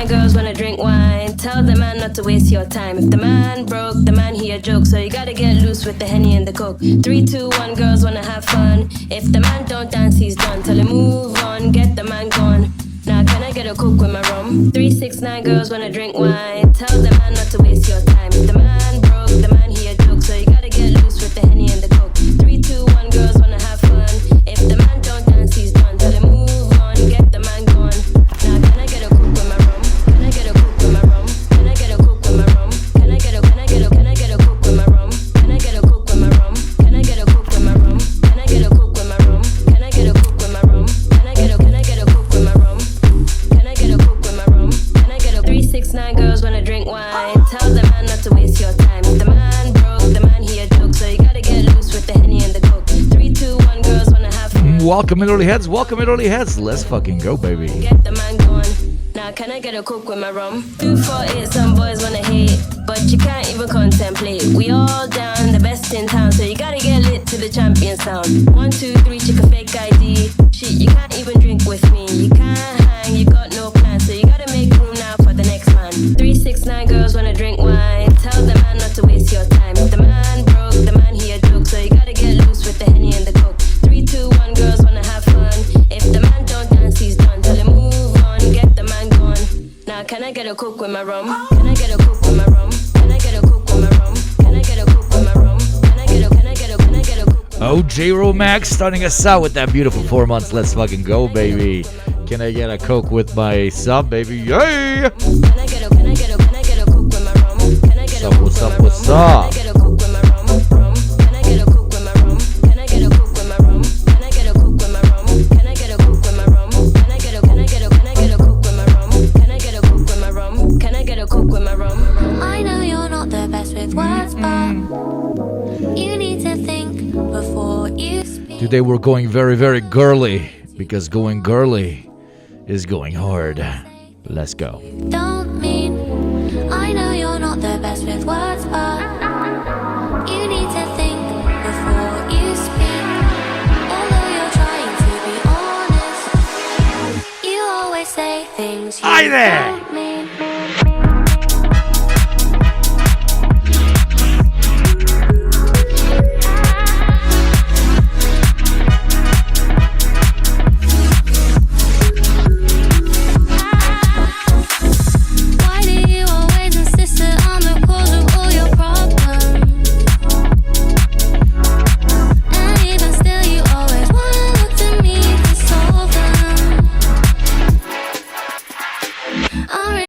Girls wanna drink wine. Tell the man not to waste your time. If the man broke, the man he a joke. So you gotta get loose with the Henny and the Coke. 3, 2, 1, girls wanna have fun. If the man don't dance, he's done. Tell him move on, get the man gone. Now can I get a Coke with my rum? 3, 6, 9, girls wanna drink wine. Tell the man not to waste your time. If the man broke, the man he a joke. So you gotta get loose with the Henny and the Coke. 3, 2, 1, girls wanna have fun. If the man don't dance, he's done. Tell him move on, get the man gone. Now can I get a Coke with my rum? Can I get a Coke with my rum? Can I get a Coke with my rum? Can I get a Coke with my rum? Can I get a Coke with my rum? Can I get a Coke with my rum? Can I get a Coke with my rum? Can I get a Coke with my rum? Can I get a Coke with my rum? Can I get a Coke with my rum? Can I get a 3, 6, 9 girls wanna drink wine. Tell the man not to waste your time. If the man broke, the man he a joke. So you gotta get loose with the Henny and the Coke. 3, 2, 1 girls wanna have fun. Welcome in early heads, welcome in early heads. Let's fucking go, baby. Get the man gone. Now can I get a Coke with my rum? 2, 4, 8, some boys wanna hate, but you can't even contemplate. We all down, the best in town, so you gotta get lit to the champion sound. 1, 2, 3, check a fake ID. Shit, you can't even drink with me. You can't hang, you got no plan, so you gotta make room now for the next man. 3, 6, 9 girls wanna drink wine. Tell the man not to waste your time. If the man broke, the man he a joke, so you gotta get loose with the Henny and the Coke. 3, 2, 1 girls wanna have fun. If the man don't dance, he's done. Tell him move on, get the man gone. Now can I get a Coke with my rum? Can I get a Coke with my rum? Can I get a Coke with my rum? Can I get a Coke with my rum? Can I get a Coke? OJ Romax starting us out with that beautiful 4 months. Let's fucking go, baby. Can I get a Coke with my sub, baby? Yay! Can I get a Coke with my rum? Can I get a Coke What's up, with my what's rum? up? Can I get a Coke with my rum? Can I get a Coke with my rum? Can I get a Coke with my rum? Can I get a Coke with my rum? Can I get a Coke with my rum? Can I get a Coke with my rum? Can I get a Coke with my rum? Can I get a Coke with my rum? I know you're not the best with words, but you need to think before you speak. Today we're going very, very girly because going girly is going hard. Let's go. Don't mean I know you're not the best with words, but you need to think before you speak. Although you're trying to be honest, you always say things you Aye there. don't mean. Why do you always insist that I'm the cause of all your problems? And even still you always wanna look to me to solve them. I'm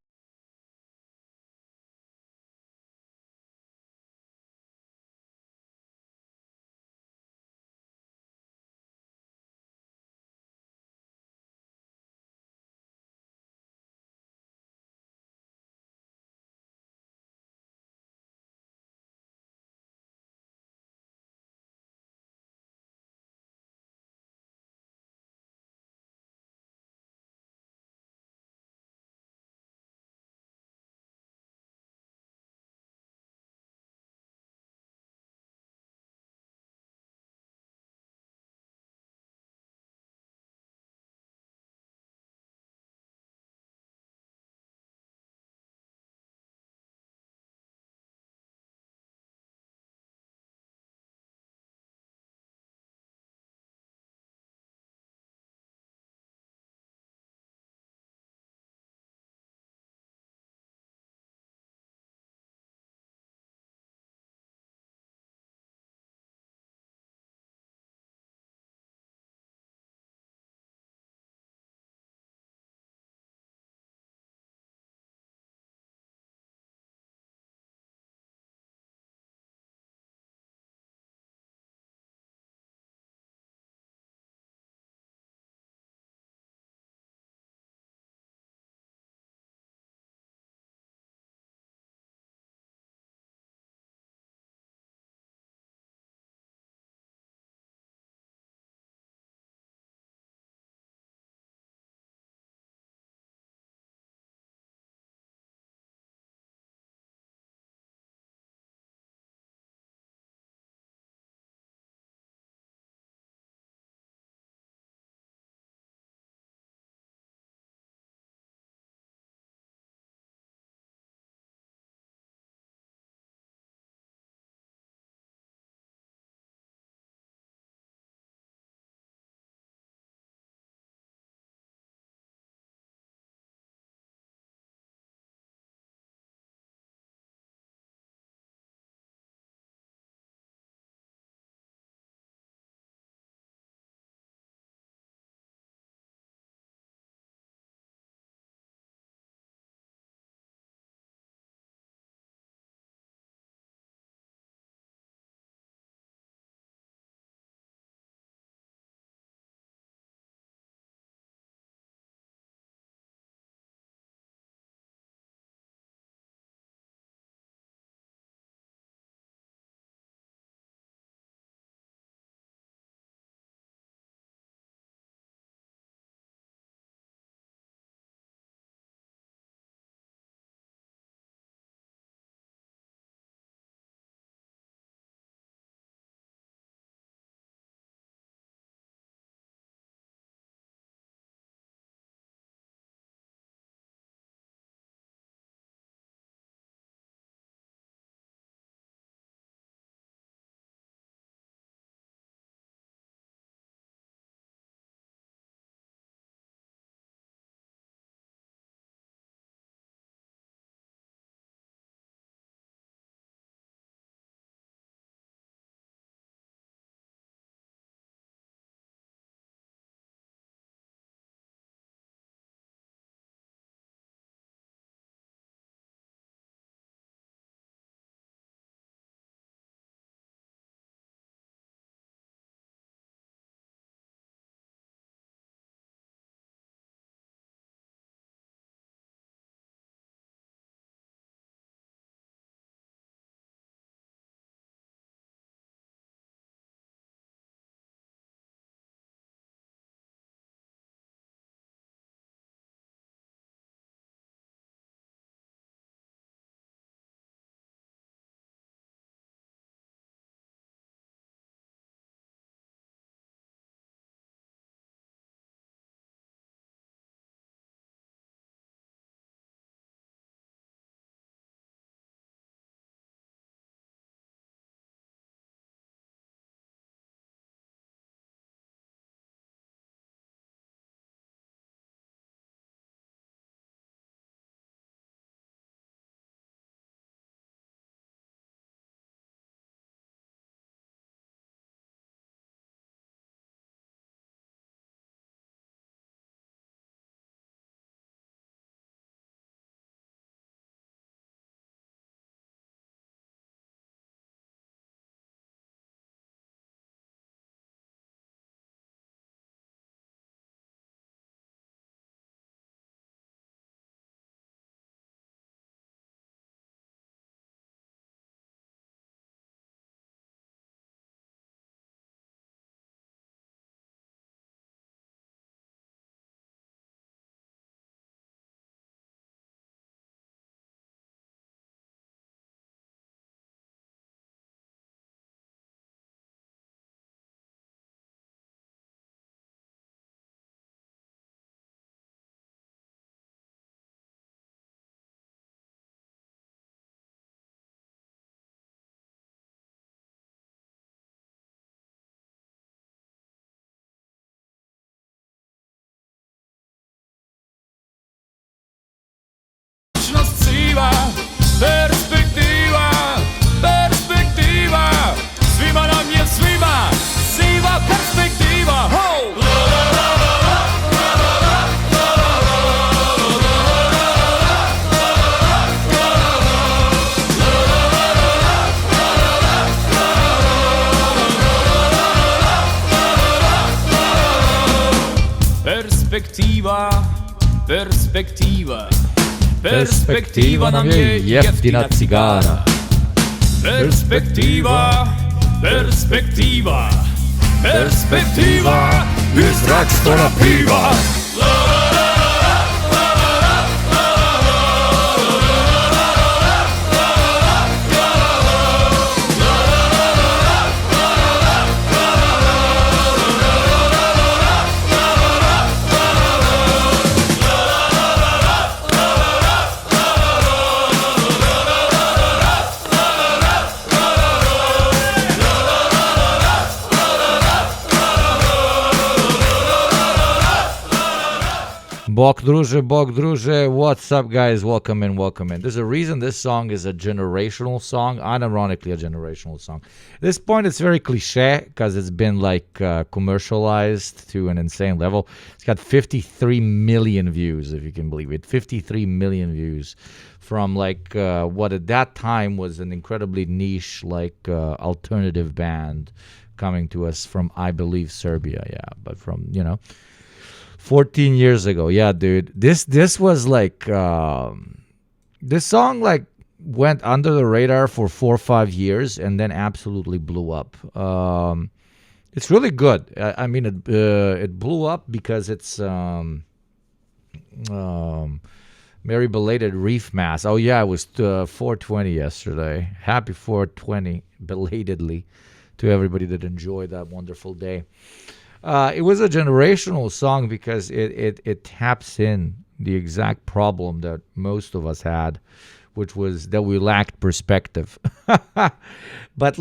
Perspektiva, Perspektiva nam je jeftina cigara. Perspektiva, perspektiva, perspektiva i zrak stona piva. Bok druže, what's up, guys? Welcome in. There's a reason this song is a generational song, unironically a generational song. At this point, it's very cliche because it's been commercialized to an insane level. It's got 53 million views, if you can believe it. 53 million views from what at that time was an incredibly niche alternative band coming to us from, I believe, Serbia. Yeah, but from 14 years ago. Yeah, dude. This was this song went under the radar for 4 or 5 years and then absolutely blew up. It's really good. I mean, it blew up because it's Merry Belated Reef Mass. Oh yeah, it was 420 yesterday. Happy 420 belatedly to everybody that enjoyed that wonderful day. It was a generational song because it taps in the exact problem that most of us had, which was that we lacked perspective. But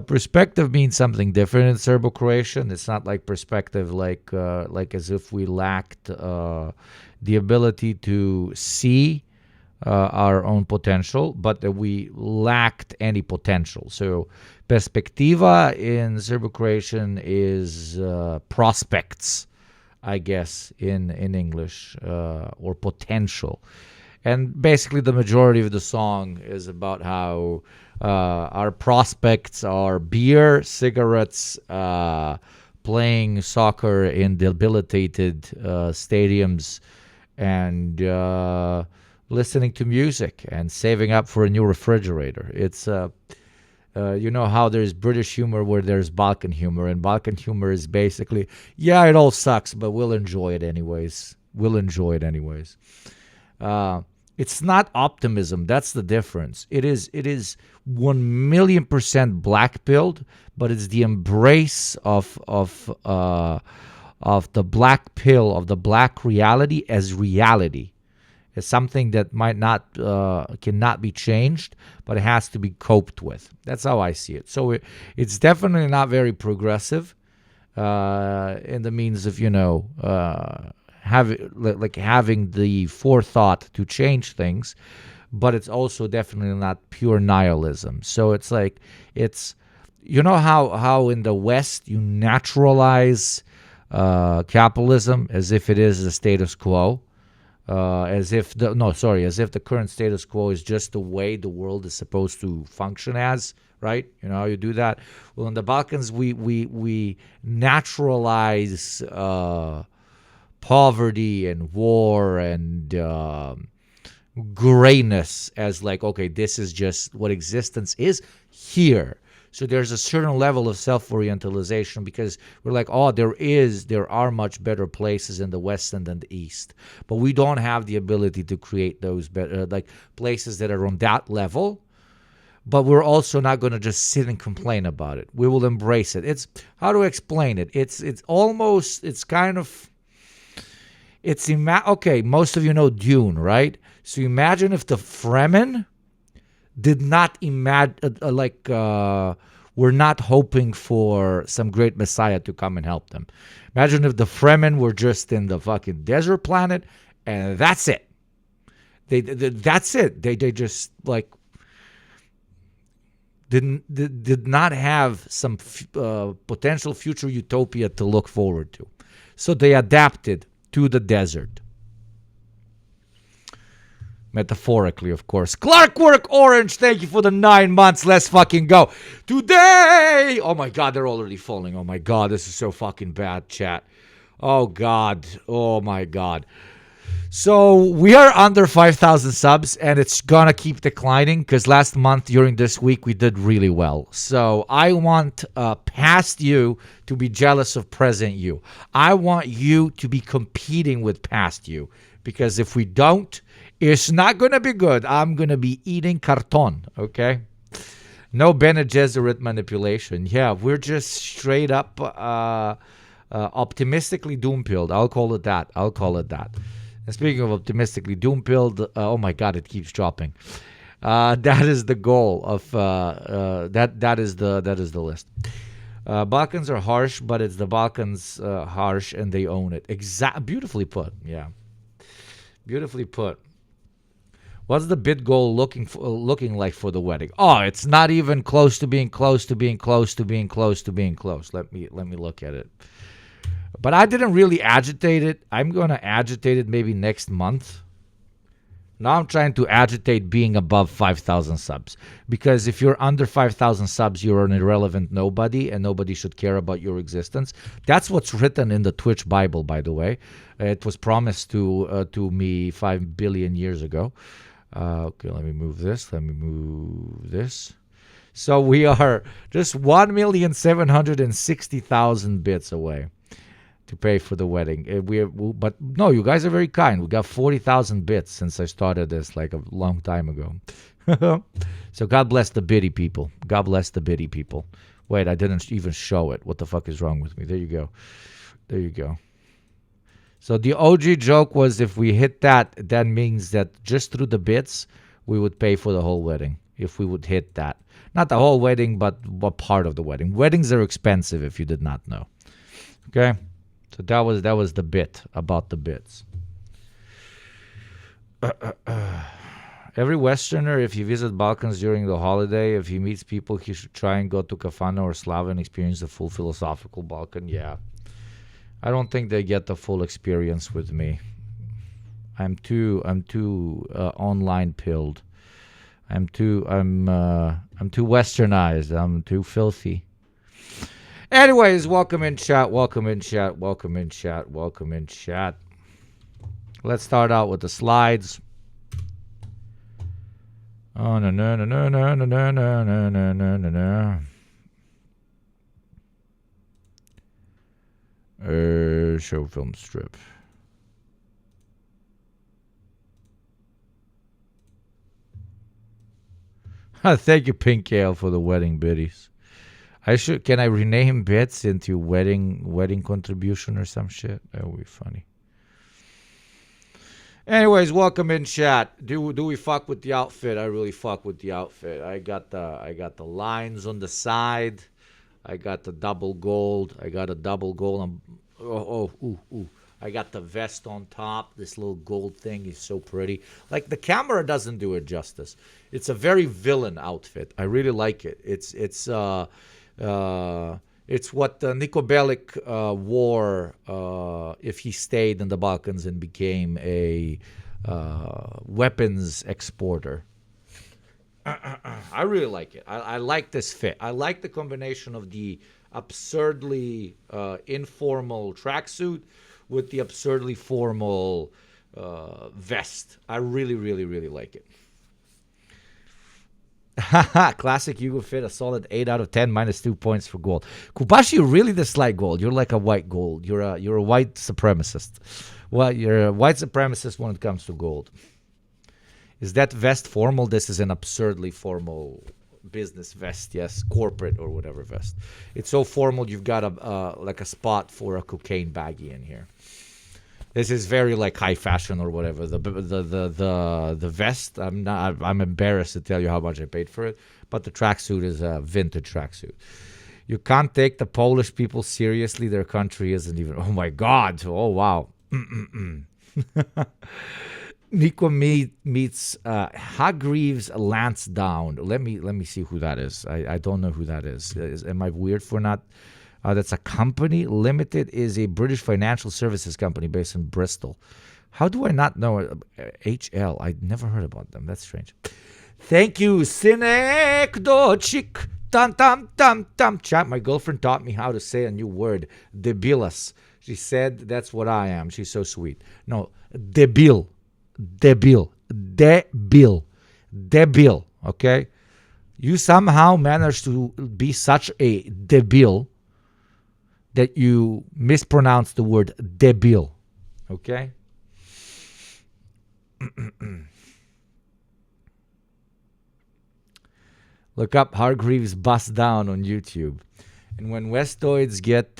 perspective means something different in Serbo-Croatian. It's not like perspective like as if we lacked the ability to see our own potential, but that we lacked any potential. So perspektiva in Serbo-Croatian is prospects, I guess, in English, or potential. And basically the majority of the song is about how our prospects are beer, cigarettes, playing soccer in debilitated stadiums, and listening to music and saving up for a new refrigerator. It's you know how there's British humor where there's Balkan humor, and Balkan humor is basically, yeah, it all sucks, but we'll enjoy it anyways. It's not optimism. That's the difference. It is 1,000,000% black-pilled, but it's the embrace of the black pill, of the black reality as reality. It's something that cannot be changed, but it has to be coped with. That's how I see it. So it's definitely not very progressive in the means of having the forethought to change things, but it's also definitely not pure nihilism. So it's how in the West you naturalize capitalism as if it is the status quo. As if the current status quo is just the way the world is supposed to function as, right? You know how you do that? Well, in the Balkans, we naturalize poverty and war and grayness as okay, this is just what existence is here. So there's a certain level of self-orientalization because we're there are much better places in the West than the East. But we don't have the ability to create those better, places that are on that level. But we're also not going to just sit and complain about it. We will embrace it. How to explain it? Okay, most of you know Dune, right? So imagine if the Fremen did not were not hoping for some great messiah to come and help them. Imagine if the Fremen were just in the fucking desert planet, and that's it. That's it. They just did not have some potential future utopia to look forward to. So they adapted to the desert. Metaphorically, of course. Clarkwork Orange, thank you for the 9 months. Let's fucking go. Today! Oh my God, they're already falling. Oh my God, this is so fucking bad, chat. Oh, God. Oh, my God. So we are under 5,000 subs, and it's going to keep declining because last month during this week, we did really well. So I want past you to be jealous of present you. I want you to be competing with past you, because if we don't, it's not going to be good. I'm going to be eating carton, okay? No Bene Gesserit manipulation. Yeah, we're just straight up optimistically doom-pilled. I'll call it that. And speaking of optimistically doom-pilled, oh my God, it keeps dropping. That is the goal of that is the list. Balkans are harsh, but it's the Balkans harsh, and they own it. Beautifully put. Yeah, beautifully put. What's the bid goal looking like for the wedding? Oh, it's not even close to being close to being close to being close to being close. Let me look at it. But I didn't really agitate it. I'm going to agitate it maybe next month. Now I'm trying to agitate being above 5,000 subs. Because if you're under 5,000 subs, you're an irrelevant nobody, and nobody should care about your existence. That's what's written in the Twitch Bible, by the way. It was promised to me 5 billion years ago. Okay, let me move this. So we are just 1,760,000 bits away to pay for the wedding. But no, you guys are very kind. We got 40,000 bits since I started this like a long time ago. So God bless the biddy people. God bless the biddy people. Wait, I didn't even show it. What the fuck is wrong with me? There you go. So the OG joke was, if we hit that means that just through the bits, we would pay for the whole wedding. If we would hit that. Not the whole wedding, but part of the wedding. Weddings are expensive, if you did not know. Okay? So that was the bit about the bits. Every Westerner, if he visits Balkans during the holiday, if he meets people, he should try and go to Kafana or Slava and experience the full philosophical Balkan. Yeah. I don't think they get the full experience with me. I'm too online pilled. I'm too westernized. I'm too filthy. Anyways, welcome in chat. Let's start out with the slides. Oh no. Show film strip. Thank you, Pink Ale, for the wedding biddies. Can I rename bits into wedding contribution or some shit? That would be funny. Anyways, welcome in chat. Do we fuck with the outfit? I really fuck with the outfit. I got the lines on the side. I got the double gold. I got a double gold. I got the vest on top. This little gold thing is so pretty. Like, the camera doesn't do it justice. It's a very villain outfit. I really like it. It's what Niko Bellic wore if he stayed in the Balkans and became a weapons exporter. I really like it. I like this fit. I like the combination of the absurdly informal tracksuit with the absurdly formal vest. I really, really, really like it. Classic Yugo fit, a solid 8 out of 10, minus 2 points for gold. Kubashi, you really dislike gold. You're like a white gold. You're a white supremacist. Well, you're a white supremacist when it comes to gold. Is that vest formal? This is an absurdly formal business vest, yes, corporate or whatever vest. It's so formal you've got a spot for a cocaine baggie in here. This is very like high fashion or whatever. The vest, I'm embarrassed to tell you how much I paid for it, but the tracksuit is a vintage tracksuit. You can't take the Polish people seriously. Their country isn't even. Oh my God! Oh wow! Nico meets Hargreaves Lansdowne. Let me see who that is. I don't know who that is. Am I weird for not? That's a company. Limited is a British financial services company based in Bristol. How do I not know it? HL? I never heard about them. That's strange. Thank you, Synecdochic. Tam tam tam tam. Chat. My girlfriend taught me how to say a new word. Debilas. She said that's what I am. She's so sweet. No, debil. Debil. Debil. Debil. Okay? You somehow managed to be such a debil that you mispronounce the word debil. Okay? Look up Hargreaves Bust Down on YouTube. And when Westoids get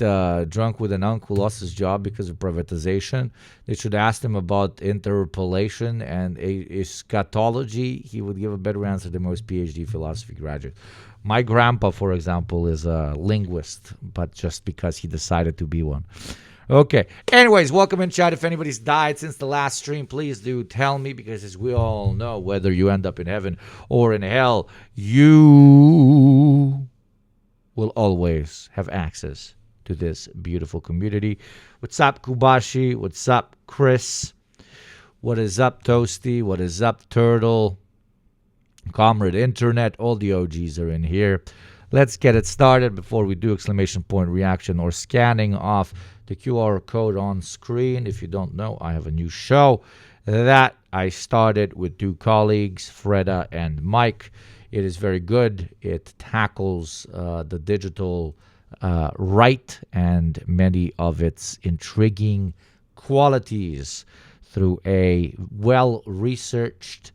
drunk with an uncle who lost his job because of privatization, they should ask him about interpolation and eschatology. He would give a better answer than most PhD philosophy graduates. My grandpa, for example, is a linguist, but just because he decided to be one. Okay. Anyways, welcome in, chat. If anybody's died since the last stream, please do tell me, because as we all know, whether you end up in heaven or in hell, you will always have access to this beautiful community. What's up, Kubashi? What's up, Chris? What is up, Toasty? What is up, Turtle? Comrade Internet. All the OGs are in here. Let's get it started. Before we do exclamation point reaction or scanning off the QR code on screen, if you don't know, I have a new show that I started with two colleagues, Freda and Mike. It is very good. It tackles the digital right and many of its intriguing qualities through a well-researched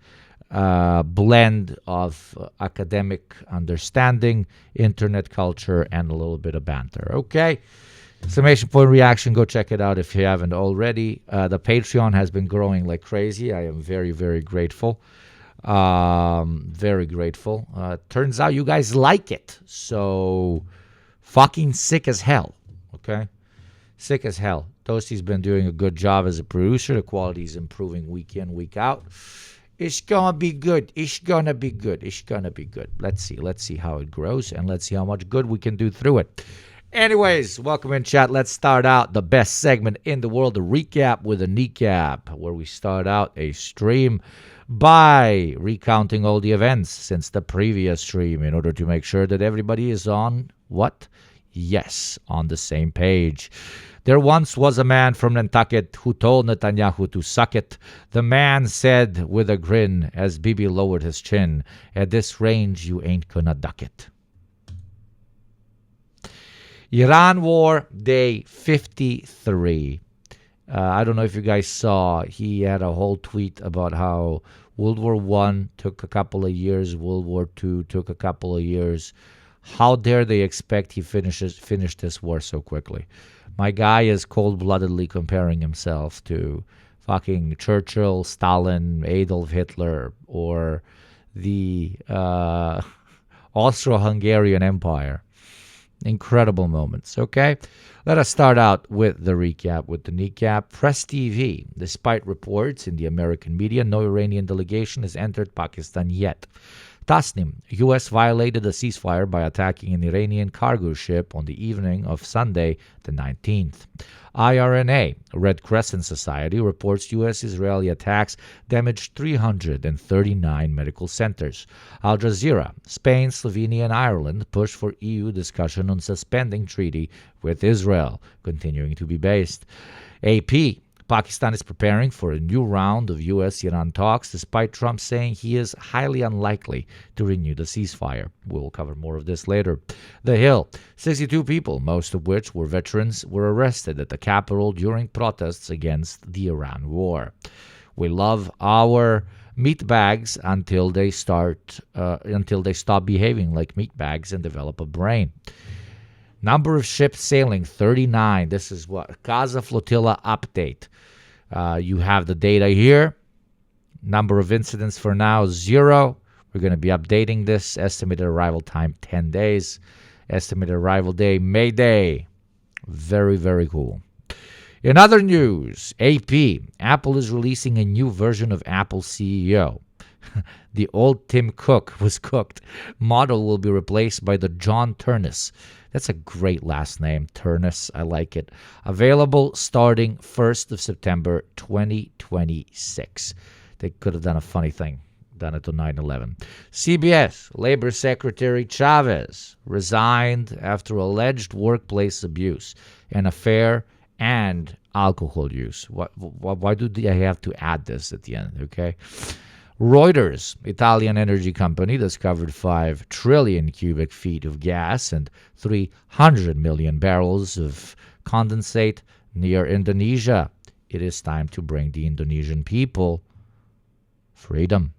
blend of academic understanding, internet culture, and a little bit of banter. Okay? Exclamation point reaction. Go check it out if you haven't already. The Patreon has been growing like crazy. I am very, very grateful. Very grateful. Turns out you guys like it. So fucking sick as hell. Okay? Sick as hell. Toasty's been doing a good job as a producer. The quality is improving week in, week out. It's gonna be good. It's gonna be good. It's gonna be good. Let's see. Let's see how it grows, and let's see how much good we can do through it. Anyways, welcome in, chat. Let's start out the best segment in the world, the recap with a kneecap, where we start out a stream by recounting all the events since the previous stream in order to make sure that everybody is on what? Yes, on the same page. There once was a man from Nantucket who told Netanyahu to suck it. The man said with a grin as Bibi lowered his chin, "At this range, you ain't gonna duck it." Iran War, day 53. I don't know if you guys saw, he had a whole tweet about how World War I took a couple of years, World War II took a couple of years. How dare they expect he finished this war so quickly? My guy is cold-bloodedly comparing himself to fucking Churchill, Stalin, Adolf Hitler, or the Austro-Hungarian Empire. Incredible moments, okay? Let us start out with the recap, with the kneecap. Press TV. Despite reports in the American media, no Iranian delegation has entered Pakistan yet. Tasnim, U.S. violated a ceasefire by attacking an Iranian cargo ship on the evening of Sunday, the 19th. IRNA, Red Crescent Society, reports U.S.-Israeli attacks damaged 339 medical centers. Al Jazeera, Spain, Slovenia, and Ireland push for EU discussion on suspending treaty with Israel, continuing to be based. AP, Pakistan is preparing for a new round of U.S.-Iran talks, despite Trump saying he is highly unlikely to renew the ceasefire. We will cover more of this later. The Hill. 62 people, most of which were veterans, were arrested at the Capitol during protests against the Iran war. We love our meatbags until they stop behaving like meatbags and develop a brain. Number of ships sailing, 39. This is what? Gaza Flotilla update. You have the data here. Number of incidents for now, 0. We're going to be updating this. Estimated arrival time, 10 days. Estimated arrival day, May Day. Very, very cool. In other news, AP, Apple is releasing a new version of Apple CEO. The old Tim Cook was cooked. Model will be replaced by the John Turnus. That's a great last name, Turnus. I like it. Available starting 1st of September 2026. They could have done a funny thing. Done it on 9/11. CBS, Labor Secretary Chavez resigned after alleged workplace abuse, an affair and alcohol use. Why do they have to add this at the end? Okay. Reuters, Italian energy company, discovered 5 trillion cubic feet of gas and 300 million barrels of condensate near Indonesia. It is time to bring the Indonesian people freedom.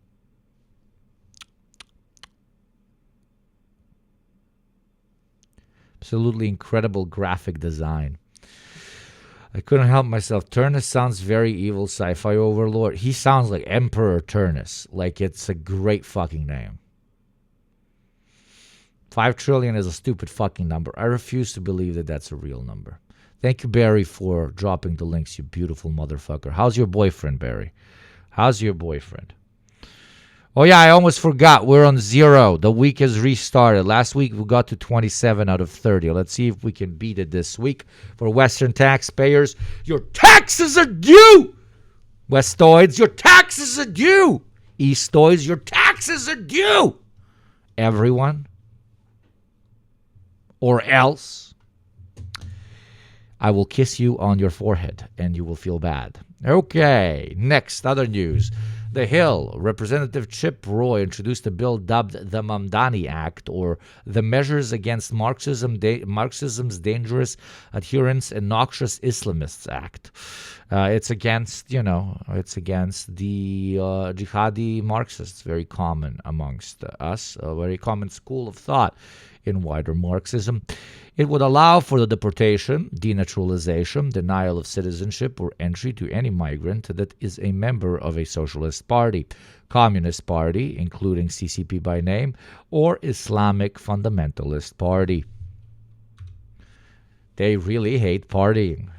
Absolutely incredible graphic design. I couldn't help myself. Turnus sounds very evil sci-fi overlord. He sounds like Emperor Turnus. Like it's a great fucking name. 5 trillion is a stupid fucking number. I refuse to believe that that's a real number. Thank you, Barry, for dropping the links, you beautiful motherfucker. How's your boyfriend, Barry? How's your boyfriend? Oh, yeah, I almost forgot. We're on 0. The week has restarted. Last week, we got to 27 out of 30. Let's see if we can beat it this week. For Western taxpayers, your taxes are due! Westoids, your taxes are due! Eastoids, your taxes are due! Everyone. Or else, I will kiss you on your forehead and you will feel bad. Okay, next, other news. The Hill, Representative Chip Roy introduced a bill dubbed the Mamdani Act, or the Measures Against Marxism's Dangerous Adherents and Noxious Islamists Act. It's against the jihadi Marxists, very common amongst us, a very common school of thought in wider Marxism. It would allow for the deportation, denaturalization, denial of citizenship, or entry to any migrant that is a member of a socialist party, communist party, including CCP by name, or Islamic fundamentalist party. They really hate partying.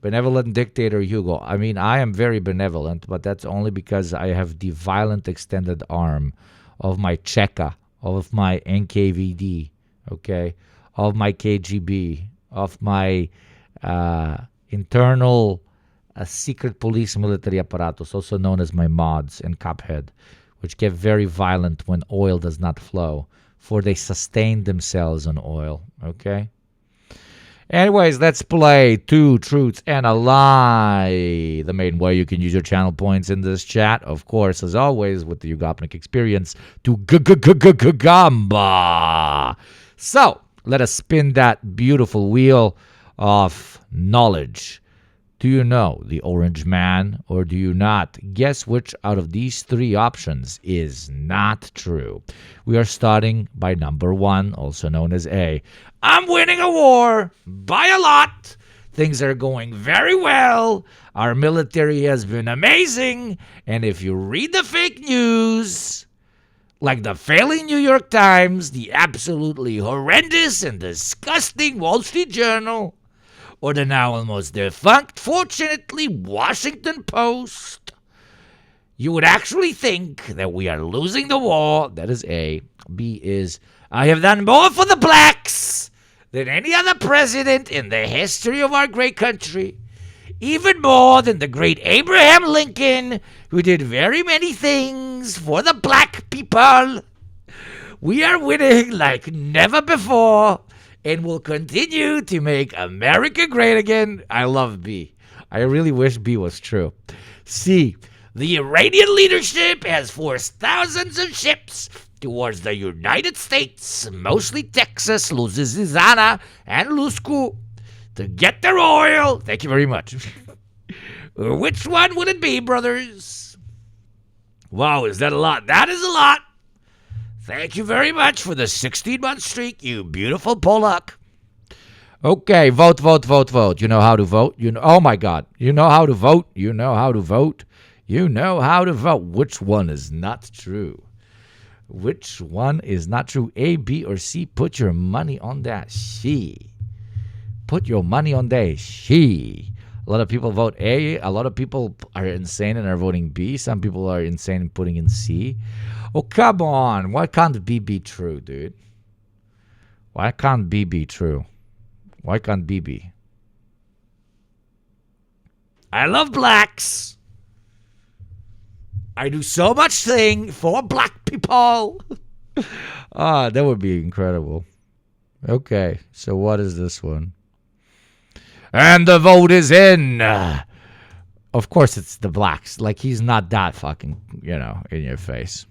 Benevolent dictator Hugo. I mean, I am very benevolent, but that's only because I have the violent extended arm of my Cheka, of my NKVD, okay, of my KGB, of my internal secret police military apparatus, also known as my mods and Cuphead, which get very violent when oil does not flow, for they sustain themselves on oil, okay? Anyways, let's play 2 Truths and a Lie. The main way you can use your channel points in this chat, of course, as always, with the Yugopnik experience, to Gamba. So, let us spin that beautiful wheel of knowledge. Do you know the Orange Man or do you not? Guess which out of these 3 options is not true. We are starting by number 1, also known as A. I'm winning a war by a lot. Things are going very well. Our military has been amazing. And if you read the fake news, like the failing New York Times, the absolutely horrendous and disgusting Wall Street Journal, or the now almost defunct, fortunately, Washington Post, you would actually think that we are losing the war. That is A. B is, I have done more for the blacks than any other president in the history of our great country. Even more than the great Abraham Lincoln, who did very many things for the black people. We are winning like never before, and will continue to make America great again. I love B. I really wish B was true. C. The Iranian leadership has forced thousands of ships towards the United States, mostly Texas, Louisiana, and Lusku, to get their oil. Thank you very much. Which one would it be, brothers? Wow, is that a lot? That is a lot. Thank you very much for the 16-month streak, you beautiful Polak. Okay, vote, vote, vote, vote. You know how to vote? Oh my God. You know how to vote? You know how to vote? You know how to vote. Which one is not true? Which one is not true? A, B, or C? Put your money on that C. Put your money on that C. A lot of people vote A. A lot of people are insane and are voting B. Some people are insane and putting in C. Oh, come on. Why can't B be true, dude? Why can't B be true? Why can't B be? I love blacks. I do so much thing for black people. That would be incredible. Okay, so what is this one? And the vote is in. Of course, it's the blacks. Like, he's not that fucking, in your face.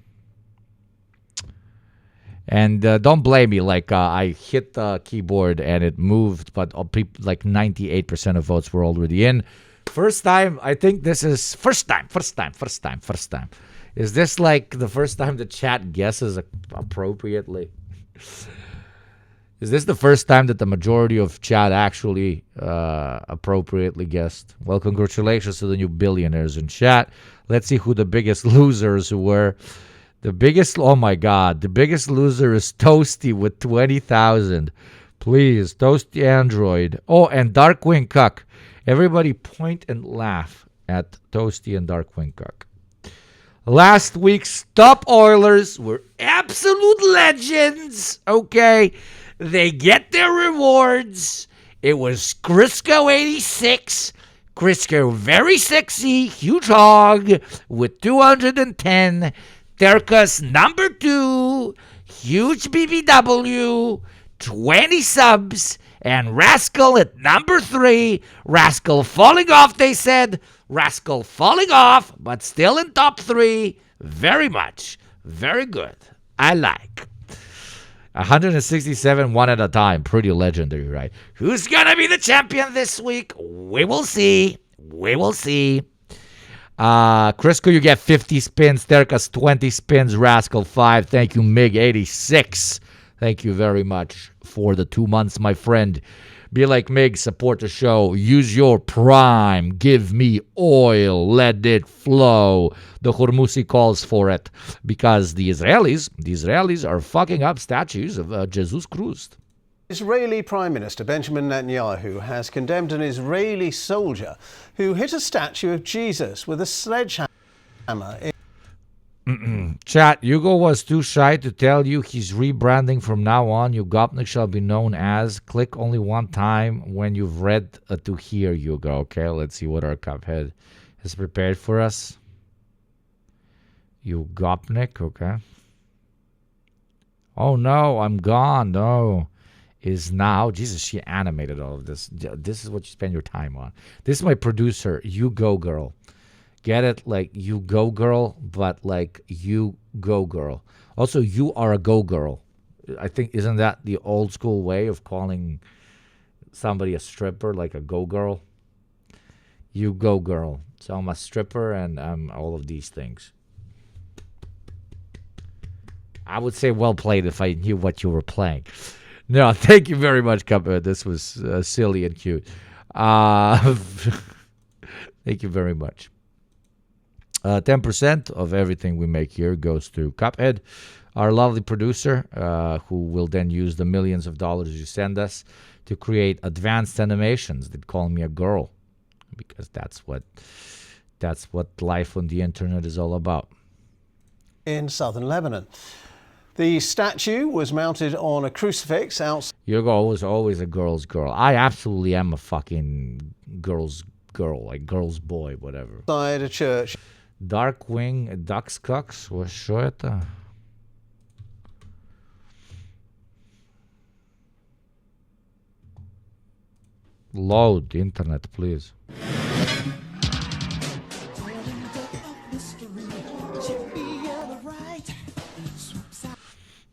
And don't blame me. Like, I hit the keyboard and it moved, but like 98% of votes were already in. First time. I think this is first time. Is this like the first time the chat guesses appropriately? Is this the first time that the majority of chat actually appropriately guessed? Well, congratulations to the new billionaires in chat. Let's see who the biggest losers were. The biggest loser is Toasty with 20,000. Please, Toasty Android. Oh, and Darkwing Cuck. Everybody point and laugh at Toasty and Darkwing Cuck. Last week's top Oilers were absolute legends. Okay. They get their rewards. It was Crisco 86. Crisco very sexy, huge hog with 210. Terkas number 2, huge BBW, 20 subs. And Rascal at number 3. Rascal falling off, they said. Rascal falling off, but still in top 3. Very much. Very good. I like. 167 one at a time. Pretty legendary, right? Who's going to be the champion this week? We will see. Crisco, you get 50 spins. Terkas, 20 spins. Rascal, 5. Thank you, Mig, 86. Thank you very much for the 2 months, my friend. Be like Mig, support the show. Use your Prime. Give me oil. Let it flow. The Hormuzi calls for it because the Israelis are fucking up statues of Jesus Christ. Israeli Prime Minister Benjamin Netanyahu has condemned an Israeli soldier who hit a statue of Jesus with a sledgehammer. Chat, Hugo was too shy to tell you he's rebranding from now on. You Gopnik shall be known as. Click only one time when you've read to hear, Hugo. Okay, let's see what our Cuphead has prepared for us. You Gopnik, okay. Oh no, I'm gone. No. Is now. Jesus, she animated all of this. This is what you spend your time on. This is my producer, You Go Girl. Get it? Like, you go girl, but like you go girl. Also, you are a go girl. I think, isn't that the old school way of calling somebody a stripper, like a go girl? You go girl. So I'm a stripper and I'm all of these things. I would say well played if I knew what you were playing. No, thank you very much, Cuphead. This was silly and cute. Thank you very much. 10% of everything we make here goes to Cuphead, our lovely producer, who will then use the millions of dollars you send us to create advanced animations that call me a girl, because that's what life on the internet is all about. In southern Lebanon, the statue was mounted on a crucifix outside. You're always a girl's girl. I absolutely am a fucking girl's girl, like girl's boy, whatever. Inside a church. Darkwing Ducks Cucks. Что это? Load internet, please.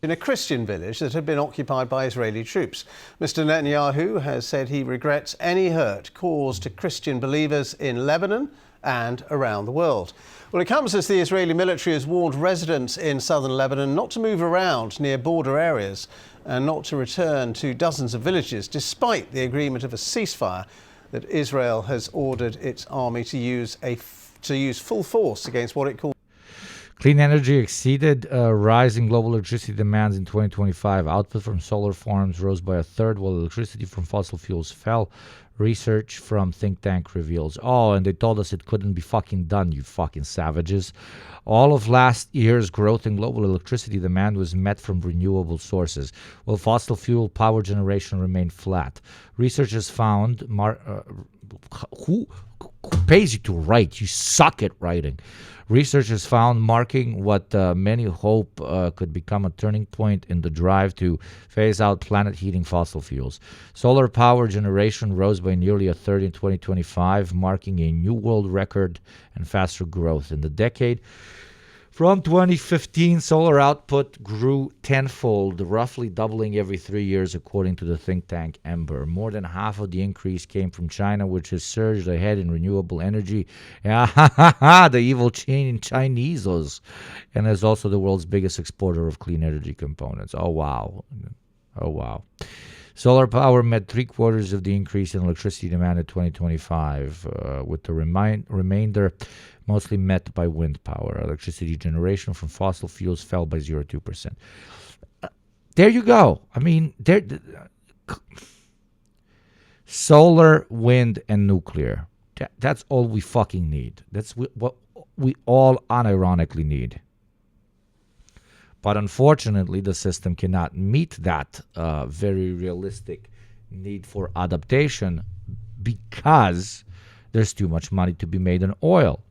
In a Christian village that had been occupied by Israeli troops. Mr. Netanyahu has said he regrets any hurt caused to Christian believers in Lebanon and around the world. Well, it comes as the Israeli military has warned residents in southern Lebanon not to move around near border areas and not to return to dozens of villages, despite the agreement of a ceasefire that Israel has ordered its army to use full force against what it calls. Clean energy exceeded rising global electricity demands in 2025. Output from solar farms rose by a third, while electricity from fossil fuels fell. Research from think tank reveals. Oh, and they told us it couldn't be fucking done, you fucking savages. All of last year's growth in global electricity demand was met from renewable sources, while fossil fuel power generation remained flat. Researchers found who pays you to write? You suck at writing. Research has found marking what many hope could become a turning point in the drive to phase out planet-heating fossil fuels. Solar power generation rose by nearly a third in 2025, marking a new world record and faster growth in the decade. From 2015, solar output grew tenfold, roughly doubling every 3 years, according to the think tank Ember. More than half of the increase came from China, which has surged ahead in renewable energy. The evil Chineses, and is also the world's biggest exporter of clean energy components. Oh, wow. Solar power met 3/4 of the increase in electricity demand in 2025, with the remainder mostly met by wind power. Electricity generation from fossil fuels fell by 0.2%. There you go. I mean, solar, wind, and nuclear. That's all we fucking need. That's what we all unironically need. But unfortunately, the system cannot meet that very realistic need for adaptation because there's too much money to be made in oil,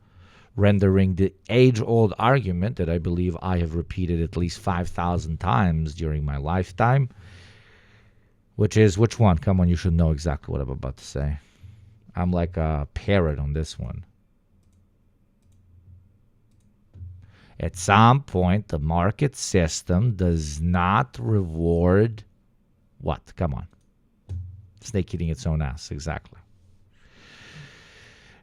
rendering the age-old argument that I believe I have repeated at least 5,000 times during my lifetime, which is, which one? Come on, you should know exactly what I'm about to say. I'm like a parrot on this one. At some point, the market system does not reward what? Come on. Snake eating its own ass, exactly.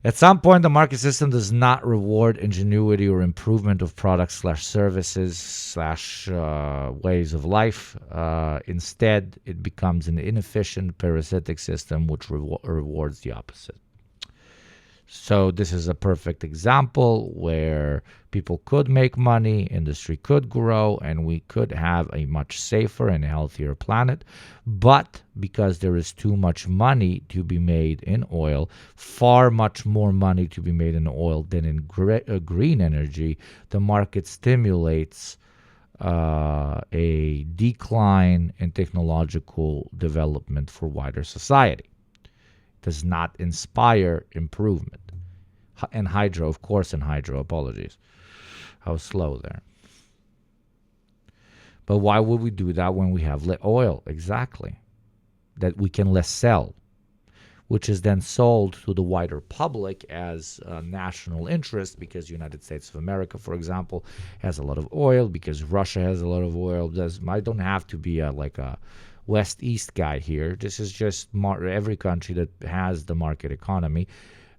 At some point, the market system does not reward ingenuity or improvement of products / services / ways of life. Instead, it becomes an inefficient parasitic system which rewards the opposite. So this is a perfect example where people could make money, industry could grow, and we could have a much safer and healthier planet. But because there is too much money to be made in oil, far much more money to be made in oil than in green energy, the market stimulates a decline in technological development for wider society. Does not inspire improvement. And hydro, of course, apologies. I was slow there. But why would we do that when we have oil? Exactly. That we can less sell, which is then sold to the wider public as a national interest because the United States of America, for example, has a lot of oil, because Russia has a lot of oil. I don't have to be like a West-East guy here. This is just every country that has the market economy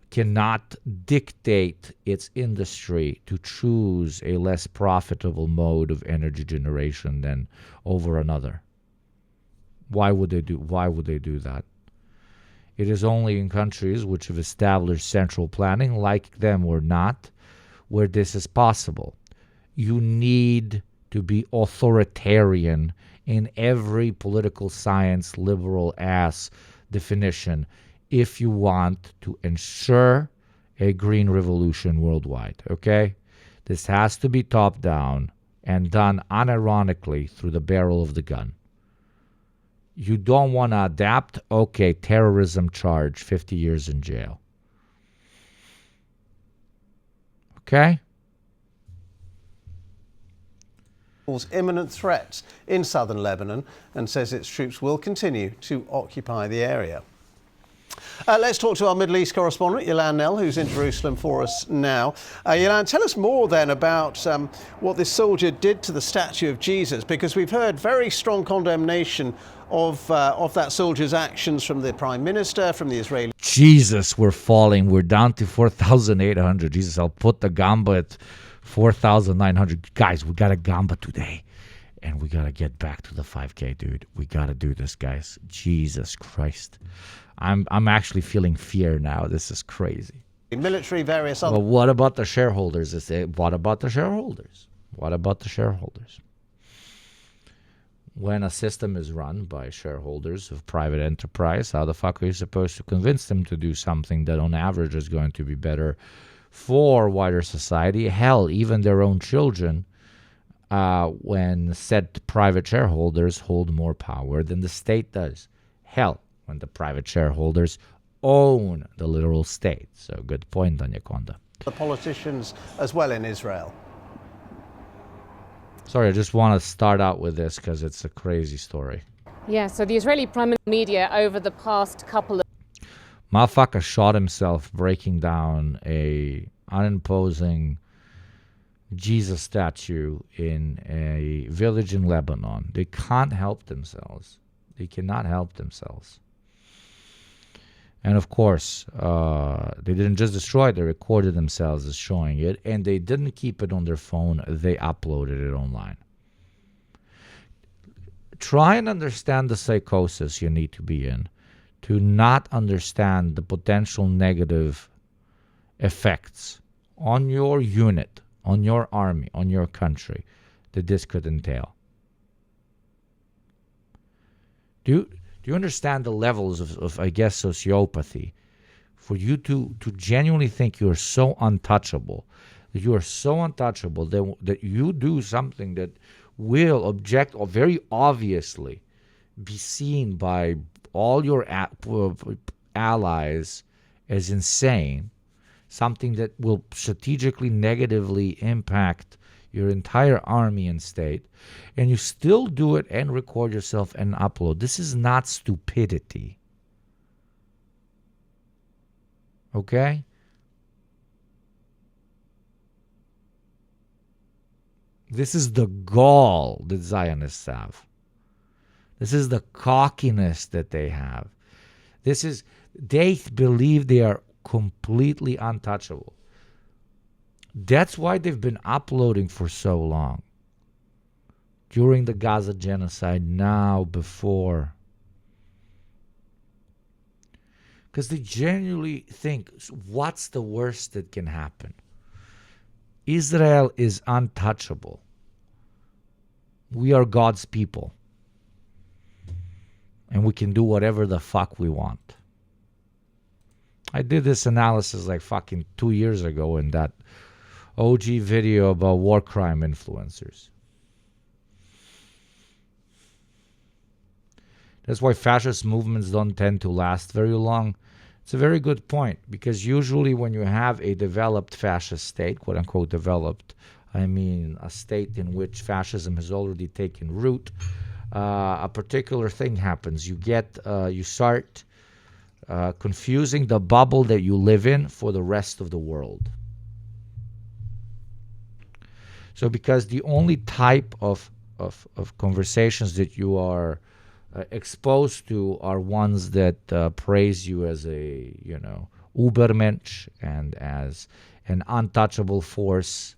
cannot dictate its industry to choose a less profitable mode of energy generation than over another. Why would they do that? It is only in countries which have established central planning, like them or not, where this is possible. You need to be authoritarian in every political science liberal ass definition if you want to ensure a green revolution worldwide, okay? This has to be top down and done unironically through the barrel of the gun. You don't want to adapt? Okay, terrorism charge, 50 years in jail. Okay? Imminent threats in southern Lebanon and says its troops will continue to occupy the area. Let's talk to our Middle East correspondent, Yilan Nell, who's in Jerusalem for us now. Yilan, tell us more then about what this soldier did to the statue of Jesus, because we've heard very strong condemnation of that soldier's actions from the Prime Minister, from the Israeli... Jesus, we're falling. We're down to 4,800. Jesus, I'll put the Gamba at 4,900. Guys, we got a Gamba today. And we got to get back to the 5K, dude. We got to do this, guys. Jesus Christ. I'm actually feeling fear now. This is crazy. Military, various other... Well, what about the shareholders? What about the shareholders? What about the shareholders? When a system is run by shareholders of private enterprise, how the fuck are you supposed to convince them to do something that on average is going to be better for wider society? Hell, even their own children, when said private shareholders hold more power than the state does. Hell, when the private shareholders own the literal state. So good point, Danya Konda. The politicians as well in Israel. Sorry, I just want to start out with this because it's a crazy story. Yeah, so the Israeli Prime Minister media over the past couple of... Motherfucker shot himself breaking down a unimposing Jesus statue in a village in Lebanon. They can't help themselves. They cannot help themselves. And of course, they didn't just destroy it, they recorded themselves as showing it, and they didn't keep it on their phone, they uploaded it online. Try and understand the psychosis you need to be in to not understand the potential negative effects on your unit, on your army, on your country that this could entail. Do you understand the levels of, I guess, sociopathy for you to genuinely think you're so untouchable, that you are so untouchable that you do something that will object or very obviously be seen by all your allies as insane, something that will strategically negatively impact your entire army and state, and you still do it and record yourself and upload. This is not stupidity. Okay? This is the gall that Zionists have. This is the cockiness that they have. They believe they are completely untouchable. That's why they've been uploading for so long. During the Gaza genocide, now, before. Because they genuinely think, what's the worst that can happen? Israel is untouchable. We are God's people. And we can do whatever the fuck we want. I did this analysis like fucking 2 years ago in that OG video about war crime influencers. That's why fascist movements don't tend to last very long. It's a very good point, because usually when you have a developed fascist state, quote unquote developed, I mean a state in which fascism has already taken root, a particular thing happens. You start confusing the bubble that you live in for the rest of the world. So because the only type of conversations that you are exposed to are ones that praise you as a, Ubermensch and as an untouchable force,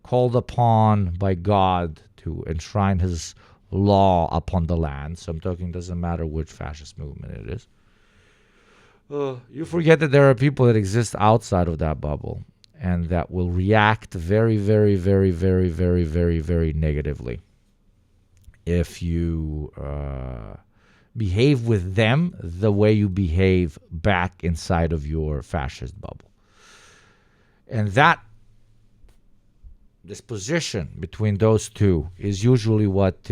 called upon by God to enshrine his law upon the land. So I'm talking, doesn't matter which fascist movement it is. You forget that there are people that exist outside of that bubble and that will react very, very, very, very, very, very, very negatively if you behave with them the way you behave back inside of your fascist bubble. And this position between those two is usually what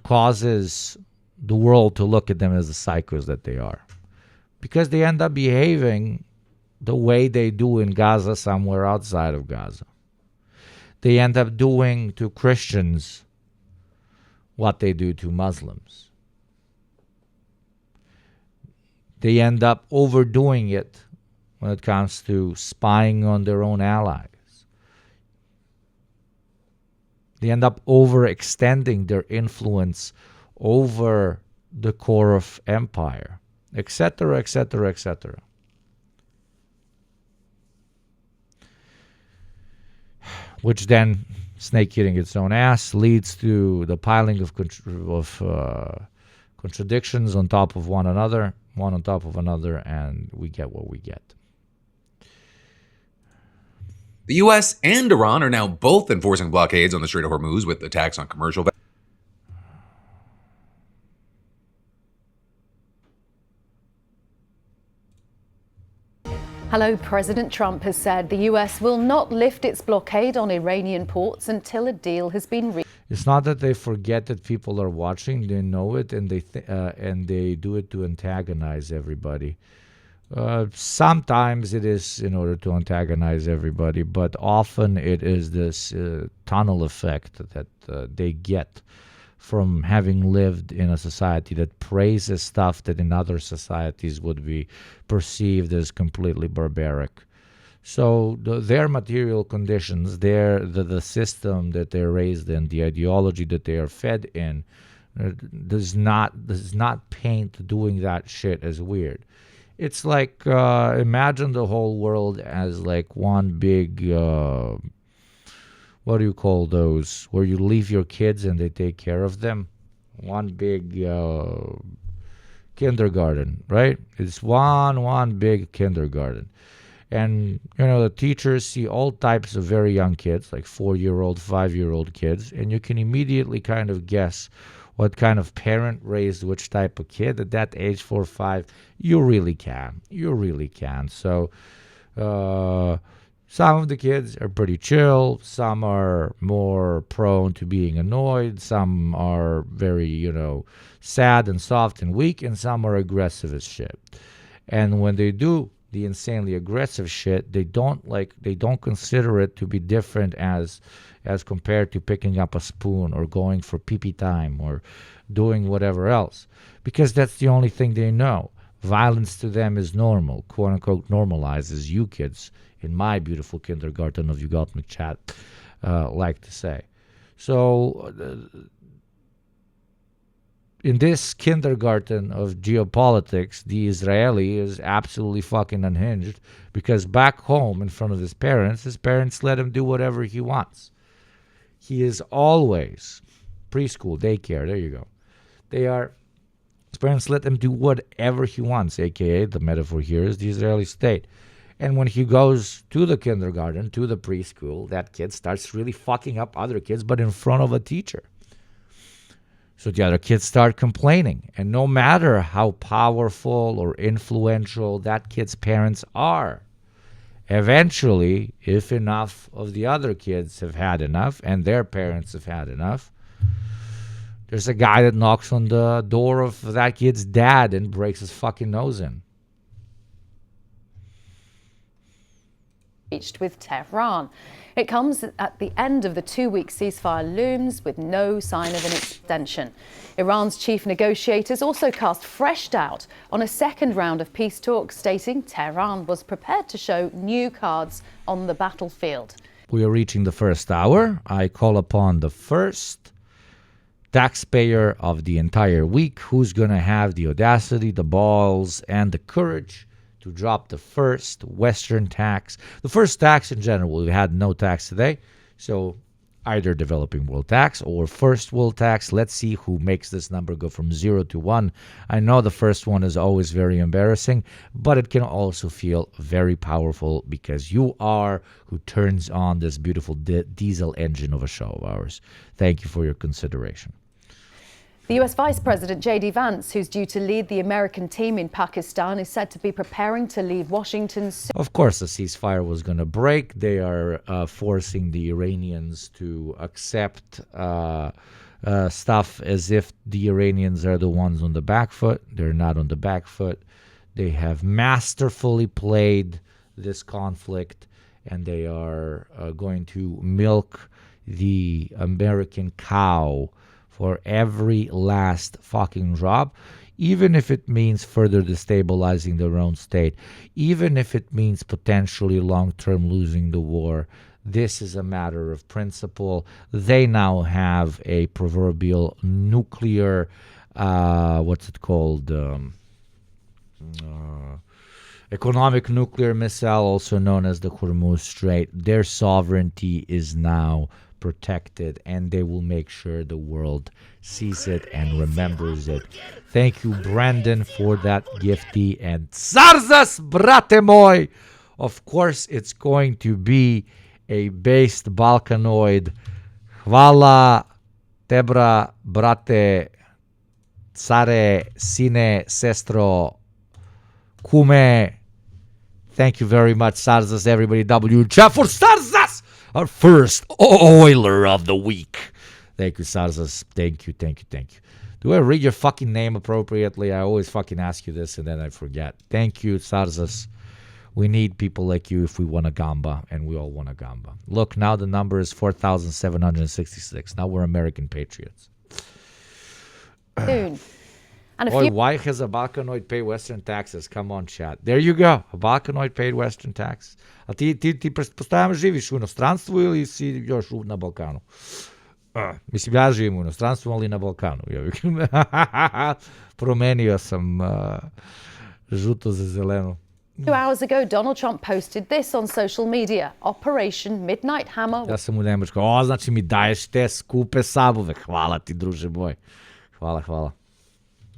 causes the world to look at them as the psychos that they are, because they end up behaving the way they do in Gaza somewhere outside of Gaza. They end up doing to Christians what they do to Muslims. They end up overdoing it when it comes to spying on their own allies. They end up overextending their influence over the core of empire, etc., etc., etc. Which then, snake eating its own ass, leads to the piling of contradictions on top of one another, one on top of another, and we get what we get. The U.S. and Iran are now both enforcing blockades on the Strait of Hormuz with attacks on commercial vessels. Hello, President Trump has said the US will not lift its blockade on Iranian ports until a deal has been reached. It's not that they forget that people are watching; they know it, and they do it to antagonize everybody. Sometimes it is in order to antagonize everybody, but often it is this tunnel effect that they get from having lived in a society that praises stuff that in other societies would be perceived as completely barbaric. So their material conditions, the system that they're raised in, the ideology that they are fed in, does not paint doing that shit as weird. It's like imagine the whole world as like one big what do you call those where you leave your kids and they take care of them? One big kindergarten, right? It's one big kindergarten. And, the teachers see all types of very young kids, like 4-year-old, 5-year-old kids, and you can immediately kind of guess what kind of parent raised which type of kid at that age, 4 or 5. You really can. So some of the kids are pretty chill. Some are more prone to being annoyed. Some are very, sad and soft and weak, and some are aggressive as shit. And when they do the insanely aggressive shit, they don't consider it to be different as compared to picking up a spoon or going for pee-pee time or doing whatever else, because that's the only thing they know. Violence to them is normal, quote unquote, normalizes you kids in my beautiful kindergarten of Yugatnik chat like to say. So in this kindergarten of geopolitics, the Israeli is absolutely fucking unhinged, because back home in front of his parents let him do whatever he wants. He is always preschool, daycare, there you go. His parents let him do whatever he wants, aka the metaphor here is the Israeli state. And when he goes to the kindergarten, to the preschool, that kid starts really fucking up other kids, but in front of a teacher. So the other kids start complaining. And no matter how powerful or influential that kid's parents are, eventually, if enough of the other kids have had enough and their parents have had enough, there's a guy that knocks on the door of that kid's dad and breaks his fucking nose in. Reached with Tehran. It comes at the end of the 2-week ceasefire looms with no sign of an extension. Iran's chief negotiators also cast fresh doubt on a second round of peace talks, stating Tehran was prepared to show new cards on the battlefield. We are reaching the first hour. I call upon the first taxpayer of the entire week who's going to have the audacity, the balls, and the courage to drop the first Western tax. The first tax in general, we've had no tax today. So either developing world tax or first world tax. Let's see who makes this number go from 0 to 1. I know the first one is always very embarrassing, but it can also feel very powerful because you are who turns on this beautiful diesel engine of a show of ours. Thank you for your consideration. The US Vice President J.D. Vance, who's due to lead the American team in Pakistan, is said to be preparing to leave Washington soon. Of course, the ceasefire was going to break. They are forcing the Iranians to accept stuff as if the Iranians are the ones on the back foot. They're not on the back foot. They have masterfully played this conflict, and they are going to milk the American cow for every last fucking drop, even if it means further destabilizing their own state, even if it means potentially long-term losing the war. This is a matter of principle. They now have a proverbial nuclear, economic nuclear missile, also known as the Hormuz Strait. Their sovereignty is now protected, and they will make sure the world sees it and remembers it. Thank you, Brandon, for that gifty. And Zarzas, brate moj! Of course, it's going to be a based Balkanoid. Hvala tebra, brate, care, sine, sestro, kume. Thank you very much, Zarzas, everybody. W chat for Zarzas! Our first oiler of the week. Thank you, Sarzas. Thank you. Do I read your fucking name appropriately? I always fucking ask you this and then I forget. Thank you, Sarzas. We need people like you if we want a gamba, and we all want a gamba. Look, now the number is 4,766. Now we're American patriots. Soon. And a Boy, few why has a Balkanoid paid Western taxes? Come on, chat. There you go. A Balkanoid paid Western taxes. A ti pretpostavljam živiš u inostranstvu ili si još na Balkanu? Mislim, ja živim u inostranstvu, ali na Balkanu. Promenio sam žuto za zeleno. 2 hours ago, Donald Trump posted this on social media. Operation Midnight Hammer Ja sam u Nemačkoj. O, znači mi daješ te skupe sabove. Hvala ti, druže boj. Hvala.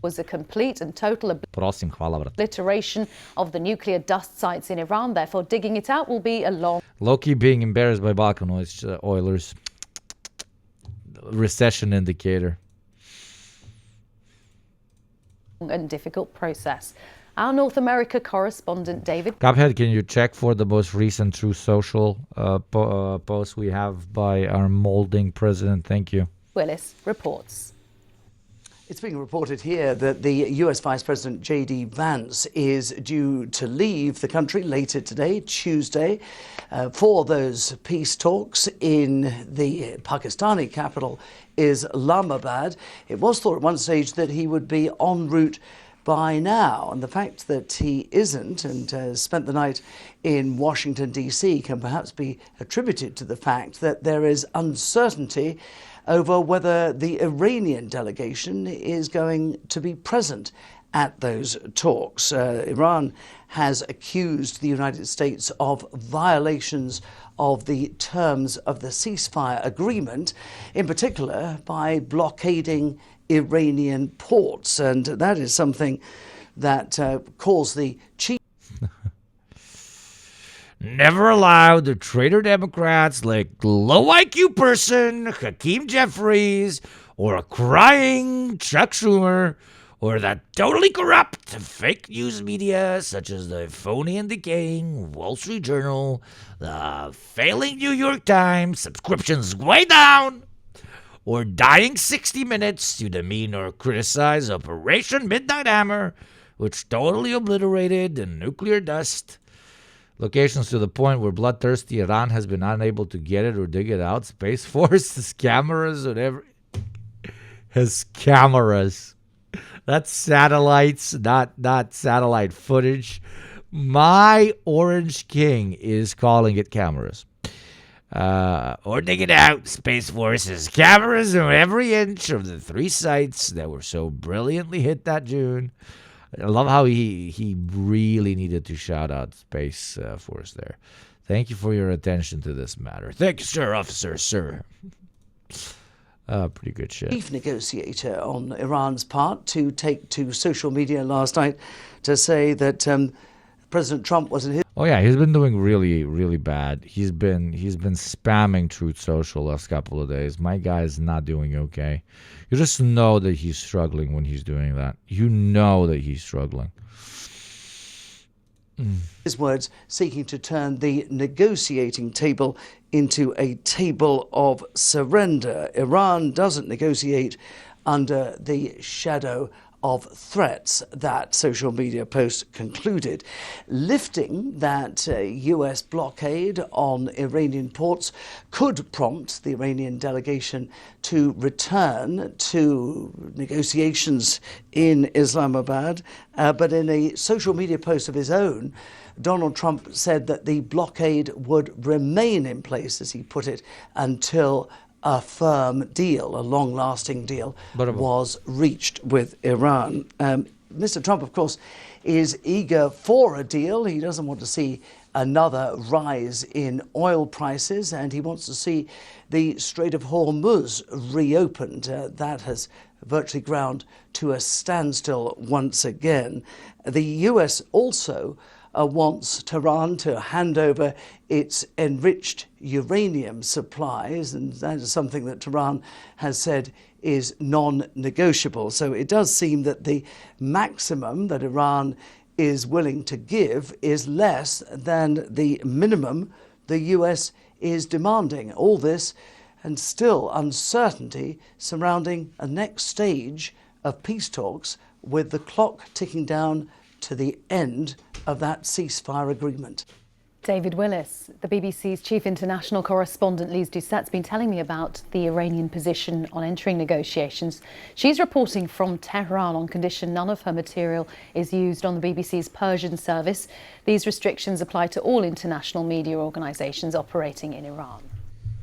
was a complete and total Prosim, hvala, brat. obliteration of the nuclear dust sites in Iran. Therefore, digging it out will be a long Loki being embarrassed by Balkan Oilers. Recession indicator. and difficult process. Our North America correspondent, David Cuphead, can you check for the most recent True Social post we have by our molding president? Thank you. Willis reports. It's being reported here that the US Vice President J.D. Vance is due to leave the country later today, Tuesday, for those peace talks in the Pakistani capital, Islamabad. It was thought at one stage that he would be en route by now, and the fact that he isn't and has spent the night in Washington, D.C. can perhaps be attributed to the fact that there is uncertainty over whether the Iranian delegation is going to be present at those talks. Iran has accused the United States of violations of the terms of the ceasefire agreement, in particular by blockading Iranian ports, and that is something that caused the chief Never allow the traitor Democrats like low IQ person Hakeem Jeffries or a crying Chuck Schumer or that totally corrupt fake news media such as the phony and decaying Wall Street Journal, the failing New York Times, subscriptions way down, or dying 60 Minutes to demean or criticize Operation Midnight Hammer, which totally obliterated the nuclear dust. Locations to the point where bloodthirsty Iran has been unable to get it or dig it out. Space Force has cameras, whatever. Has cameras. That's satellites, not satellite footage. My Orange King is calling it cameras. Or dig it out. Space Force has cameras on every inch of the 3 sites that were so brilliantly hit that June. I love how he really needed to shout out Space Force there. Thank you for your attention to this matter. Thank you, sir, officer, sir. Pretty good shit. chief negotiator on Iran's part to take to social media last night to say that President Trump was in his Oh yeah, he's been doing really, really bad. He's been spamming Truth Social last couple of days. My guy's not doing okay. You just know that he's struggling when he's doing that. You know that he's struggling. his words, seeking to turn the negotiating table into a table of surrender. Iran doesn't negotiate under the shadow of threats, that social media post concluded. Lifting that US blockade on Iranian ports could prompt the Iranian delegation to return to negotiations in Islamabad. But in a social media post of his own, Donald Trump said that the blockade would remain in place, as he put it, until a firm deal, a long-lasting deal, was reached with Iran. Mr. Trump, of course, is eager for a deal. He doesn't want to see another rise in oil prices, and he wants to see the Strait of Hormuz reopened. That has virtually ground to a standstill once again. The US also wants Tehran to hand over its enriched uranium supplies, and that is something that Tehran has said is non-negotiable. So it does seem that the maximum that Iran is willing to give is less than the minimum the US is demanding. All this and still uncertainty surrounding a next stage of peace talks, with the clock ticking down to the end of that ceasefire agreement. David Willis, the BBC's chief international correspondent Lise Doucette's been telling me about the Iranian position on entering negotiations. She's reporting from Tehran on condition none of her material is used on the BBC's Persian service. These restrictions apply to all international media organisations operating in Iran.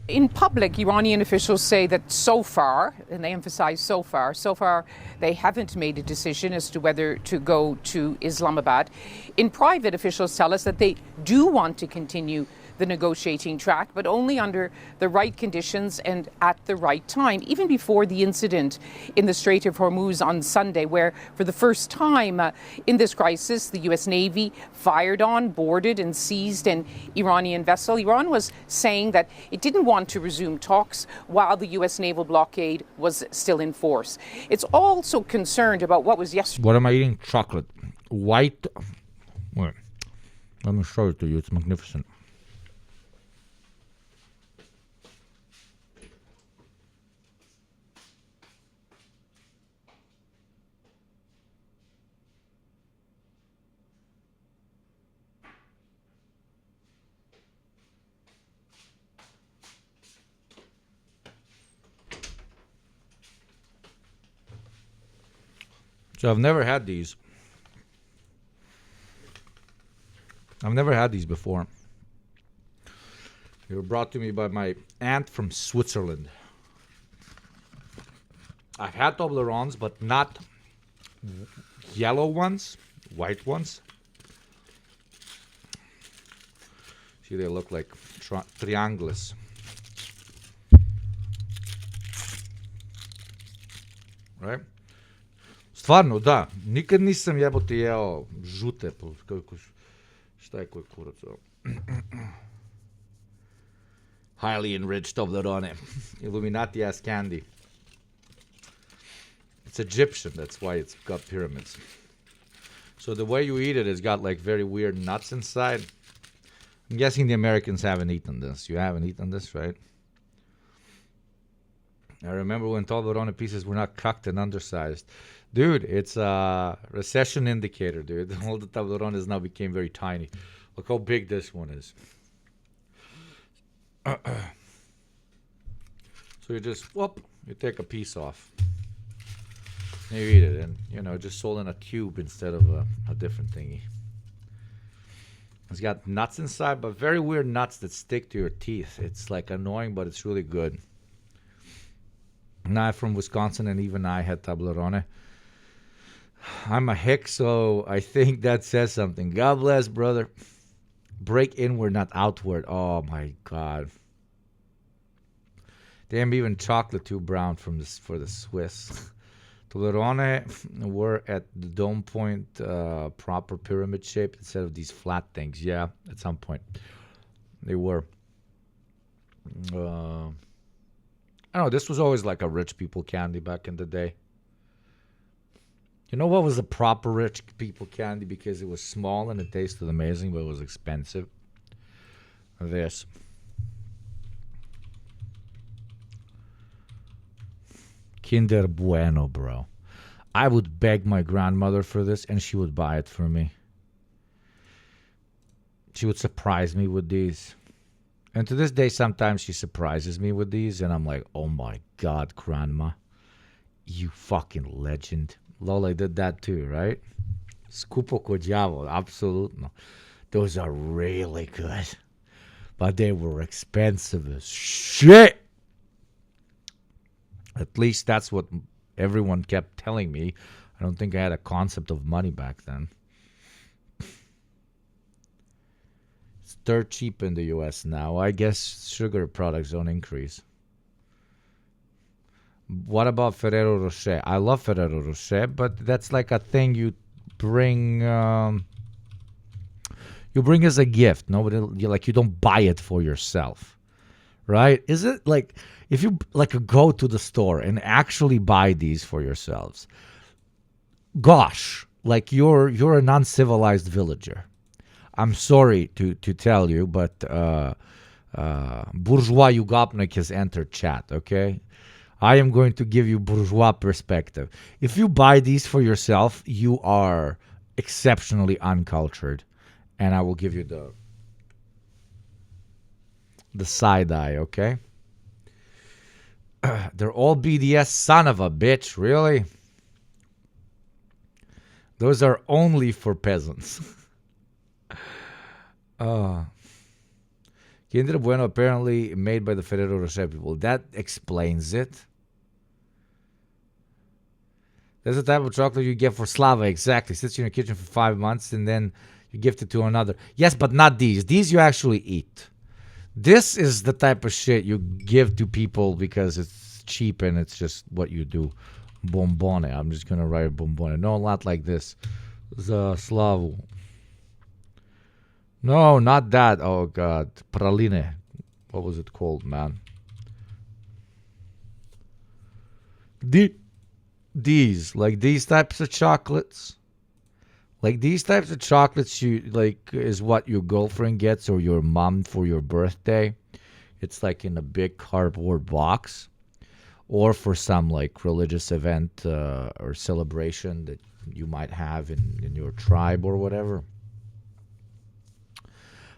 In public, Iranian officials say that so far, and they emphasize so far they haven't made a decision as to whether to go to Islamabad. In private, officials tell us that they do want to continue the negotiating track, but only under the right conditions and at the right time, even before the incident in the Strait of Hormuz on Sunday, where for the first time in this crisis, the US Navy fired on, boarded and seized an Iranian vessel. Iran was saying that it didn't want to resume talks while the US naval blockade was still in force. It's also concerned about what was yesterday. What am I eating? Chocolate. White. Wait. Let me show it to you. It's magnificent. So I've never had these. I've never had these before. They were brought to me by my aunt from Switzerland. I've had Toblerones, but not yellow ones, white ones. See, they look like triangles. Right? Stvarno, da. Nikad nisam jebote jeo žute. Šta je koji kurac? Highly enriched Toblerone. Illuminati ass candy. It's Egyptian, that's why it's got pyramids. So the way you eat it, it's got like very weird nuts inside. I'm guessing the Americans haven't eaten this. You haven't eaten this, right? I remember when Toblerone pieces were not cooked and undersized. Dude, it's a recession indicator, dude. All the Toblerones now became very tiny. Look how big this one is. So you just, whoop, you take a piece off. And you eat it, and, you know, just sold in a cube instead of a different thingy. It's got nuts inside, but very weird nuts that stick to your teeth. It's like annoying, but it's really good. Now I'm from Wisconsin, and even I had Toblerone. I'm a hick, so I think that says something. God bless, brother. Break inward, not outward. Oh, my God. Damn, even chocolate too brown for the Swiss. Toblerone were at the dome point, proper pyramid shape instead of these flat things. Yeah, at some point. They were. I don't know, this was always like a rich people candy back in the day. You know what was the proper rich people candy because it was small and it tasted amazing, but it was expensive? This. Kinder Bueno, bro. I would beg my grandmother for this and she would buy it for me. She would surprise me with these. And to this day, sometimes she surprises me with these and I'm like, oh my God, grandma. You fucking legend. Lola did that too, right? Skupo ko đavo, absolutely. Those are really good. But they were expensive as shit. At least that's what everyone kept telling me. I don't think I had a concept of money back then. It's dirt cheap in the US now. I guess sugar products don't increase. What about Ferrero Rocher? I love Ferrero Rocher, but that's like a thing you bring. You bring as a gift. Nobody, you don't buy it for yourself, right? Is it like if you go to the store and actually buy these for yourselves? Gosh, you're an uncivilized villager. I'm sorry to tell you, but Bourgeois Yugopnik has entered chat, okay? I am going to give you bourgeois perspective. If you buy these for yourself, you are exceptionally uncultured. And I will give you the side eye, okay? They're all BDS, son of a bitch, really? Those are only for peasants. Kinder Bueno apparently made by the Ferrero Rocher people. That explains it. That's the type of chocolate you get for Slava, exactly. Sits in your kitchen for 5 months and then you gift it to another. Yes, but not these. These you actually eat. This is the type of shit you give to people because it's cheap and it's just what you do. Bombone. I'm just going to write bombone. No, not like this. Slavu. No, not that. Oh, God. Praline. What was it called, man? These. Like these types of chocolates. Like these types of chocolates you like is what your girlfriend gets or your mom for your birthday. It's like in a big cardboard box. Or for some like religious event or celebration that you might have in your tribe or whatever.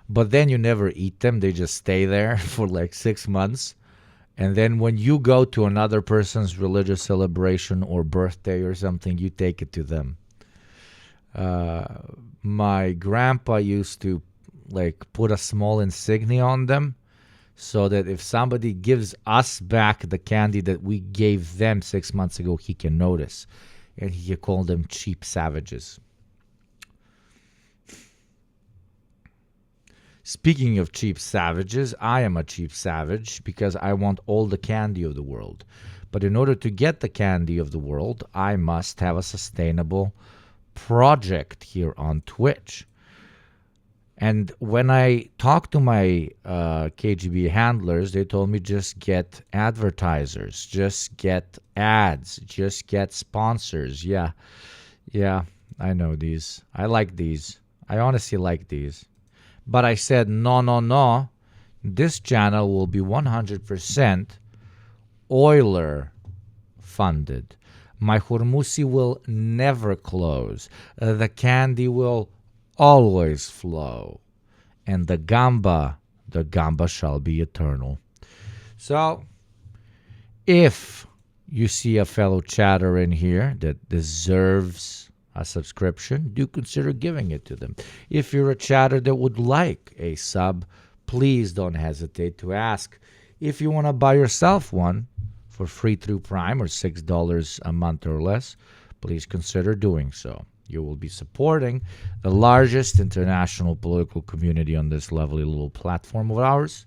But then you never eat them. They just stay there for like 6 months. And then when you go to another person's religious celebration or birthday or something, you take it to them. My grandpa used to like put a small insignia on them so that if somebody gives us back the candy that we gave them 6 months ago, he can notice. And he called them cheap savages. Speaking of cheap savages, I am a cheap savage because I want all the candy of the world. But in order to get the candy of the world, I must have a sustainable project here on Twitch. And when I talked to my KGB handlers, they told me just get advertisers, just get ads, just get sponsors. Yeah, I know these. I like these. I honestly like these. But I said, no. This channel will be 100% Euler funded. My Hormusi will never close. The candy will always flow. And the gamba shall be eternal. So, if you see a fellow chatter in here that deserves a subscription, do consider giving it to them. If you're a chatter that would like a sub, please don't hesitate to ask. If you want to buy yourself one for free through Prime or $6 a month or less, please consider doing so. You will be supporting the largest international political community on this lovely little platform of ours.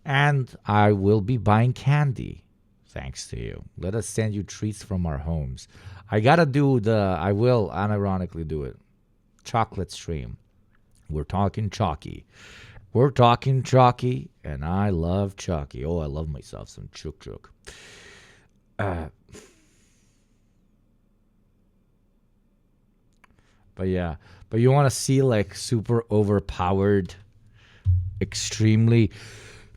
And I will be buying candy thanks to you. Let us send you treats from our homes. I will unironically do it. Chocolate stream. We're talking chalky. And I love chalky. Oh, I love myself some chuk. But you want to see like super overpowered, extremely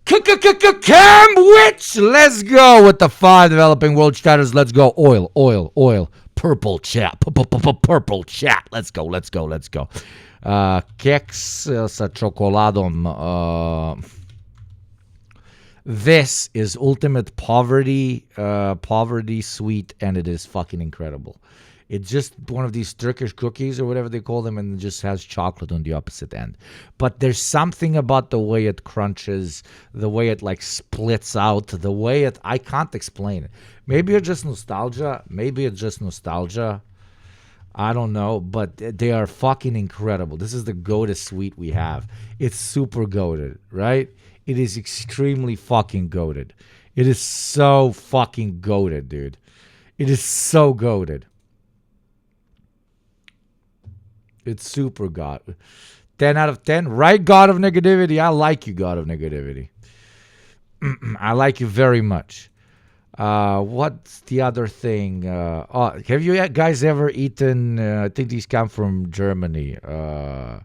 Cam Witch. Let's go with the 5 developing world chatters. Let's go. Oil. Purple chat. Purple chat. Let's go. Keks sa chokoladom. This is ultimate poverty sweet, and it is fucking incredible. It's just one of these Turkish cookies or whatever they call them, and it just has chocolate on the opposite end. But there's something about the way it crunches, the way it like splits out, the way I can't explain it. Maybe it's just nostalgia. I don't know, but they are fucking incredible. This is the goated sweet we have. It's super goated, right? It is extremely fucking goated. It is so fucking goated, dude. It is so goated. It's super God. 10 out of 10. Right, God of Negativity? I like you, God of Negativity. I like you very much. What's the other thing? Have you guys ever eaten, I think these come from Germany. I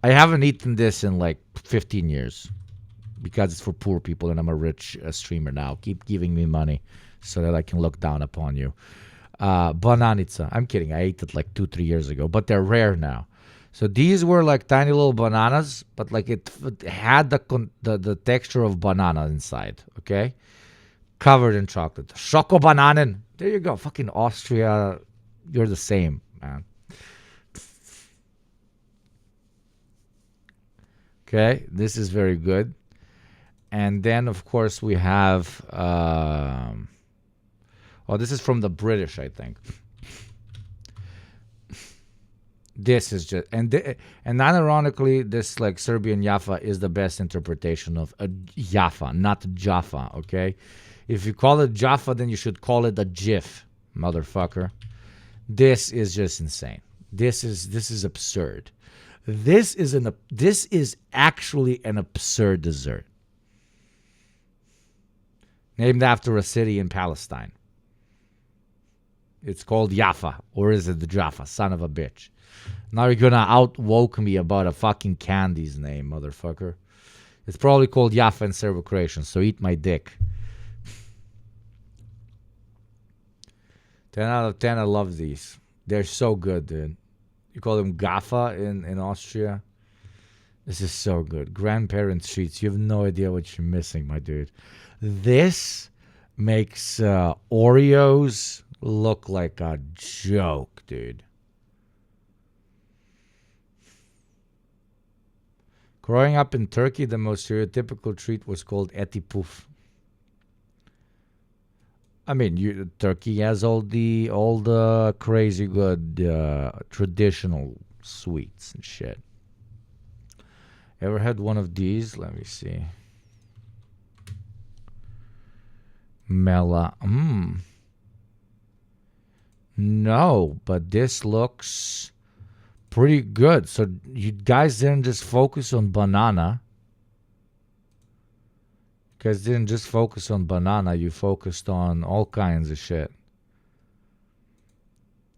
haven't eaten this in like 15 years. because it's for poor people and I'm a rich streamer now. Keep giving me money so that I can look down upon you. Bananica. I'm kidding. I ate it like 2-3 years ago, but they're rare now. So these were like tiny little bananas, but like it had the texture of banana inside, okay? Covered in chocolate. Schokobananen. There you go. Fucking Austria. You're the same, man. Okay, this is very good. And then, of course, we have... this is from the British, I think. This is just... And unironically, this, like, Serbian Jaffa is the best interpretation of a Jaffa, not Jaffa, okay? If you call it Jaffa, then you should call it a GIF, motherfucker. This is just insane. This is absurd. This is actually an absurd dessert. Named after a city in Palestine. It's called Jaffa, or is it the Jaffa? Son of a bitch. Now you're gonna outwoke me about a fucking candy's name, motherfucker. It's probably called Jaffa in Serbo-Croatian, so eat my dick. 10 out of 10, I love these. They're so good, dude. You call them Gaffa in Austria. This is so good. Grandparents' treats. You have no idea what you're missing, my dude. This makes Oreos look like a joke, dude. Growing up in Turkey, the most stereotypical treat was called eti puf. I mean, Turkey has all the crazy good traditional sweets and shit. Ever had one of these? Let me see. Mela. No, but this looks pretty good. So you guys didn't just focus on banana. You guys didn't just focus on banana. You focused on all kinds of shit.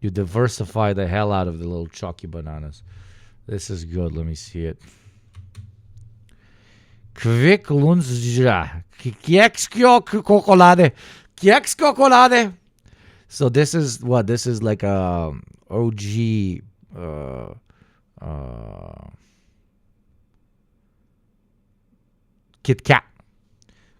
You diversify the hell out of the little chalky bananas. This is good. Let me see it. Kvik lunzja. Kiekskio kokolade. Kiekskokolade. So this is what? This is like a OG Kit Kat.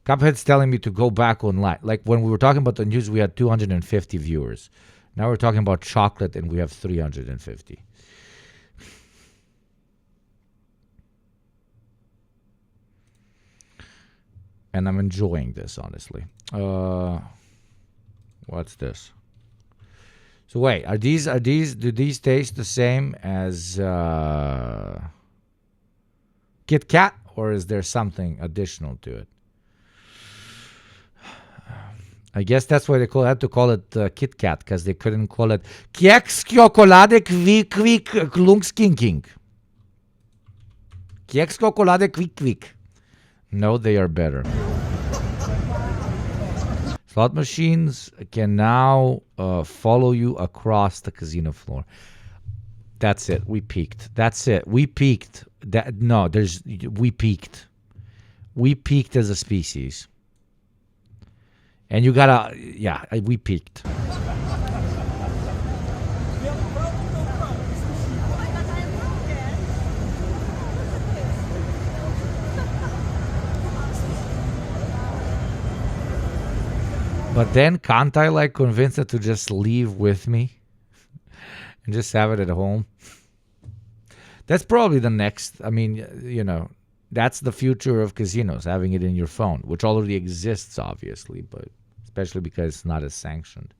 Cuphead's telling me to go back online. Like when we were talking about the news, we had 250 viewers. Now we're talking about chocolate and we have 350. And I'm enjoying this, honestly. What's this? So wait, do these taste the same as Kit Kat, or is there something additional to it? I guess that's why they had to call it Kit Kat, because they couldn't call it Keks Chocolade Quick Klungskinking. Keks Chocolade Quick. No, they are better. Slot machines can now follow you across the casino floor. That's it. We peaked. That's it. We peaked. We peaked. We peaked as a species. And you gotta, we peaked. But then can't I like convince her to just leave with me and just have it at home? That's probably the next, I mean, that's the future of casinos, having it in your phone, which already exists, obviously, but especially because it's not as sanctioned.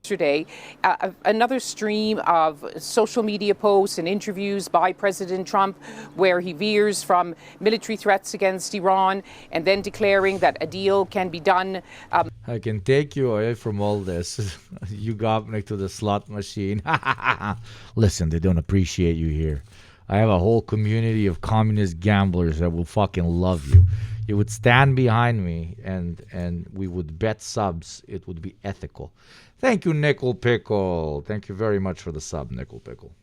Yesterday, another stream of social media posts and interviews by President Trump where he veers from military threats against Iran and then declaring that a deal can be done. I can take you away from all this. You got me to the slot machine. Listen, they don't appreciate you here. I have a whole community of communist gamblers that will fucking love you. You would stand behind me and we would bet subs. It would be ethical. Thank you, Nickel Pickle. Thank you very much for the sub, Nickel Pickle.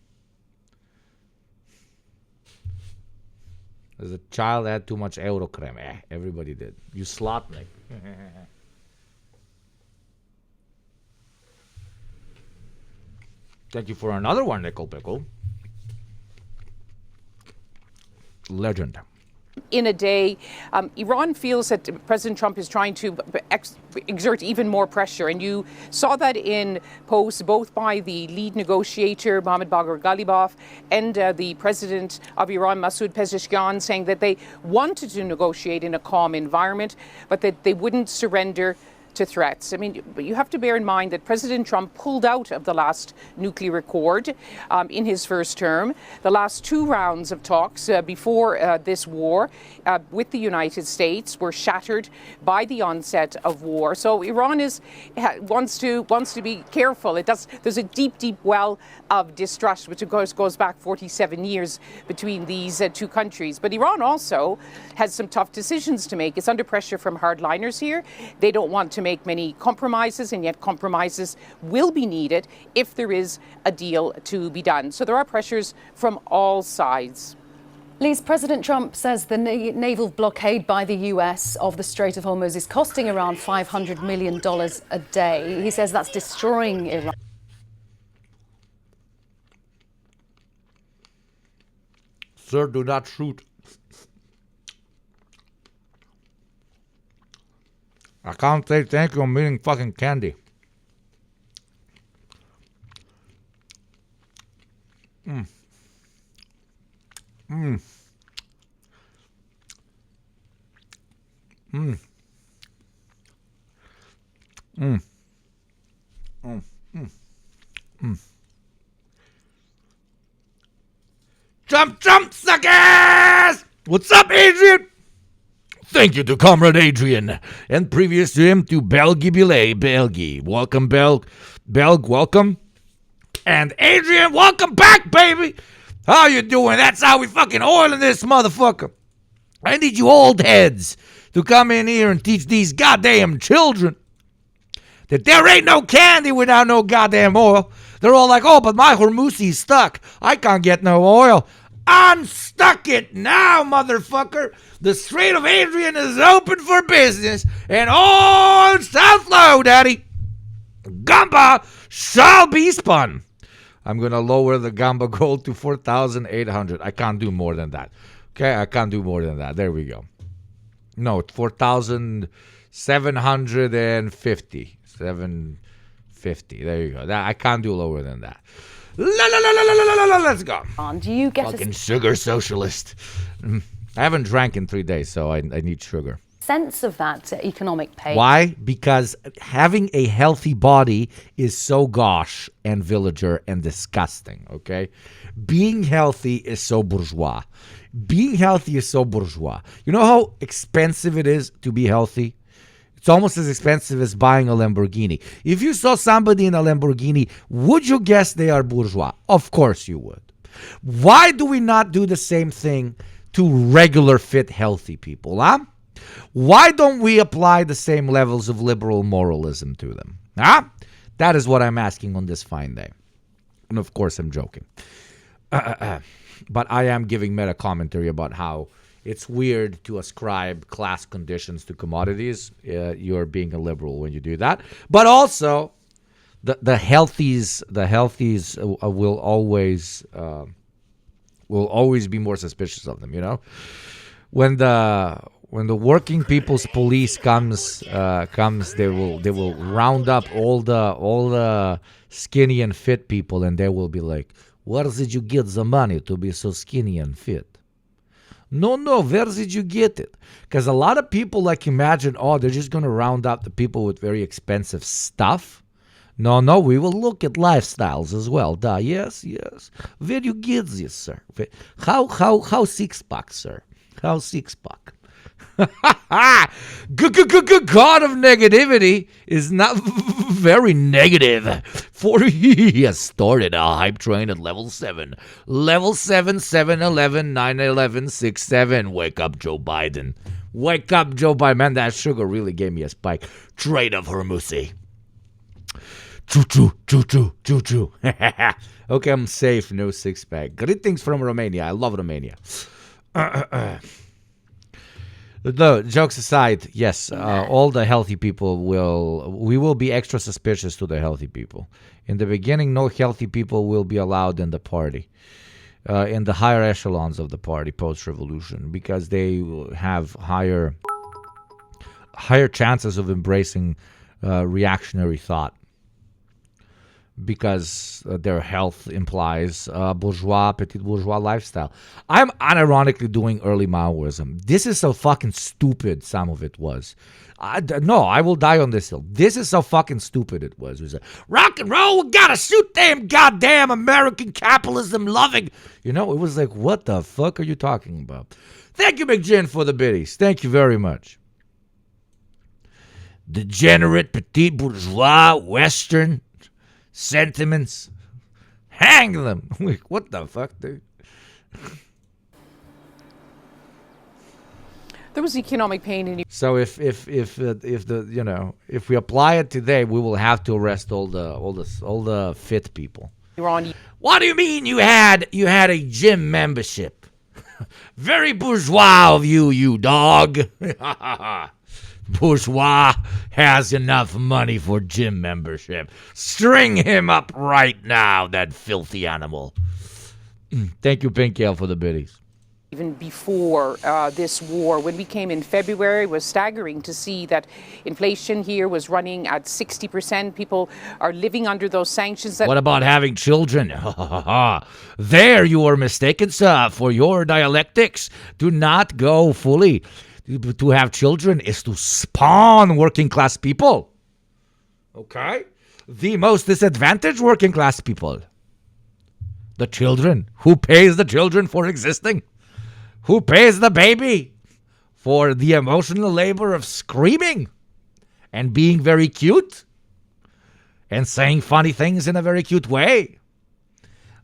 As a child, I had too much Eurocreme. Everybody did. You slotnik. Thank you for another one, Nickel Pickle. Legend. In a day, Iran feels that President Trump is trying to exert even more pressure. And you saw that in posts both by the lead negotiator, Mohammad Bagher Ghalibaf, and the president of Iran, Masoud Pezeshkian, saying that they wanted to negotiate in a calm environment, but that they wouldn't surrender to threats. I mean, you have to bear in mind that President Trump pulled out of the last nuclear accord in his first term. The last two rounds of talks before this war with the United States were shattered by the onset of war. So Iran wants to be careful. There's a deep well of distrust, which of course goes back 47 years between these two countries. But Iran also has some tough decisions to make. It's under pressure from hardliners here. They don't want to make many compromises, and yet compromises will be needed if there is a deal to be done. So there are pressures from all sides. Lise, President Trump says the naval blockade by the US of the Strait of Hormuz is costing Iran $500 million a day. He says that's destroying Iran. Sir, do not shoot. I can't say thank you. I'm eating fucking candy. Mm. Mm. Mm. Mm. Mm. Mm. Mm. Jump, suckers! What's up, Adrian? Thank you to Comrade Adrian, and previous to him to Belgi Billet. Belgi. Welcome, Belg, welcome. And Adrian, welcome back, baby. How you doing? That's how we fucking oiling this motherfucker. I need you old heads to come in here and teach these goddamn children that there ain't no candy without no goddamn oil. They're all like, oh, but my Hormuzi's stuck. I can't get no oil. Unstuck it now, motherfucker. The Strait of Adrian is open for business, and all south low, daddy. Gamba shall be spun. I'm going to lower the Gamba gold to 4,800. I can't do more than that. Okay, I can't do more than that. There we go. No, 4,750. 750. There you go. I can't do lower than that. Let's go. Do you get fucking sugar socialist? I haven't drank in 3 days, so I need sugar. Sense of that economic pain? Why? Because having a healthy body is so gauche and villager and disgusting, okay? Being healthy is so bourgeois. Being healthy is so bourgeois. You know how expensive it is to be healthy? It's almost as expensive as buying a Lamborghini. If you saw somebody in a Lamborghini, would you guess they are bourgeois? Of course you would. Why do we not do the same thing to regular, fit, healthy people, huh? Why don't we apply the same levels of liberal moralism to them? Huh? That is what I'm asking on this fine day. And of course I'm joking. But I am giving meta commentary about how it's weird to ascribe class conditions to commodities. You're being a liberal when you do that. But also, the healthies will always be more suspicious of them. You know, when the working people's police comes, they will round up all the skinny and fit people, and they will be like, "Where did you get the money to be so skinny and fit?" No, where did you get it? Because a lot of people imagine, they're just going to round up the people with very expensive stuff. No, we will look at lifestyles as well. Yes. Where you get this, sir? How 6-pack, sir? How 6-pack? God of negativity is not very negative. For he has started a hype train at level 7. Level 7, 711, 911, 67. Wake up, Joe Biden. Wake up, Joe Biden. Man, that sugar really gave me a spike. Trade of Hormuzi. Choo-choo. Okay, I'm safe. No 6-pack. Greetings from Romania. I love Romania. No, jokes aside, yes, all the healthy people we will be extra suspicious to the healthy people. In the beginning, no healthy people will be allowed in the party, in the higher echelons of the party post-revolution, because they have higher chances of embracing reactionary thought, because their health implies petit bourgeois lifestyle. I'm unironically doing early Maoism. This is so fucking stupid, some of it was. No, I will die on this hill. This is so fucking stupid it was. It was rock and roll, we gotta shoot them goddamn American capitalism loving. It was like, what the fuck are you talking about? Thank you, McGinn, for the biddies. Thank you very much. Degenerate, petit bourgeois, Western sentiments. Hang them. Like, what the fuck, dude? There was economic pain in. So if we apply it today, we will have to arrest all the fit people. Iran. What do you mean you had a gym membership? Very bourgeois of you, you dog. Bourgeois has enough money for gym membership. String him up right now, that filthy animal. Thank you, Pinkel, for the biddies. Even before this war, when we came in February, it was staggering to see that inflation here was running at 60%. People are living under those sanctions. What about having children? There you are mistaken, sir, for your dialectics. Do not go fully. To have children is to spawn working class people. Okay? The most disadvantaged working class people. The children. Who pays the children for existing? Who pays the baby for the emotional labor of screaming and being very cute and saying funny things in a very cute way?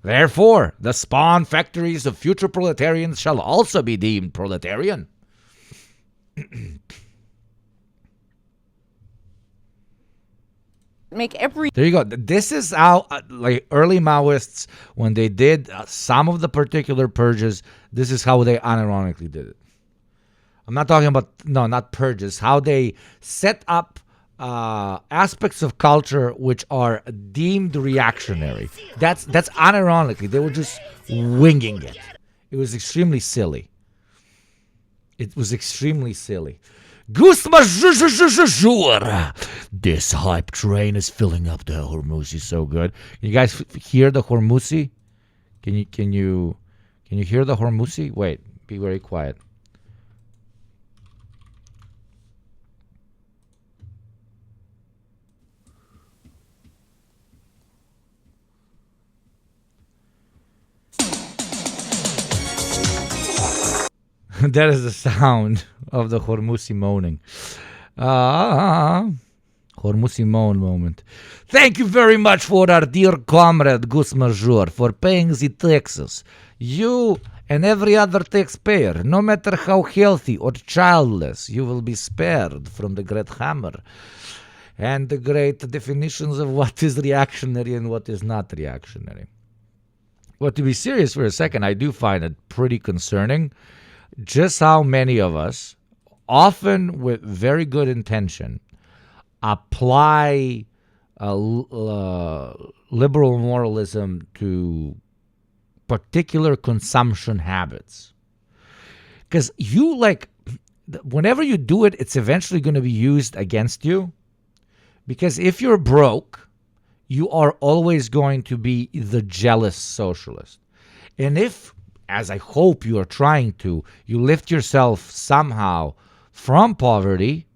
Therefore, the spawn factories of future proletarians shall also be deemed proletarian. There you go. This is how early Maoists, when they did some of the particular purges, this is how they unironically did it. I'm not talking about, not purges, how they set up aspects of culture which are deemed reactionary. That's unironically. They were just winging it. It was extremely silly. Goose This hype train is filling up the Hormuzzi so good. You guys hear the Hormuzzi? Can you hear the Hormuzzi? Wait, be very quiet. That is the sound of the Hormuzzi moaning. Hormuzzi moan moment. Thank you very much for our dear comrade Gus Major for paying the taxes. You and every other taxpayer, no matter how healthy or childless, you will be spared from the great hammer and the great definitions of what is reactionary and what is not reactionary. But to be serious for a second, I do find it pretty concerning just how many of us, often with very good intention, apply liberal moralism to particular consumption habits. Because whenever you do it, it's eventually going to be used against you. Because if you're broke, you are always going to be the jealous socialist. And if, as I hope you are trying to, you lift yourself somehow from poverty,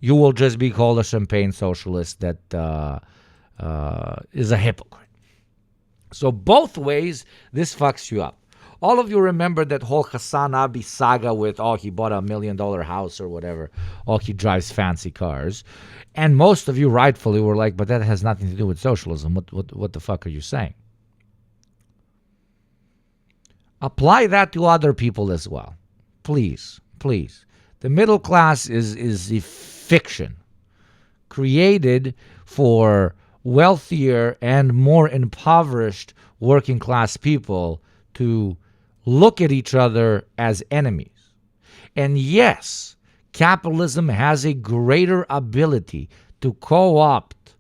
you will just be called a champagne socialist that is a hypocrite. So both ways, this fucks you up. All of you remember that whole Hassan Abi saga with, he bought $1 million house or whatever. He drives fancy cars. And most of you rightfully were like, but that has nothing to do with socialism. What the fuck are you saying? Apply that to other people as well. Please, please. The middle class is a fiction created for wealthier and more impoverished working class people to look at each other as enemies. And yes, capitalism has a greater ability to co-opt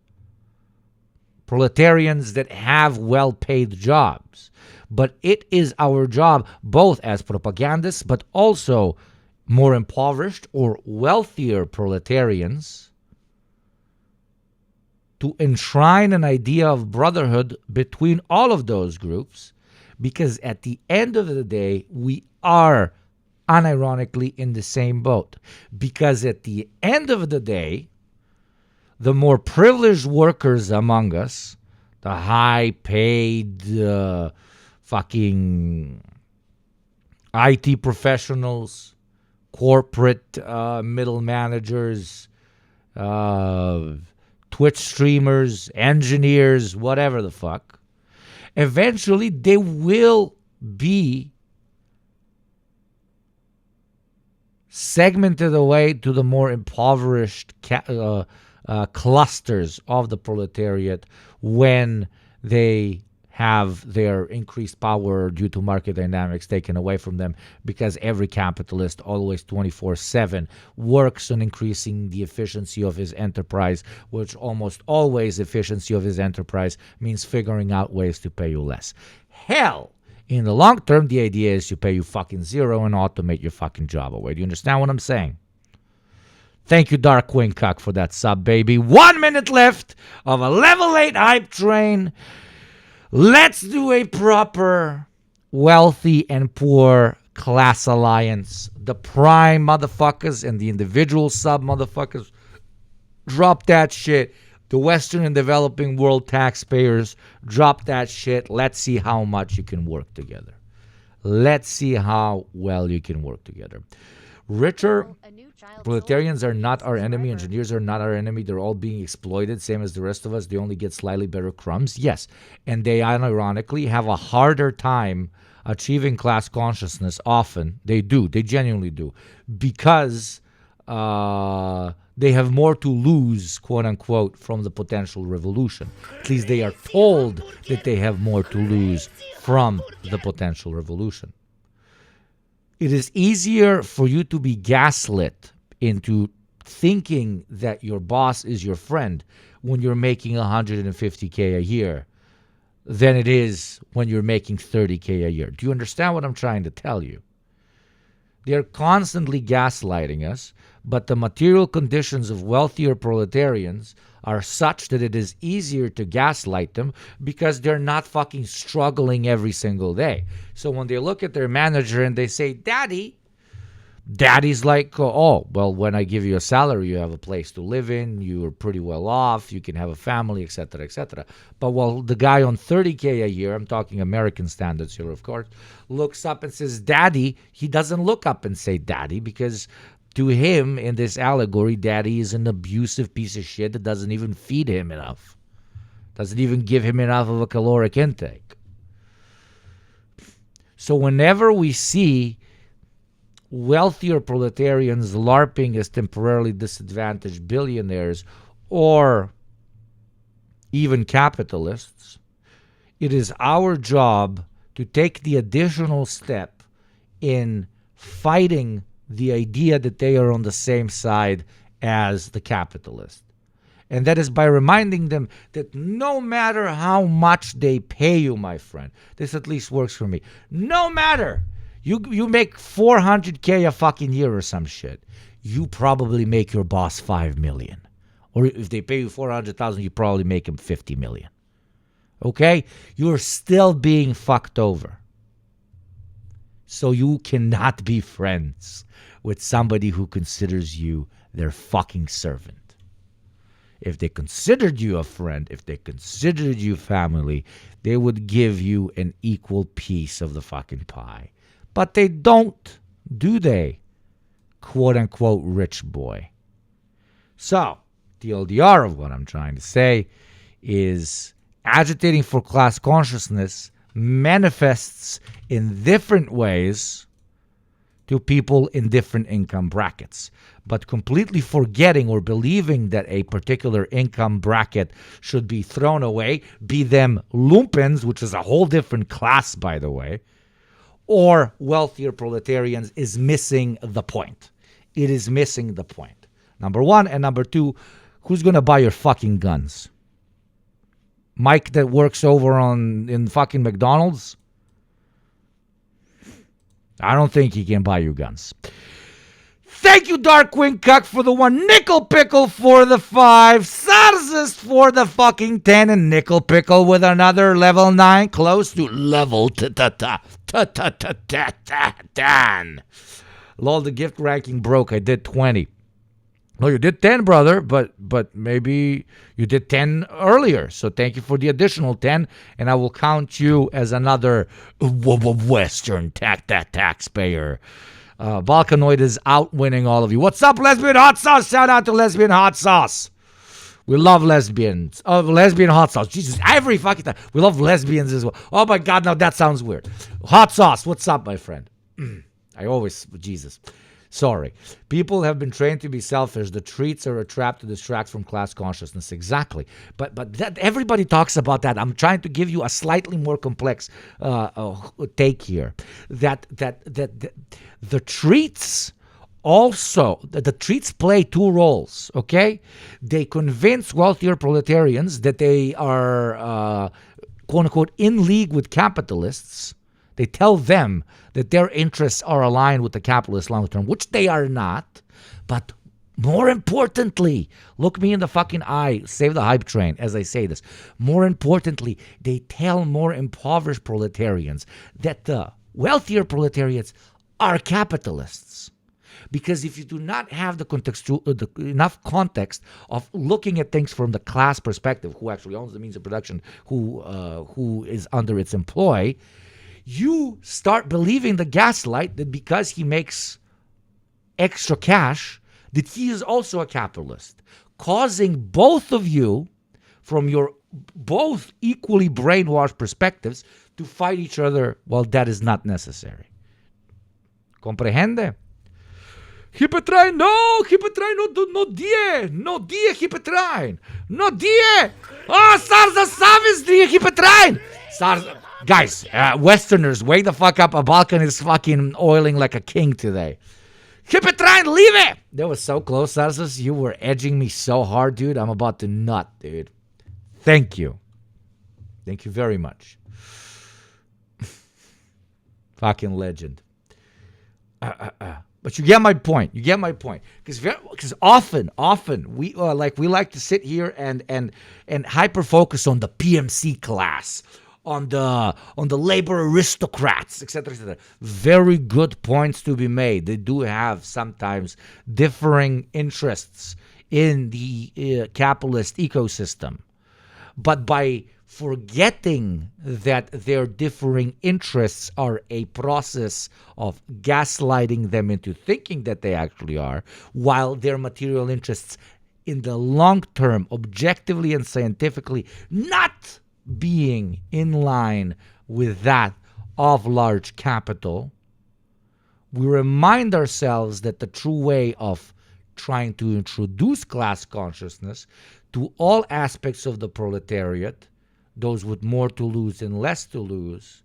proletarians that have well-paid jobs. But it is our job, both as propagandists, but also more impoverished or wealthier proletarians, to enshrine an idea of brotherhood between all of those groups, because at the end of the day, we are unironically in the same boat. Because at the end of the day, the more privileged workers among us, the high-paid fucking IT professionals, corporate middle managers, Twitch streamers, engineers, whatever the fuck, eventually they will be segmented away to the more impoverished clusters of the proletariat when they have their increased power due to market dynamics taken away from them, because every capitalist always 24/7 works on increasing the efficiency of his enterprise, which almost always efficiency of his enterprise means figuring out ways to pay you less. Hell, in the long term, the idea is to pay you fucking zero and automate your fucking job away. Do you understand what I'm saying? Thank you, Darkwing Cuck, for that sub, baby. 1 minute left of a level 8 hype train. Let's do a proper wealthy and poor class alliance. The prime motherfuckers and the individual sub motherfuckers, drop that shit. The Western and developing world taxpayers, drop that shit. Let's see how much you can work together. Let's see how well you can work together. Richer proletarians are not our enemy. Engineers are not our enemy. They're all being exploited, same as the rest of us. They only get slightly better crumbs. Yes. And they unironically have a harder time achieving class consciousness often. They do. They genuinely do. Because they have more to lose, quote unquote, from the potential revolution. At least they are told that they have more to lose from the potential revolution. It is easier for you to be gaslit into thinking that your boss is your friend when you're making $150K a year than it is when you're making $30K a year. Do you understand what I'm trying to tell you? They're constantly gaslighting us, but the material conditions of wealthier proletarians are such that it is easier to gaslight them because they're not fucking struggling every single day. So when they look at their manager and they say, Daddy's like, oh, well, when I give you a salary, you have a place to live in, you're pretty well off, you can have a family, etc., etc. But while the guy on $30K a year, I'm talking American standards here, of course, looks up and says, Daddy, he doesn't look up and say Daddy, because to him, in this allegory, Daddy is an abusive piece of shit that doesn't even feed him enough, doesn't even give him enough of a caloric intake. So whenever we see wealthier proletarians LARPing as temporarily disadvantaged billionaires or even capitalists, it is our job to take the additional step in fighting the idea that they are on the same side as the capitalist. And that is by reminding them that no matter how much they pay you, my friend, this at least works for me, no matter you make $400K a fucking year or some shit, you probably make your boss $5 million. Or if they pay you $400,000, you probably make him $50 million. Okay? You're still being fucked over. So you cannot be friends with somebody who considers you their fucking servant. If they considered you a friend, if they considered you family, they would give you an equal piece of the fucking pie. But they don't, do they? Quote unquote rich boy. So, the LDR of what I'm trying to say is agitating for class consciousness manifests in different ways to people in different income brackets, but completely forgetting or believing that a particular income bracket should be thrown away, be them lumpens, which is a whole different class, by the way, or wealthier proletarians is missing the point. It is missing the point. Number one. And number two, who's going to buy your fucking guns? Mike that works over in fucking McDonald's? I don't think he can buy you guns. Thank you, Darkwing Cuck, for the 1. Nickel Pickle for the 5. Sarzist for the fucking 10. And Nickel Pickle with another level 9. Close to level 10. Lol, the gift ranking broke. I did 20. No, you did 10, brother, but maybe you did 10 earlier. So thank you for the additional 10, and I will count you as another Western taxpayer. Balkanoid is outwinning all of you. What's up, Lesbian Hot Sauce? Shout out to Lesbian Hot Sauce. We love lesbians. Oh, lesbian hot sauce. Jesus, every fucking time. We love lesbians as well. Oh my God, now that sounds weird. Hot sauce, what's up, my friend? Jesus. Sorry. People have been trained to be selfish. The treats are a trap to distract from class consciousness. Exactly. But that everybody talks about that. I'm trying to give you a slightly more complex take here. That the treats also, the treats play two roles, okay? They convince wealthier proletarians that they are, quote unquote, in league with capitalists. They tell them that their interests are aligned with the capitalist long term, which they are not. But more importantly, look me in the fucking eye, save the hype train as I say this. More importantly, they tell more impoverished proletarians that the wealthier proletarians are capitalists. Because if you do not have the enough context of looking at things from the class perspective, who actually owns the means of production, who is under its employ, you start believing the gaslight that because he makes extra cash, that he is also a capitalist, causing both of you, from your both equally brainwashed perspectives, to fight each other while that is not necessary. Comprehende? Hippetrain, no, Hippetrain. No die. Oh, Sarza Savis, die Hippetrain. Guys, Westerners, wake the fuck up. A Balkan is fucking oiling like a king today. Hippetrain, leave it. That was so close, Sarzas. You were edging me so hard, dude. I'm about to nut, dude. Thank you. Thank you very much. Fucking legend. But you get my point. Because often we like to sit here and hyper focus on the PMC class, on the labor aristocrats, etc., etc. Very good points to be made. They do have sometimes differing interests in the capitalist ecosystem, but by forgetting that their differing interests are a process of gaslighting them into thinking that they actually are, while their material interests in the long term, objectively and scientifically, not being in line with that of large capital, we remind ourselves that the true way of trying to introduce class consciousness to all aspects of the proletariat, those with more to lose and less to lose,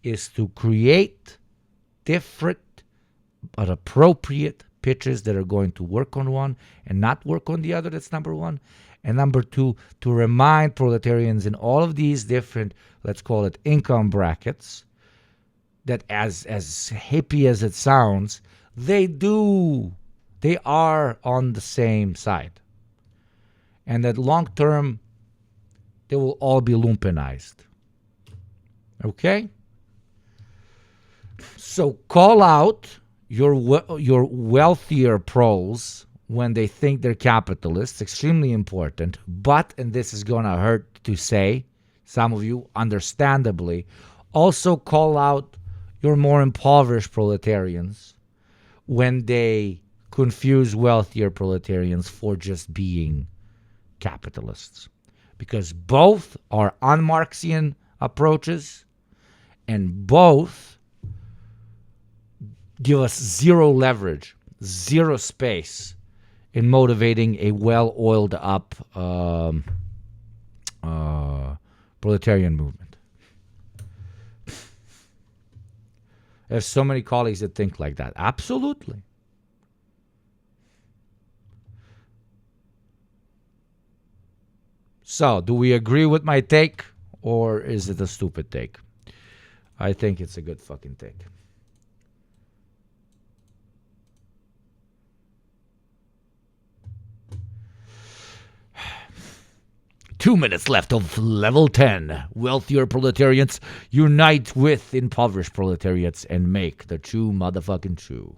is to create different but appropriate pitches that are going to work on one and not work on the other. That's number one. And number two, to remind proletarians in all of these different, let's call it income brackets, that as hippie as it sounds, they are on the same side. And that long term, they will all be lumpenized. Okay? So call out your wealthier proles when they think they're capitalists. Extremely important. But, and this is going to hurt to say, some of you understandably, also call out your more impoverished proletarians when they confuse wealthier proletarians for just being capitalists. Because both are un-Marxian approaches and both give us zero leverage, zero space in motivating a well-oiled up proletarian movement. I have so many colleagues that think like that. Absolutely. So, do we agree with my take, or is it a stupid take? I think it's a good fucking take. Two minutes left of level 10. Wealthier proletarians unite with impoverished proletariats and make the true motherfucking true.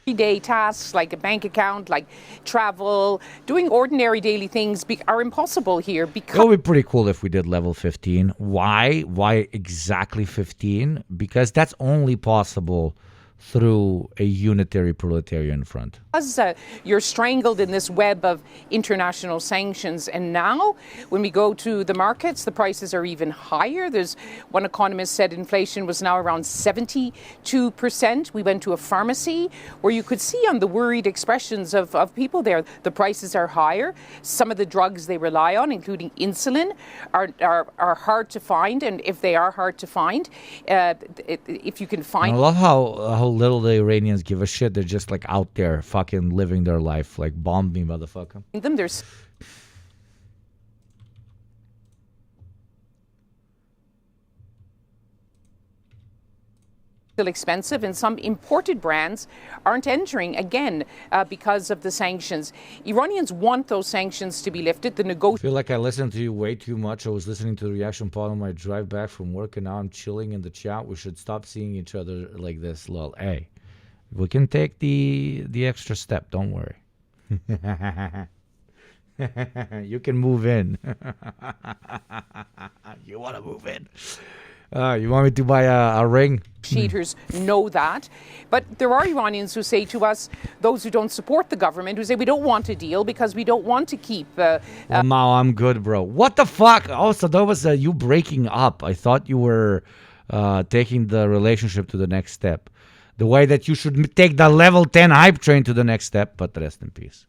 Everyday tasks like a bank account, like travel, doing ordinary daily things are impossible here because... It would be pretty cool if we did level 15. Why? Why exactly 15? Because that's only possible through a unitary proletarian front. You're strangled in this web of international sanctions, and now when we go to the markets, the prices are even higher. There's one economist said inflation was now around 72%. We went to a pharmacy where you could see on the worried expressions of people there, the prices are higher. Some of the drugs they rely on, including insulin, are hard to find, and if they are hard to find, if you can find... I love how little the Iranians give a shit. They're just like out there fucking living their life. Like, bomb me, motherfucker. There's still expensive, and some imported brands aren't entering again because of the sanctions. Iranians want those sanctions to be lifted. I feel like I listened to you way too much. I was listening to the reaction pod on my drive back from work, and now I'm chilling in the chat. We should stop seeing each other like this. Lol. Hey, we can take the extra step. Don't worry. You can move in. You want to move in? You want me to buy a ring? Cheaters know that. But there are Iranians who say to us, those who don't support the government, who say we don't want a deal because we don't want to keep... Mao, I'm good, bro. What the fuck? Oh, so that was you breaking up. I thought you were taking the relationship to the next step. The way that you should take the level 10 hype train to the next step, but rest in peace.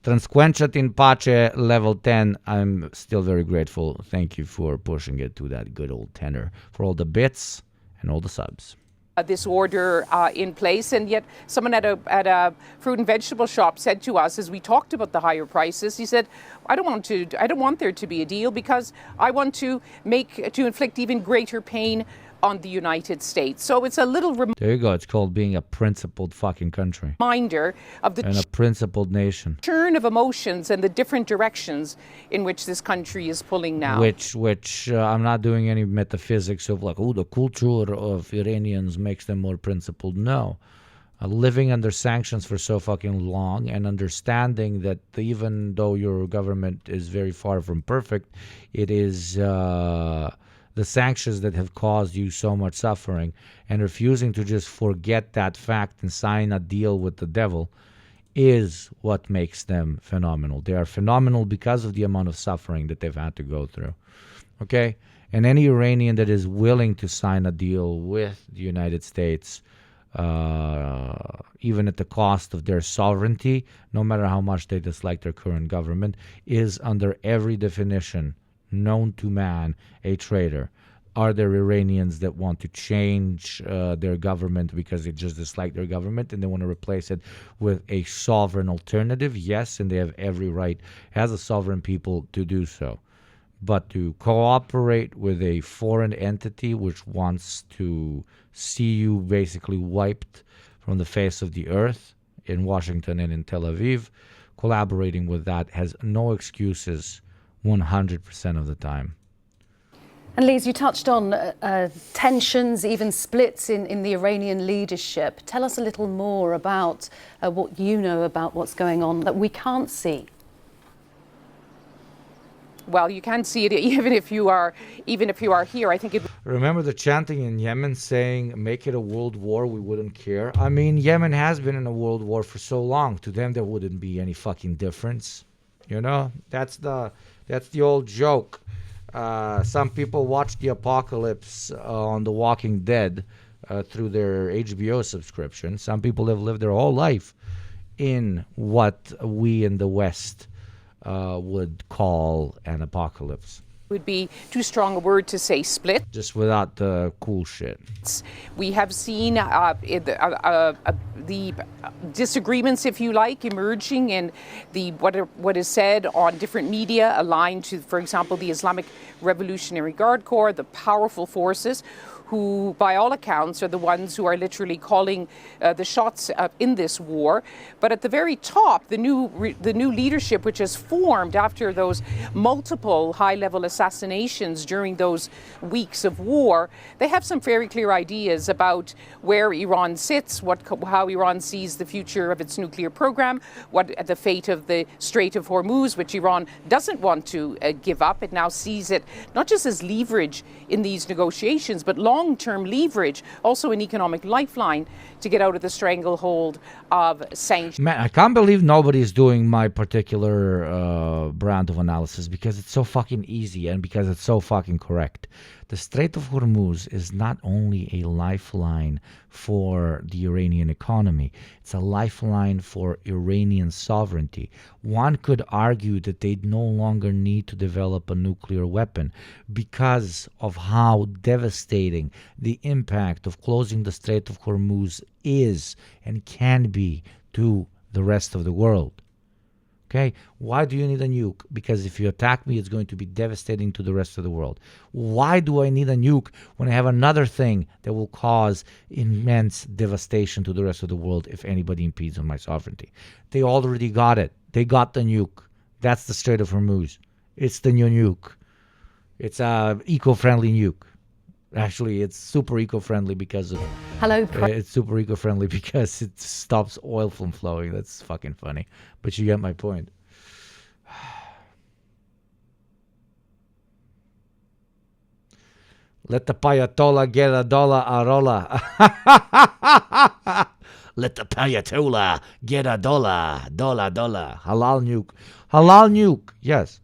Transquenchat in Pace, level 10. I'm still very grateful. Thank you for pushing it to that good old tenor. For all the bits and all the subs. This order in place, and yet someone at a fruit and vegetable shop said to us as we talked about the higher prices, he said, I don't want there to be a deal because I want to inflict even greater pain on the United States. So it's a little there you go. It's called being a principled fucking country. Reminder of the and a principled nation. Churn of emotions and the different directions in which this country is pulling now. Which I'm not doing any metaphysics of like, oh, the culture of Iranians makes them more principled. No. Living under sanctions for so fucking long and understanding that even though your government is very far from perfect, it is... the sanctions that have caused you so much suffering, and refusing to just forget that fact and sign a deal with the devil is what makes them phenomenal. They are phenomenal because of the amount of suffering that they've had to go through. Okay? And any Iranian that is willing to sign a deal with the United States, even at the cost of their sovereignty, no matter how much they dislike their current government, is under every definition known to man a traitor. Are there Iranians that want to change their government because they just dislike their government and they want to replace it with a sovereign alternative? Yes, and they have every right as a sovereign people to do so. But to cooperate with a foreign entity which wants to see you basically wiped from the face of the earth in Washington and in Tel Aviv, collaborating with that has no excuses 100% of the time. And Lise, you touched on tensions, even splits in the Iranian leadership. Tell us a little more about what you know about what's going on that we can't see. Well, you can't see it even if you are here. I think it. Remember the chanting in Yemen saying, "Make it a world war, we wouldn't care." I mean, Yemen has been in a world war for so long. To them, there wouldn't be any fucking difference. You know, that's the old joke. Some people watch the apocalypse on The Walking Dead through their HBO subscription. Some people have lived their whole life in what we in the West would call an apocalypse. would be too strong a word to say split. Just without the cool shit. We have seen the disagreements, if you like, emerging in what is said on different media aligned to, for example, the Islamic Revolutionary Guard Corps, the powerful forces who, by all accounts, are the ones who are literally calling the shots in this war. But at the very top, the new leadership, which has formed after those multiple high-level assassinations during those weeks of war, they have some very clear ideas about where Iran sits, how Iran sees the future of its nuclear program, what the fate of the Strait of Hormuz, which Iran doesn't want to give up. It now sees it not just as leverage in these negotiations, but long-term leverage, also an economic lifeline to get out of the stranglehold of sanctions. Man, I can't believe nobody's doing my particular brand of analysis because it's so fucking easy and because it's so fucking correct. The Strait of Hormuz is not only a lifeline for the Iranian economy, it's a lifeline for Iranian sovereignty. One could argue that they no longer need to develop a nuclear weapon because of how devastating the impact of closing the Strait of Hormuz is and can be to the rest of the world. Okay, why do you need a nuke? Because if you attack me, it's going to be devastating to the rest of the world. Why do I need a nuke when I have another thing that will cause immense devastation to the rest of the world if anybody impedes on my sovereignty? They already got it. They got the nuke. That's the Strait of Hormuz. It's the new nuke. It's a eco-friendly nuke. Actually, it's super eco-friendly because of... it's super eco-friendly because it stops oil from flowing. That's fucking funny. But you get my point. Let the Ayatollah get a dollar a rolla. Let the Ayatollah get a dollar. Halal nuke. Halal nuke, yes.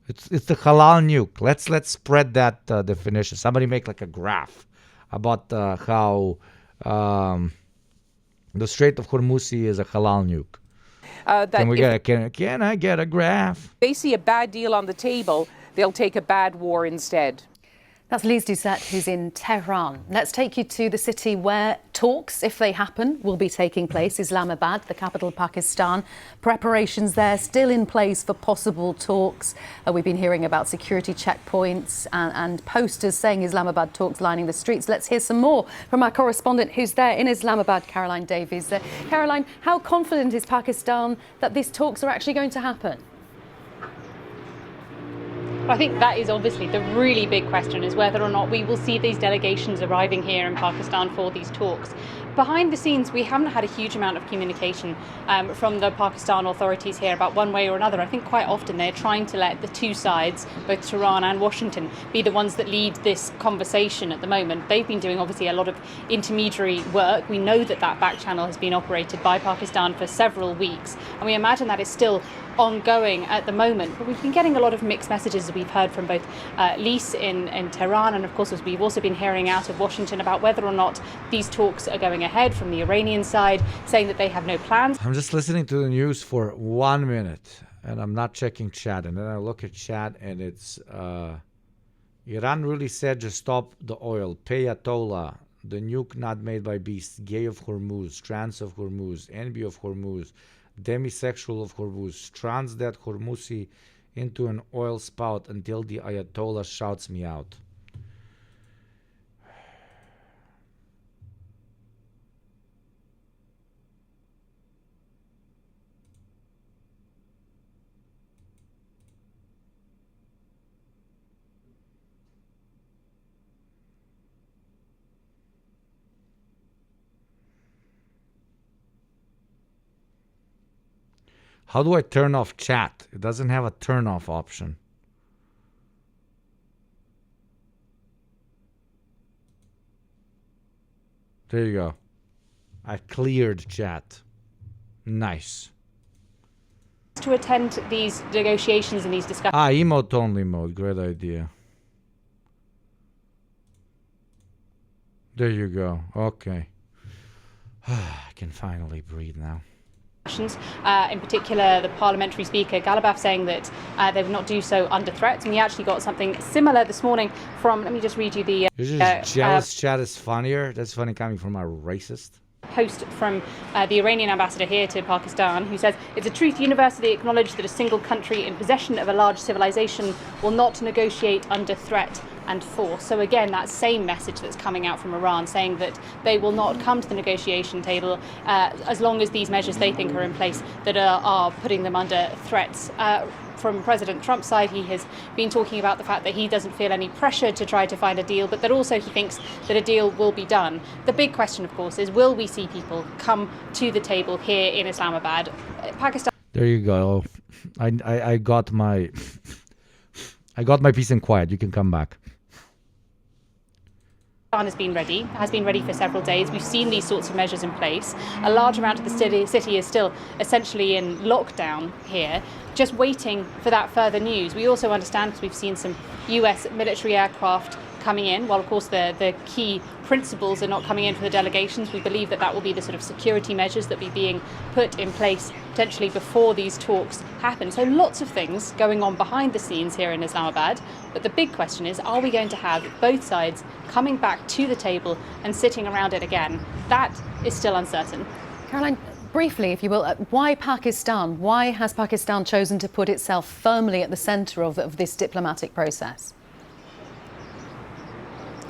It's the halal nuke. Let's spread that definition. Somebody make like a graph about how the Strait of Hormuz is a halal nuke. Can I get a graph? They see a bad deal on the table, they'll take a bad war instead. That's Lise Doucette, who's in Tehran. Let's take you to the city where talks, if they happen, will be taking place, Islamabad, the capital of Pakistan. Preparations there still in place for possible talks. We've been hearing about security checkpoints and posters saying Islamabad talks lining the streets. Let's hear some more from our correspondent who's there in Islamabad, Caroline Davies. Caroline, how confident is Pakistan that these talks are actually going to happen? I think that is obviously the really big question, is whether or not we will see these delegations arriving here in Pakistan for these talks. Behind the scenes, we haven't had a huge amount of communication from the Pakistan authorities here about one way or another. I think quite often they're trying to let the two sides, both Tehran and Washington, be the ones that lead this conversation at the moment. They've been doing obviously a lot of intermediary work. We know that back channel has been operated by Pakistan for several weeks, and we imagine that is still ongoing at the moment. But we've been getting a lot of mixed messages, as we've heard from both Lise in Tehran, and of course as we've also been hearing out of Washington about whether or not these talks are going ahead from the Iranian side, saying that they have no plans. I'm just listening to the news for 1 minute and I'm not checking chat, and then I look at chat and it's Iran really said just stop the oil, Ayatollah, the nuke not made by beasts, gay of Hormuz, trans of Hormuz, envy of Hormuz, demisexual of Hormuz, trans that Hormuzi into an oil spout until the Ayatollah shouts me out. How do I turn off chat? It doesn't have a turn off option. There you go. I cleared chat. Nice. To attend these negotiations and these discussions. Emote only mode. Great idea. There you go. Okay. I can finally breathe now. In particular, the parliamentary speaker, Galabaf, saying that they would not do so under threat. And we actually got something similar this morning from, let me just read you the... jealous chat is funnier. That's funny coming from a racist. Post from the Iranian ambassador here to Pakistan, who says it's a truth universally acknowledged that a single country in possession of a large civilization will not negotiate under threat and force. So again, that same message that's coming out from Iran, saying that they will not come to the negotiation table as long as these measures they think are in place that are putting them under threats. From President Trump's side, he has been talking about the fact that he doesn't feel any pressure to try to find a deal, but that also he thinks that a deal will be done. The big question, of course, is will we see people come to the table here in Islamabad? Pakistan. There you go. I got my peace and quiet. You can come back. Has been ready for several days. We've seen these sorts of measures in place. A large amount of the city is still essentially in lockdown here, just waiting for that further news. We also understand, because we've seen some US military aircraft coming in, while of course the key principals are not coming in for the delegations. We believe that will be the sort of security measures that will be being put in place potentially before these talks happen. So lots of things going on behind the scenes here in Islamabad. But the big question is, are we going to have both sides coming back to the table and sitting around it again? That is still uncertain. Caroline, briefly, if you will, why Pakistan? Why has Pakistan chosen to put itself firmly at the centre of this diplomatic process?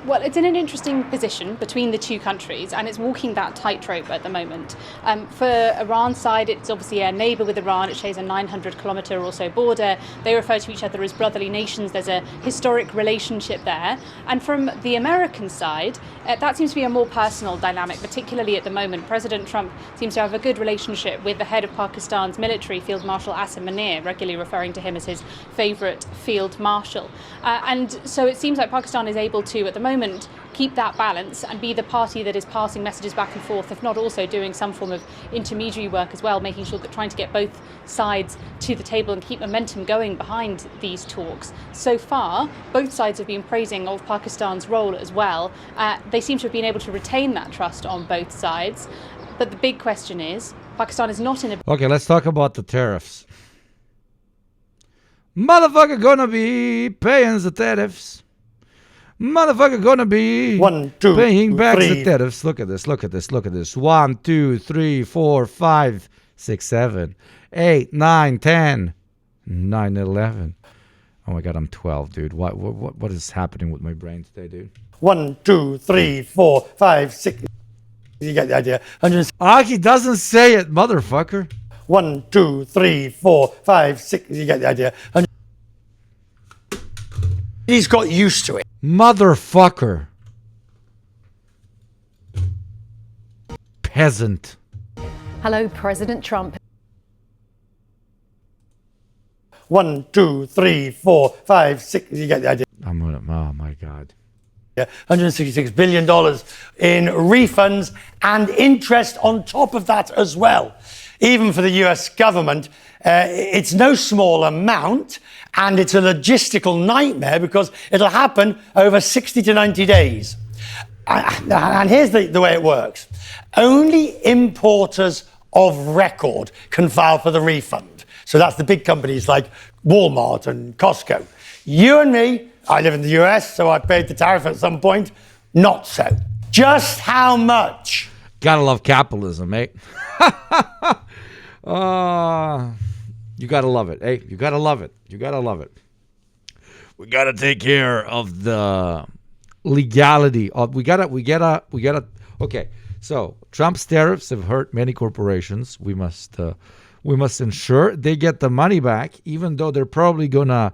Well, it's in an interesting position between the two countries, and it's walking that tightrope at the moment. For Iran's side, it's obviously a neighbour with Iran. It shares a 900-kilometre or so border. They refer to each other as brotherly nations. There's a historic relationship there. And from the American side, that seems to be a more personal dynamic, particularly at the moment. President Trump seems to have a good relationship with the head of Pakistan's military, Field Marshal Asim Munir, regularly referring to him as his favourite field marshal. And so it seems like Pakistan is able to, at the moment, keep that balance and be the party that is passing messages back and forth, if not also doing some form of intermediary work as well, making sure that trying to get both sides to the table and keep momentum going behind these talks. So far, both sides have been praising of Pakistan's role as well. They seem to have been able to retain that trust on both sides. But the big question is, Pakistan is not in a... Okay, let's talk about the tariffs. Motherfucker gonna be paying the tariffs. Motherfucker gonna be paying back the tariffs. Look at this, look at this, look at this. 1, 2, 3, 4, 5, 6, 7, 8, 9, 10, 9, 11. Oh my God, I'm 12, dude. What is happening with my brain today, dude? 1, 2, 3, 4, 5, 6. You get the idea. Aki doesn't say it, motherfucker. 1, 2, 3, 4, 5, 6. You get the idea. He's got used to it. Motherfucker. Peasant. Hello, President Trump. 1, 2, 3, 4, 5, 6. You get the idea. Oh my God. $166 billion in refunds and interest on top of that as well. Even for the US government, it's no small amount, and it's a logistical nightmare because it'll happen over 60 to 90 days. And here's the way it works. Only importers of record can file for the refund. So that's the big companies like Walmart and Costco. You and me, I live in the US, so I paid the tariff at some point. Not so. Just how much? Gotta love capitalism, mate. You gotta love it. Hey, you gotta love it. You gotta love it. We gotta take care of the legality of. We gotta. Okay, so Trump's tariffs have hurt many corporations. We must ensure they get the money back, even though they're probably gonna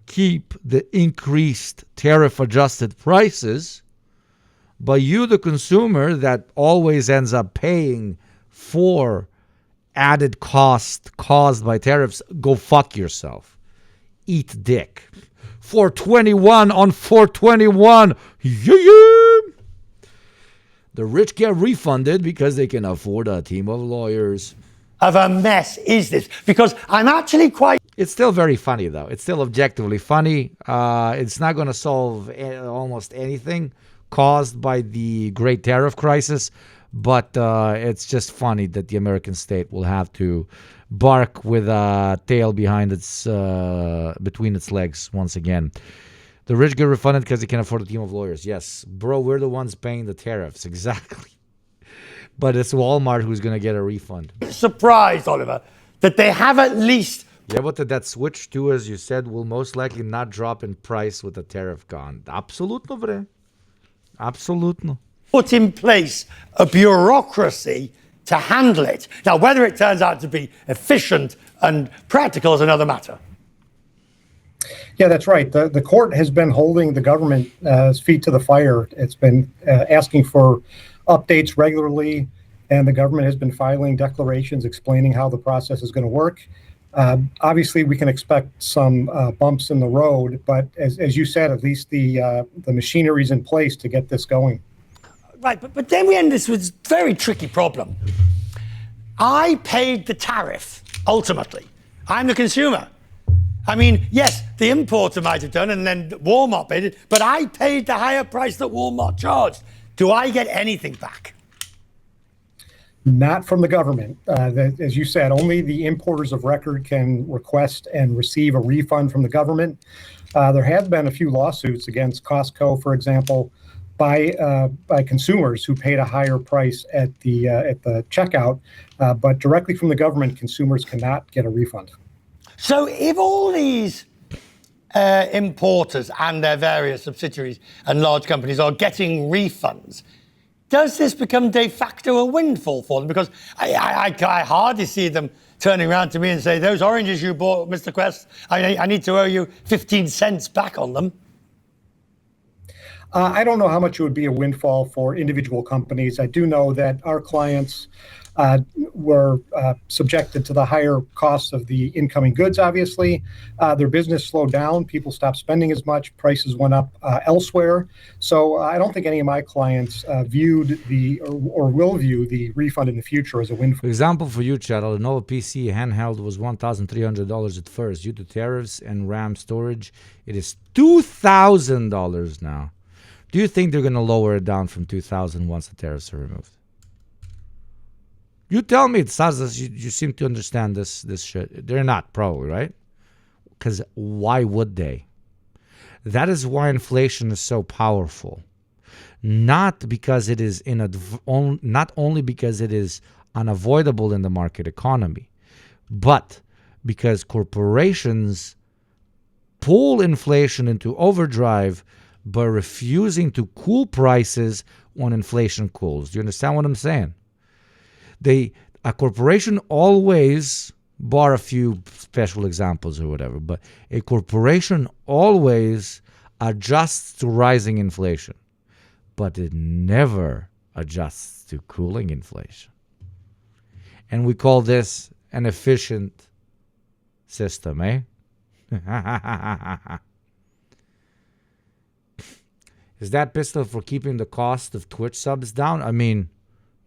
keep the increased tariff-adjusted prices. But you, the consumer, that always ends up paying for added cost caused by tariffs, go fuck yourself. Eat dick. 421 on 421. Yeah. The rich get refunded because they can afford a team of lawyers. Of a mess is this? Because I'm actually quite... It's still very funny, though. It's still objectively funny. It's not going to solve almost anything caused by the great tariff crisis. But it's just funny that the American state will have to bark with a tail behind between its legs once again. The rich get refunded because they can afford a team of lawyers. Yes, bro, we're the ones paying the tariffs. Exactly. But it's Walmart who's going to get a refund. Surprised, Oliver, that they have at least... Yeah, but that switch too, as you said, will most likely not drop in price with the tariff gone. Absolutno, bre. Absolutno. Put in place a bureaucracy to handle it. Now, whether it turns out to be efficient and practical is another matter. Yeah, that's right. The court has been holding the government's feet to the fire. It's been asking for updates regularly, and the government has been filing declarations explaining how the process is going to work. Obviously, we can expect some bumps in the road, but as you said, at least the machinery is in place to get this going. Right, but then we end this with a very tricky problem. I paid the tariff, ultimately. I'm the consumer. I mean, yes, the importer might have done, and then Walmart paid it, but I paid the higher price that Walmart charged. Do I get anything back? Not from the government. As you said, only the importers of record can request and receive a refund from the government. There have been a few lawsuits against Costco, for example, by consumers who paid a higher price at the checkout, but directly from the government, consumers cannot get a refund. So if all these importers and their various subsidiaries and large companies are getting refunds, does this become de facto a windfall for them? Because I hardly see them turning around to me and say, those oranges you bought, Mr. Quest, I need to owe you 15 cents back on them. I don't know how much it would be a windfall for individual companies. I do know that our clients were subjected to the higher costs of the incoming goods, obviously. Their business slowed down. People stopped spending as much. Prices went up elsewhere. So I don't think any of my clients viewed or will view the refund in the future as a windfall. For example, for you, Chad, a Lenovo PC handheld was $1,300 at first. Due to tariffs and RAM storage, it is $2,000 now. Do you think they're going to lower it down from $2,000 once the tariffs are removed? You tell me. It sounds as you seem to understand this shit. They're not, probably, right? Because why would they? That is why inflation is so powerful. Not because it is not only because it is unavoidable in the market economy, but because corporations pull inflation into overdrive by refusing to cool prices when inflation cools. Do you understand what I'm saying? A corporation always, bar a few special examples or whatever, but a corporation always adjusts to rising inflation, but it never adjusts to cooling inflation. And we call this an efficient system, eh? Is that pistol for keeping the cost of Twitch subs down? I mean,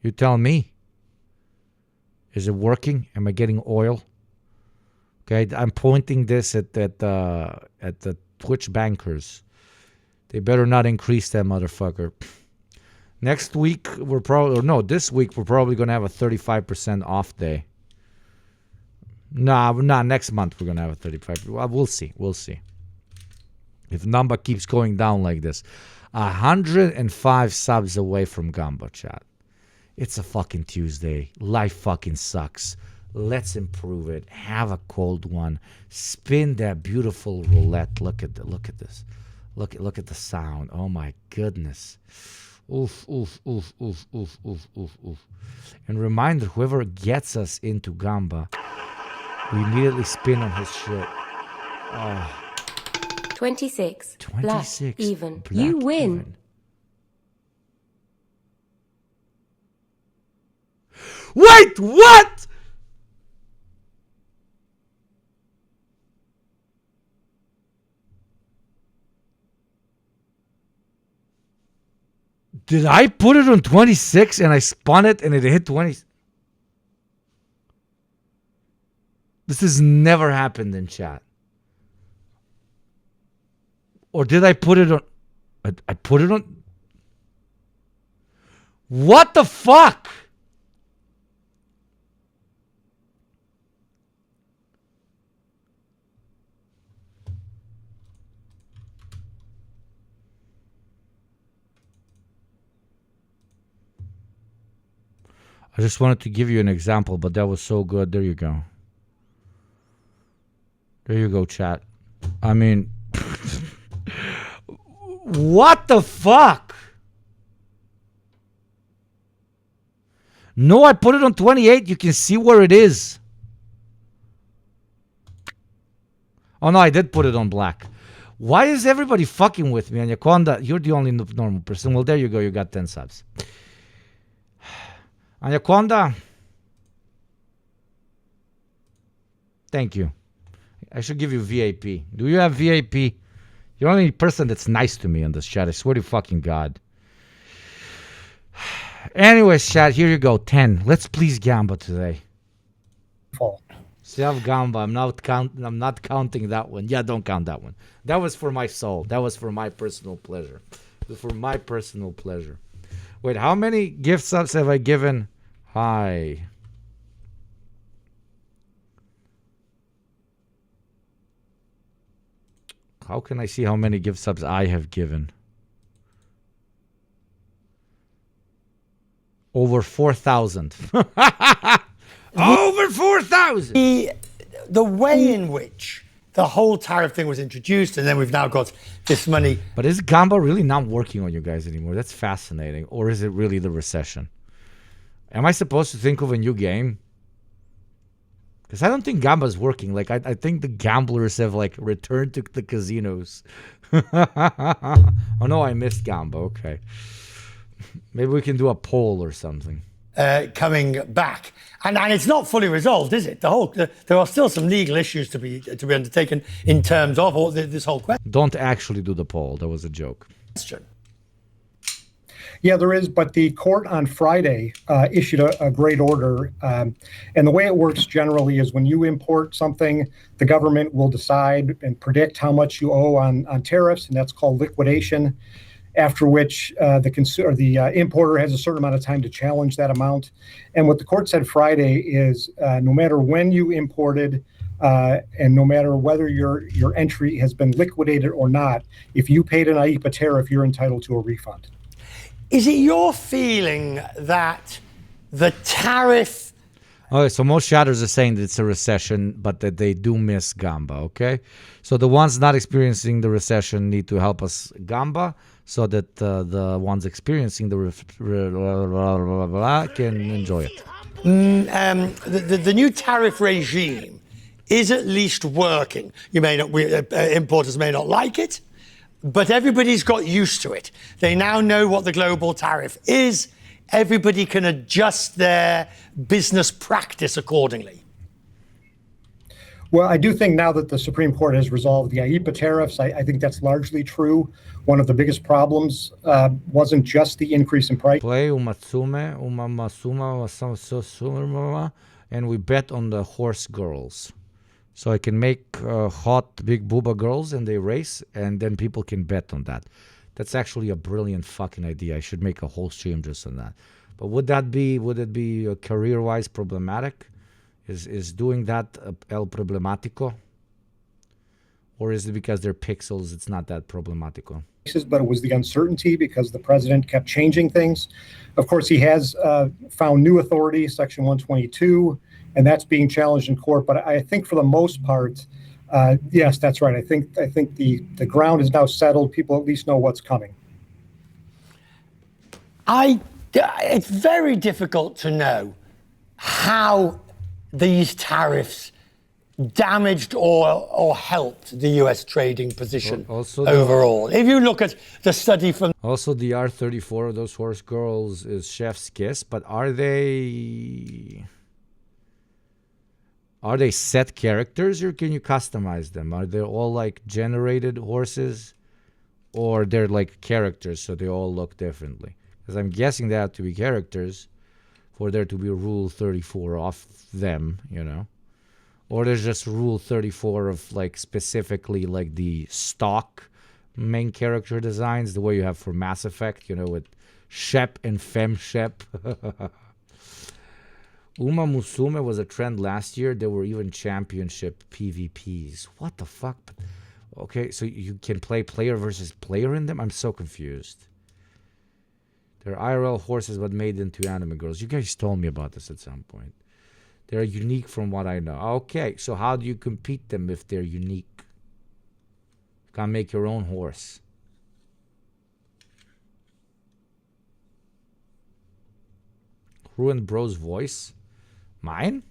you tell me. Is it working? Am I getting oil? Okay, I'm pointing this at the Twitch bankers. They better not increase that motherfucker. Next week this week we're probably gonna have a 35% off day. Nah, next month we're gonna have a 35%. Well, we'll see. If number keeps going down like this, 105 subs away from Gamba, chat. It's a fucking Tuesday. Life fucking sucks. Let's improve it. Have a cold one. Spin that beautiful roulette. Look at this. Look at the sound. Oh my goodness. Oof, oof, oof, oof, oof, oof, oof, oof. And reminder, whoever gets us into Gamba, we immediately spin on his shit. Oh. 26. 26. Black even. Black You win. even. Wait, what? Did I put it on 26 and I spun it and it hit 20? This has never happened in chat. Or did I put it on? I put it on. What the fuck? I just wanted to give you an example, but that was so good. There you go. There you go, chat. I mean, what the fuck? No, I put it on 28. You can see where it is. Oh, no, I did put it on black. Why is everybody fucking with me? Anaconda, you're the only normal person. Well, there you go. You got 10 subs. Anaconda. Thank you. I should give you VIP. Do you have VIP? You're the only person that's nice to me in this chat. I swear to fucking God. Anyways, chat, here you go. 10. Let's please Gamba today. Self Gamba. I'm not counting that one. Yeah, don't count that one. That was for my soul. That was for my personal pleasure. For my personal pleasure. Wait, how many gift subs have I given? Hi. How can I see how many gift subs I have given? Over 4,000. Over 4,000! The way in which the whole tariff thing was introduced, and then we've now got this money. But is Gamba really not working on you guys anymore? That's fascinating. Or is it really the recession? Am I supposed to think of a new game? Because I don't think Gamba's working. Like, I think the gamblers have, like, returned to the casinos. Oh, no, I missed Gamba. Okay. Maybe we can do a poll or something. Coming back. And it's not fully resolved, is it? There are still some legal issues to be undertaken in terms of this whole question. Don't actually do the poll. That was a joke. Yeah, there is, but the court on Friday issued a great order. And the way it works generally is when you import something, the government will decide and predict how much you owe on tariffs, and that's called liquidation, after which the importer has a certain amount of time to challenge that amount. And what the court said Friday is no matter when you imported and no matter whether your entry has been liquidated or not, if you paid an IEEPA tariff, you're entitled to a refund. Is it your feeling that the tariff... Okay, so most shatters are saying that it's a recession, but that they do miss Gamba, okay? So the ones not experiencing the recession need to help us Gamba so that the ones experiencing the can enjoy it. The new tariff regime is at least working. You may not, importers may not like it, but everybody's got used to it. They now know what the global tariff is. Everybody can adjust their business practice accordingly. Well, I do think now that the Supreme Court has resolved the IEEPA tariffs, I think that's largely true. One of the biggest problems wasn't just the increase in price. Play and we bet on the horse girls. So I can make hot big booba girls and they race and then people can bet on that. That's actually a brilliant fucking idea. I should make a whole stream just on that. But would it be career-wise problematic? Is doing that el problemático? Or is it because they're pixels, it's not that problemático? But it was the uncertainty because the president kept changing things. Of course, he has found new authority, Section 122, and that's being challenged in court. But I think for the most part, yes, that's right. I think the ground is now settled. People at least know what's coming. It's very difficult to know how these tariffs damaged or helped the U.S. trading position overall. If you look at the study from... Also, the R34 of those horse girls is chef's kiss, but are they set characters or can you customize them? Are they all like generated horses or they're like characters so they all look differently? Because I'm guessing they have to be characters for there to be Rule 34 off them, you know? Or there's just Rule 34 of like specifically like the stock main character designs, the way you have for Mass Effect, with Shep and Fem Shep. Uma Musume was a trend last year. There were even championship PvPs. What the fuck? Okay, so you can play player versus player in them? I'm so confused. They're IRL horses but made into anime girls. You guys told me about this at some point. They're unique from what I know. Okay, so how do you compete them if they're unique? You can't make your own horse. Ruined Bro's voice? Mine?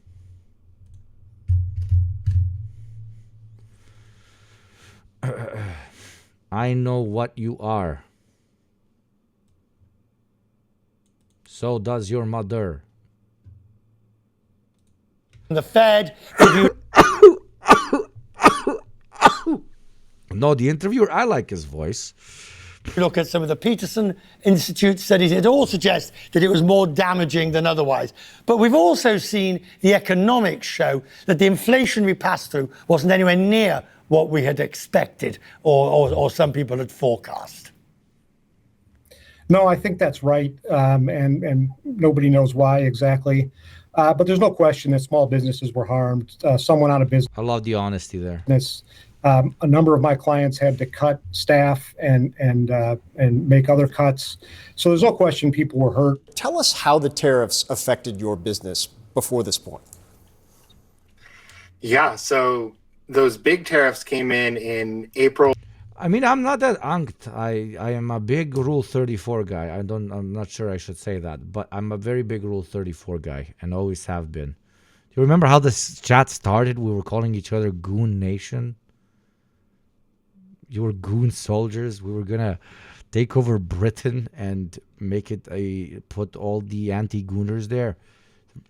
I know what you are. So does your mother. The Fed, if you... No, the interviewer, I like his voice. Look at some of the Peterson Institute studies, it all suggests that it was more damaging than otherwise. But we've also seen the economics show that the inflationary pass-through wasn't anywhere near what we had expected or some people had forecast. No, I think that's right, and nobody knows why exactly. But there's no question that small businesses were harmed. Someone out of business. I love the honesty there. A number of my clients had to cut staff and make other cuts. So there's no question people were hurt. Tell us how the tariffs affected your business before this point. Yeah, so those big tariffs came in April. I mean, I'm not that anked. I am a big Rule 34 guy. I'm not sure I should say that, but I'm a very big Rule 34 guy and always have been. Do you remember how this chat started? We were calling each other Goon Nation. You were goon soldiers. We were gonna take over Britain and make it put all the anti-gooners there.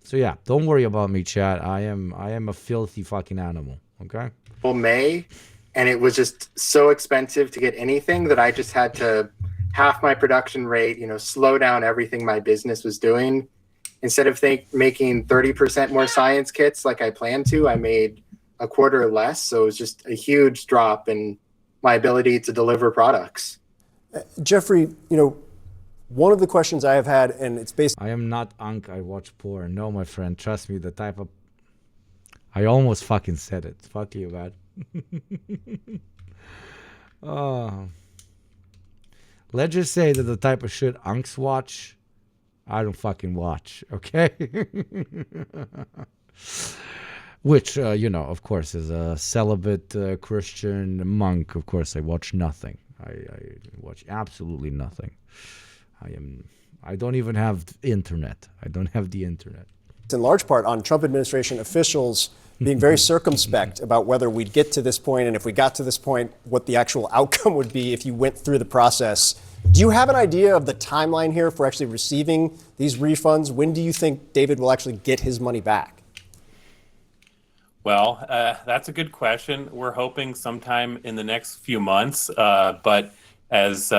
So yeah, don't worry about me, chat. I am a filthy fucking animal. Okay. Well, May, and it was just so expensive to get anything that I just had to half my production rate. Slow down everything my business was doing. Instead of making 30% more science kits like I planned to, I made a quarter less. So it was just a huge drop in my ability to deliver products. Jeffrey, one of the questions I have had, and it's based... I am not unk, I watch porn. No, my friend, trust me, the type of... I almost fucking said it. Fuck you, man. Let's just say that the type of shit unks watch, I don't fucking watch, okay? Which, of course, is a celibate Christian monk. Of course, I watch nothing. I watch absolutely nothing. I don't even have internet. I don't have the internet. It's in large part on Trump administration officials being very circumspect about whether we'd get to this point, and if we got to this point, what the actual outcome would be if you went through the process. Do you have an idea of the timeline here for actually receiving these refunds? When do you think David will actually get his money back? Well, that's a good question. We're hoping sometime in the next few months, but as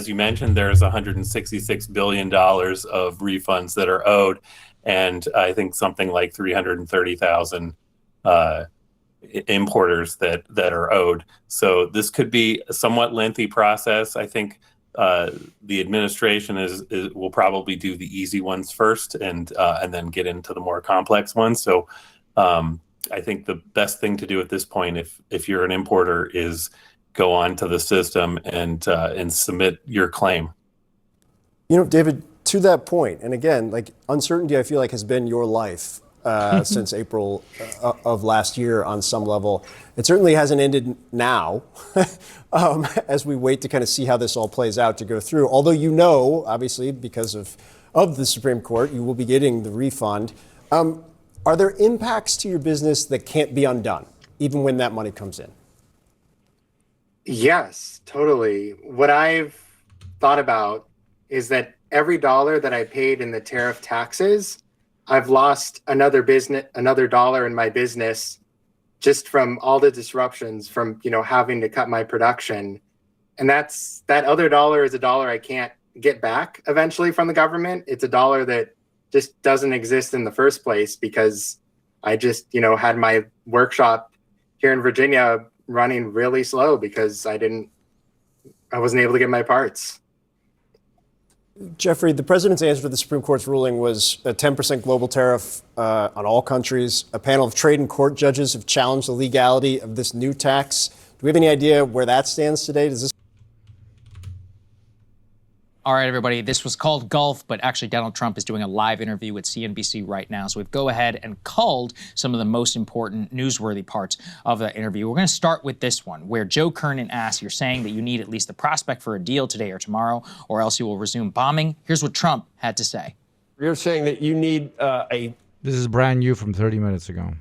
you mentioned, there's $166 billion of refunds that are owed, and I think something like 330,000 importers that are owed. So this could be a somewhat lengthy process. I think the administration will probably do the easy ones first, and then get into the more complex ones. So. I think the best thing to do at this point, if you're an importer, is go on to the system and submit your claim. David, to that point, and again, uncertainty, I feel like has been your life since April of last year on some level. It certainly hasn't ended now, as we wait to kind of see how this all plays out to go through. Although obviously, because of the Supreme Court, you will be getting the refund. Are there impacts to your business that can't be undone, even when that money comes in? Yes, totally. What I've thought about is that every dollar that I paid in the tariff taxes, I've lost another dollar in my business just from all the disruptions from, having to cut my production. And that other dollar is a dollar I can't get back eventually from the government. It's a dollar that just doesn't exist in the first place because I just, had my workshop here in Virginia running really slow because I didn't I wasn't able to get my parts. Jeffrey, the president's answer to the Supreme Court's ruling was a 10% global tariff on all countries. A panel of trade and court judges have challenged the legality of this new tax. Do we have any idea where that stands today? Does this? All right, everybody, this was called Gulf, but actually Donald Trump is doing a live interview with CNBC right now. So we've go ahead and culled some of the most important newsworthy parts of that interview. We're going to start with this one, where Joe Kernan asks, you're saying that you need at least the prospect for a deal today or tomorrow, or else you will resume bombing. Here's what Trump had to say. You're saying that you need This is brand new from 30 minutes ago.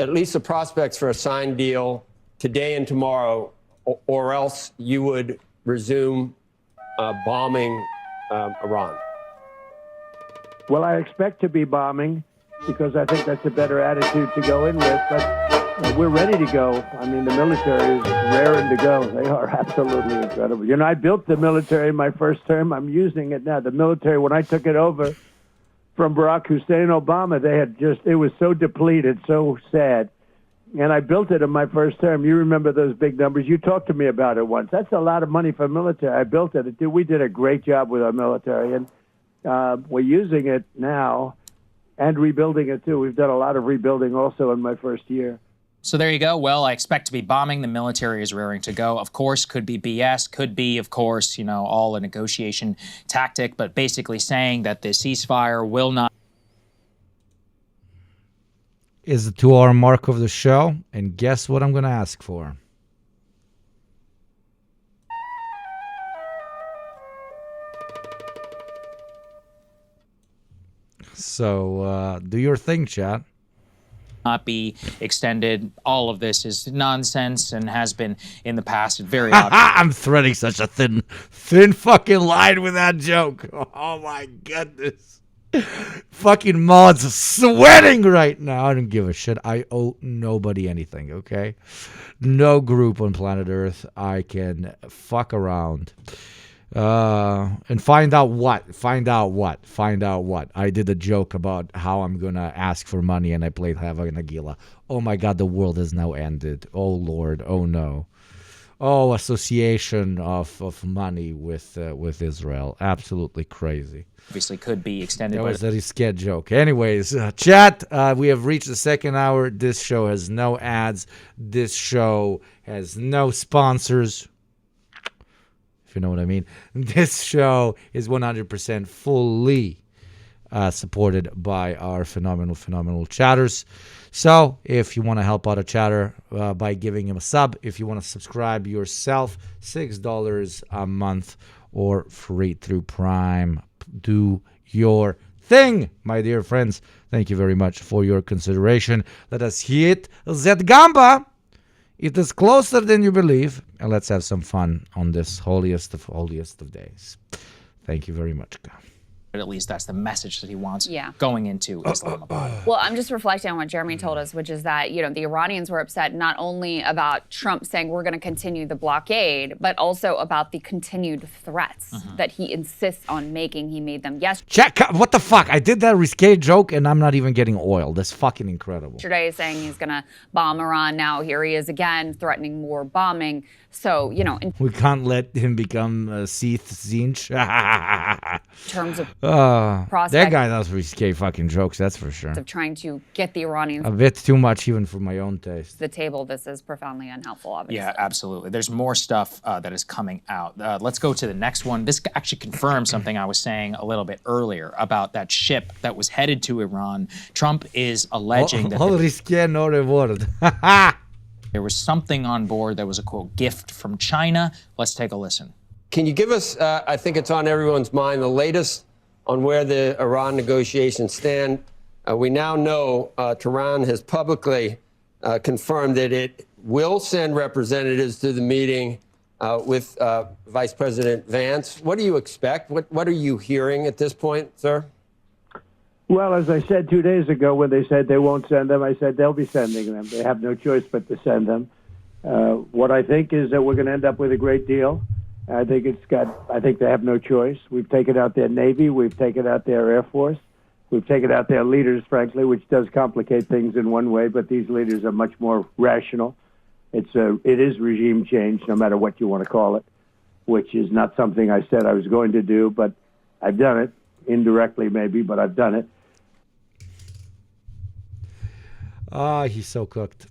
At least the prospects for a signed deal today and tomorrow, or else you would resume bombing Iran. Well, I expect to be bombing because I think that's a better attitude to go in with, but we're ready to go. I mean, the military is raring to go. They are absolutely incredible. You know, I built the military in my first term. I'm using it now. The military, when I took it over from Barack Hussein Obama, they had it was so depleted, so sad. And I built it in my first term. You remember those big numbers. You talked to me about it once. That's a lot of money for military. I built it. We did a great job with our military, and we're using it now and rebuilding it, too. We've done a lot of rebuilding also in my first year. So there you go. Well, I expect to be bombing. The military is raring to go. Of course, could be BS, could be, of course, all a negotiation tactic, but basically saying that the ceasefire will not. Is the 2-hour mark of the show, and guess what I'm going to ask for? So, do your thing, chat. Not be extended. All of this is nonsense and has been in the past. Very obvious. I'm threading such a thin fucking line with that joke. Oh my goodness. Fucking mods are sweating right now. I don't give a shit. I owe nobody anything, okay? No group on planet Earth. I can fuck around. And find out what. I did a joke about how I'm going to ask for money and I played Hava Nagila. Oh my God, the world has now ended. Oh Lord, oh no. Oh, association of money with Israel. Absolutely crazy. Obviously could be extended. That was a risque joke. Anyways, chat, we have reached the second hour. This show has no ads. This show has no sponsors. If you know what I mean. This show is 100% fully supported by our phenomenal chatters. So if you want to help out a chatter by giving him a sub, if you want to subscribe yourself, $6 a month or free through Prime, do your thing, my dear friends. Thank you very much for your consideration. Let us hit that gamba. It is closer than you believe. And let's have some fun on this holiest of days. Thank you very much. At least that's the message that he wants going into Islamabad. Well, I'm just reflecting on what Jeremy told us, which is that, the Iranians were upset not only about Trump saying we're going to continue the blockade, but also about the continued threats that he insists on making. He made them Check. What the fuck? I did that risque joke and I'm not even getting oil. That's fucking incredible. yesterday saying he's going to bomb Iran. Now here he is again threatening more bombing. So, we can't let him become Seth Zinch. in terms of that guy knows risque fucking jokes, that's for sure. of trying to get the Iranians A bit too much even for my own taste. to the table, this is profoundly unhelpful, obviously. Yeah, absolutely. There's more stuff that is coming out. Let's go to the next one. This actually confirms something I was saying a little bit earlier about that ship that was headed to Iran. Trump is alleging that risque, no reward. there was something on board that was a, quote, gift from China. Let's take a listen. Can you give us, I think it's on everyone's mind, the latest on where the Iran negotiations stand? We now know Tehran has publicly confirmed that it will send representatives to the meeting with Vice President Vance. What do you expect? What are you hearing at this point, sir? Well, as I said 2 days ago when they said they won't send them, I said they'll be sending them. They have no choice but to send them. What I think is that we're going to end up with a great deal. I think they have no choice. We've taken out their Navy. We've taken out their Air Force. We've taken out their leaders, frankly, which does complicate things in one way, but these leaders are much more rational. It is regime change, no matter what you want to call it. which is not something I said I was going to do, but I've done it. Indirectly, maybe, but I've done it. He's so cooked.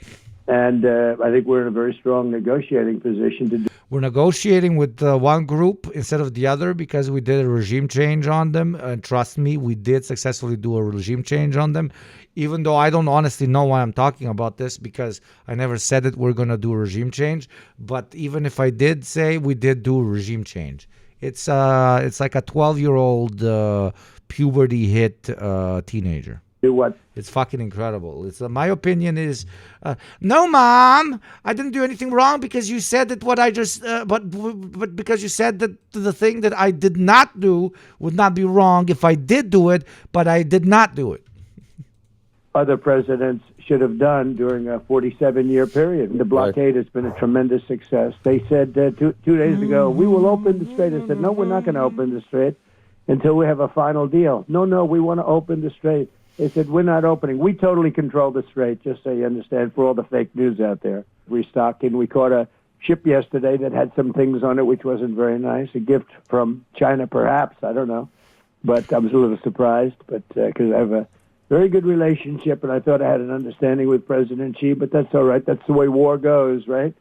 And I think we're in a very strong negotiating position to do. We're negotiating with one group instead of the other because we did a regime change on them. And trust me, we did successfully do a regime change on them. Even though I don't honestly know why I'm talking about this because I never said that we're going to do a regime change. But even if I did say we did do a regime change, it's like a 12-year-old puberty hit teenager. Do what? It's fucking incredible. It's my opinion is, no, Mom, I didn't do anything wrong because you said that what I just, but because you said that the thing that I did not do would not be wrong if I did do it, but I did not do it. Other presidents should have done during a 47-year period. The blockade has been a tremendous success. They said 2 days ago, we will open the strait. I said, no, we're not going to open the strait until we have a final deal. No, we want to open the strait. They said, we're not opening. We totally control the strait, just so you understand, for all the fake news out there. Restocking. We caught a ship yesterday that had some things on it which wasn't very nice. A gift from China, perhaps. I don't know. But I was a little surprised, but because I have a very good relationship, and I thought I had an understanding with President Xi, but that's all right. That's the way war goes, right?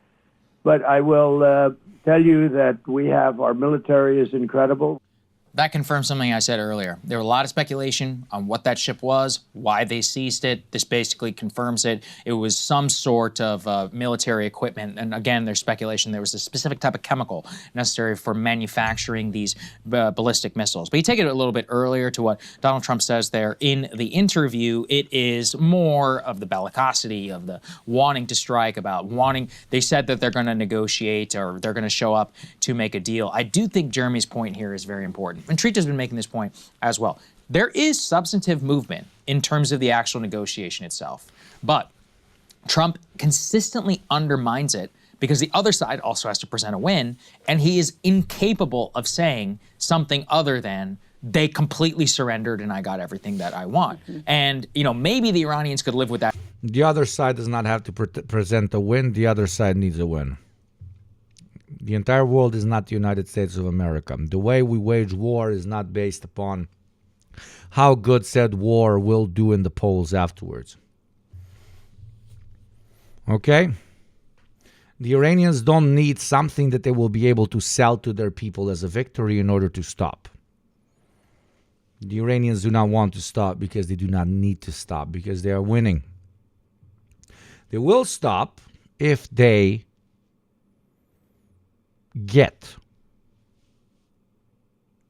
But I will tell you that we have, our military is incredible. That confirms something I said earlier. There was a lot of speculation on what that ship was, why they seized it. This basically confirms it. It was some sort of military equipment. And again, there's speculation there was a specific type of chemical necessary for manufacturing these ballistic missiles. But you take it a little bit earlier to what Donald Trump says there in the interview. It is more of the bellicosity of the wanting to strike, about wanting. They said that they're going to negotiate or they're going to show up to make a deal. I do think Jeremy's point here is very important. And Treat has been making this point as well. There is substantive movement in terms of the actual negotiation itself. But Trump consistently undermines it because the other side also has to present a win, and he is incapable of saying something other than they completely surrendered and I got everything that I want. And, you know, maybe the Iranians could live with that. The other side does not have to present a win. The other side needs a win. The entire world is not the United States of America. The way we wage war is not based upon how good said war will do in the polls afterwards. Okay? The Iranians don't need something that they will be able to sell to their people as a victory in order to stop. The Iranians do not want to stop because they do not need to stop, because they are winning. They will stop if they get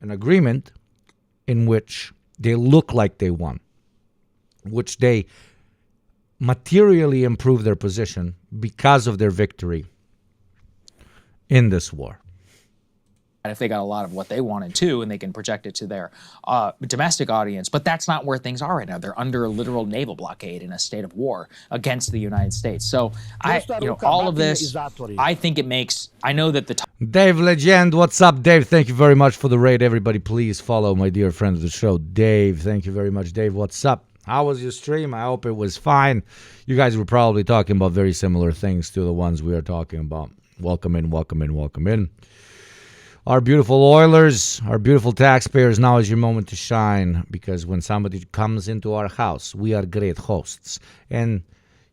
an agreement in which they look like they won, which they materially improve their position because of their victory in this war. If they got a lot of what they wanted too, and they can project it to their domestic audience. But that's not where things are right now. They're under a literal naval blockade in a state of war against the United States. So all of this, I think it makes, I know that the Dave Legend, what's up, Dave? Thank you very much for the raid. Everybody, please follow my dear friend of the show, Dave. Thank you very much, Dave. What's up? How was your stream? I hope it was fine. You guys were probably talking about very similar things to the ones we are talking about. Welcome in, welcome in, welcome in. Our beautiful Oilers, our beautiful taxpayers, now is your moment to shine, because when somebody comes into our house, we are great hosts. And,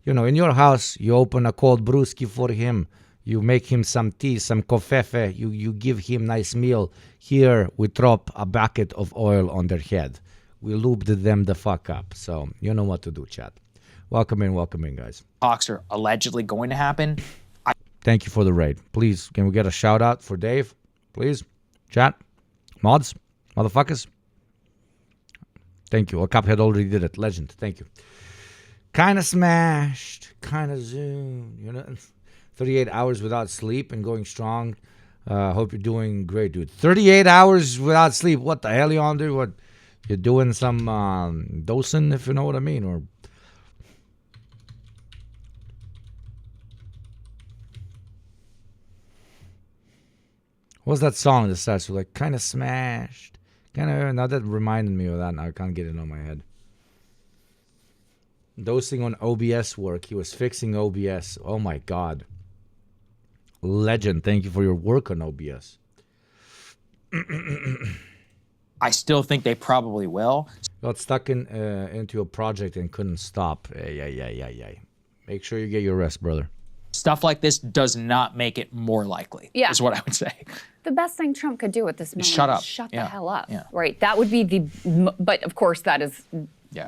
you know, in your house, you open a cold brewski for him. You make him some tea, some kofefe. You give him nice meal. Here, we drop a bucket of oil on their head. We lubed them the fuck up. So, you know what to do, chat. Welcome in, guys. talks are allegedly going to happen. Thank you for the raid. Please, can we get a shout out for Dave? Please, chat, mods, motherfuckers. Thank you. A Cuphead already did it. Legend. Thank you. Kind of smashed, kind of zoomed. You know, 38 hours without sleep and going strong. Hope you're doing great, dude. 38 hours without sleep. What the hell you on, dude? What you're doing? Some dosing, if you know what I mean, or. What's that song that starts with like kind of smashed? Kind of. Now that reminded me of that. Now I can't get it on my head. Dosing on OBS work. He was fixing OBS. Oh my God. Legend. Thank you for your work on OBS. I still think they probably will. Got stuck into a project and couldn't stop. Yeah. Make sure you get your rest, brother. Stuff like this does not make it more likely, is what I would say. The best thing Trump could do at this moment Shut up. is shut Yeah. the hell up. Yeah. Right? That would be but of course that is,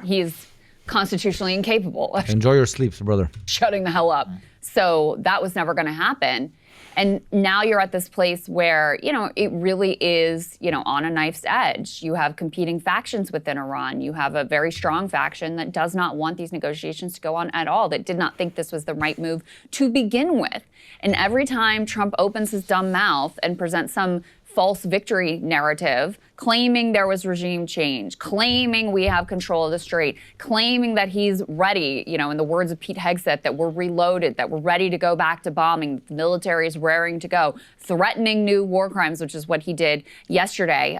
he is constitutionally incapable of Enjoy your sleeps, brother. shutting the hell up. So that was never going to happen. And now you're at this place where, it really is, on a knife's edge. You have competing factions within Iran. You have a very strong faction that does not want these negotiations to go on at all, that did not think this was the right move to begin with. And every time Trump opens his dumb mouth and presents some false victory narrative, claiming there was regime change, claiming we have control of the Strait, claiming that he's ready, in the words of Pete Hegseth, that we're reloaded, that we're ready to go back to bombing, the military is raring to go, threatening new war crimes, which is what he did yesterday.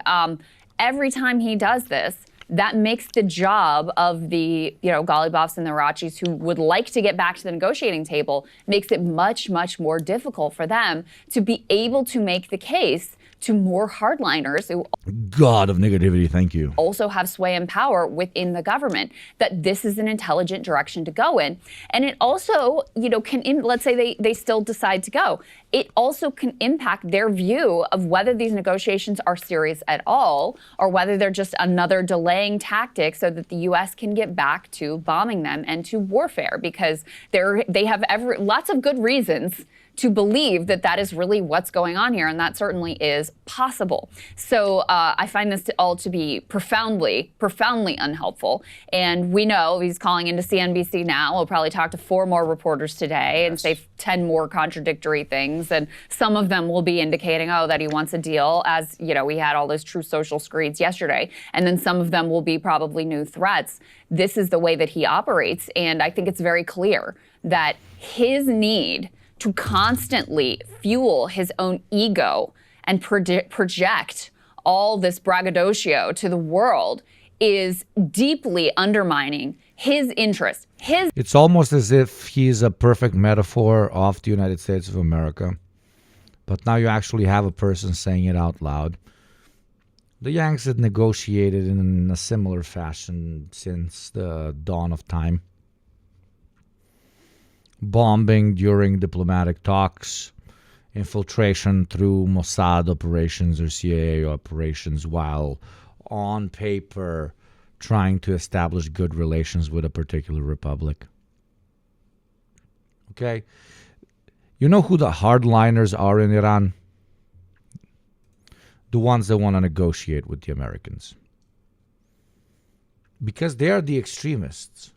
Every time he does this, that makes the job of the, Ghalibafs and the Arachis who would like to get back to the negotiating table, makes it much, much more difficult for them to be able to make the case to more hardliners who God of negativity, thank you. also have sway and power within the government, that this is an intelligent direction to go in. And it also, let's say they still decide to go. It also can impact their view of whether these negotiations are serious at all, or whether they're just another delaying tactic so that the U.S. can get back to bombing them and to warfare, because they have lots of good reasons to believe that that is really what's going on here, and that certainly is possible. So I find this all to be profoundly unhelpful. And we know he's calling into CNBC now. We'll probably talk to 4 more reporters today and say 10 more contradictory things. And some of them will be indicating, that he wants a deal, as, we had all those True Social screeds yesterday. And then some of them will be probably new threats. This is the way that he operates. And I think it's very clear that his need to constantly fuel his own ego and project all this braggadocio to the world is deeply undermining his interest. It's almost as if he's a perfect metaphor of the United States of America. But now you actually have a person saying it out loud. The Yanks had negotiated in a similar fashion since the dawn of time. Bombing during diplomatic talks, infiltration through Mossad operations or CIA operations, while on paper trying to establish good relations with a particular republic. Okay? You know who the hardliners are in Iran? The ones that want to negotiate with the Americans. Because they are the extremists.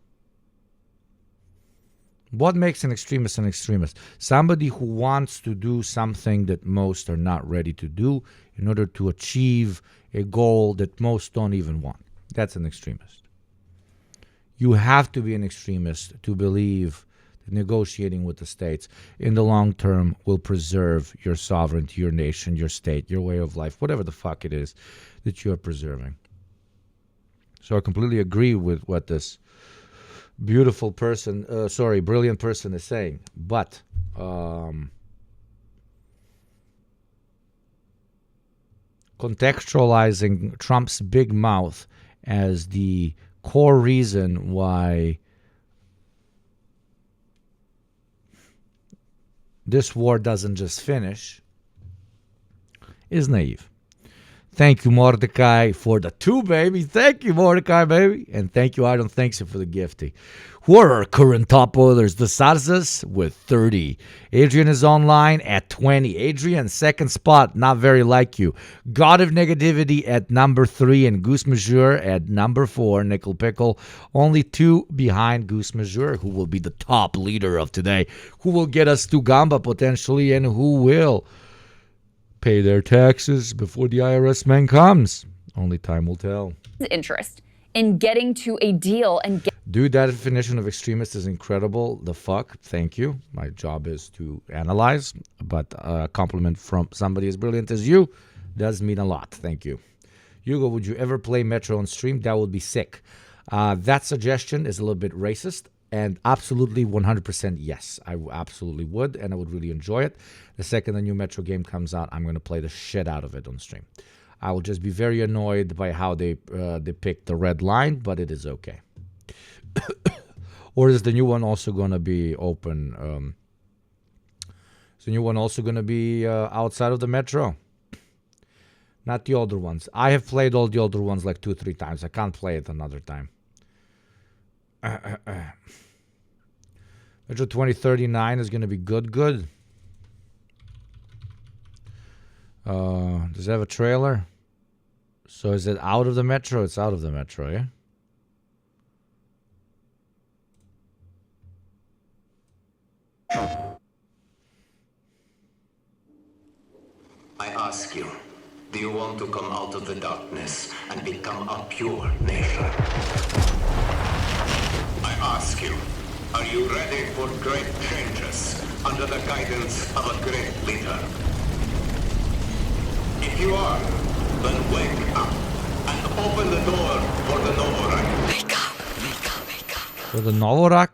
What makes an extremist an extremist? Somebody who wants to do something that most are not ready to do in order to achieve a goal that most don't even want. That's an extremist. You have to be an extremist to believe that negotiating with the states in the long term will preserve your sovereignty, your nation, your state, your way of life, whatever the fuck it is that you are preserving. So I completely agree with what this brilliant person is saying. But contextualizing Trump's big mouth as the core reason why this war doesn't just finish is naive. Thank you, Mordecai, for the 2, baby. Thank you, Mordecai, baby. And thank you, I don't think so, for the gifty. Who are our current top oilers? The Sarzas with 30. Adrian is online at 20. Adrian, second spot, not very like you. God of Negativity at number 3 and Goose Majeure at number 4. Nickel Pickle, only 2 behind Goose Majeure, who will be the top leader of today, who will get us to Gamba potentially, and who will pay their taxes before the IRS man comes. Only time will tell. Interest in getting to a deal and Dude, that definition of extremist is incredible. The fuck? Thank you. My job is to analyze, but a compliment from somebody as brilliant as you does mean a lot. Thank you. Hugo, would you ever play Metro on stream? That would be sick. That suggestion is a little bit racist. And absolutely 100% yes, I absolutely would, and I would really enjoy it. The second the new Metro game comes out, I'm going to play the shit out of it on stream. I will just be very annoyed by how they depict the red line, but it is okay. Or is the new one also going to be open? Is the new one also going to be outside of the metro? Not the older ones. I have played all the older ones like 2-3 times. I can't play it another time. Metro 2039 is going to be good. Does it have a trailer? So is it out of the metro? It's out of the metro, yeah? I ask you, do you want to come out of the darkness and become a pure nation? I ask you, are you ready for great changes under the guidance of a great leader? If you are, then wake up and open the door for the Novorak. Wake up! For the Novorak?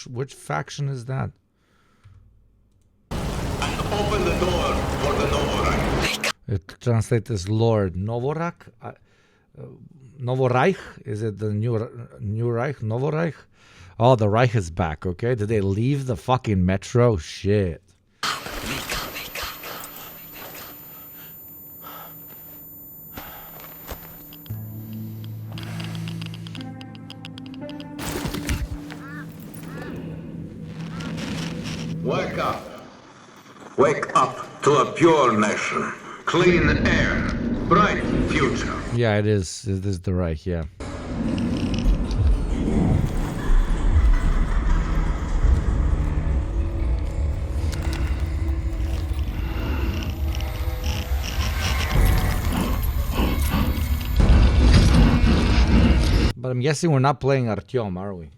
Which faction is that? Open the door for the Novorak. It translates as Lord. Novorak? Novoreich? Is it the new Reich? Novoreich? Oh, the Reich is back, okay? Did they leave the fucking metro? Shit. Wake up. Wake up to a pure nation. Clean air. Bright future. Yeah, it is. It is the Reich, yeah. But I'm guessing we're not playing Artyom, are we?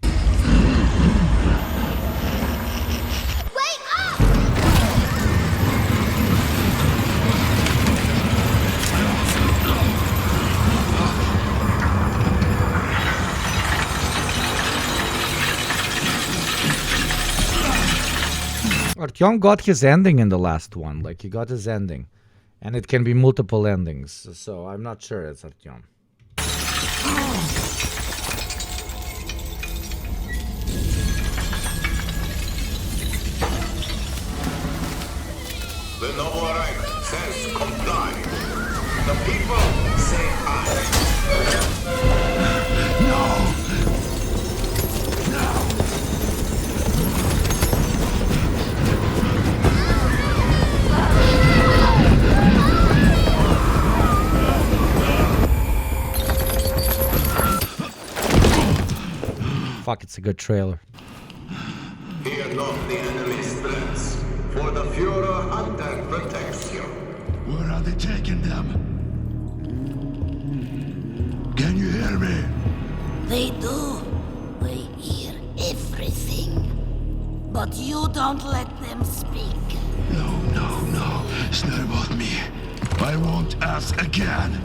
Artyom got his ending in the last one. Like, he got his ending. And it can be multiple endings. So I'm not sure it's Artyom. The Novorak says comply. The people say aye. No. Fuck, it's a good trailer. Fear not the enemy's threats, for the Führer hunter protects you. Where are they taking them? Can you hear me? They do. We hear everything. But you don't let them speak. No. It's not about me. I won't ask again.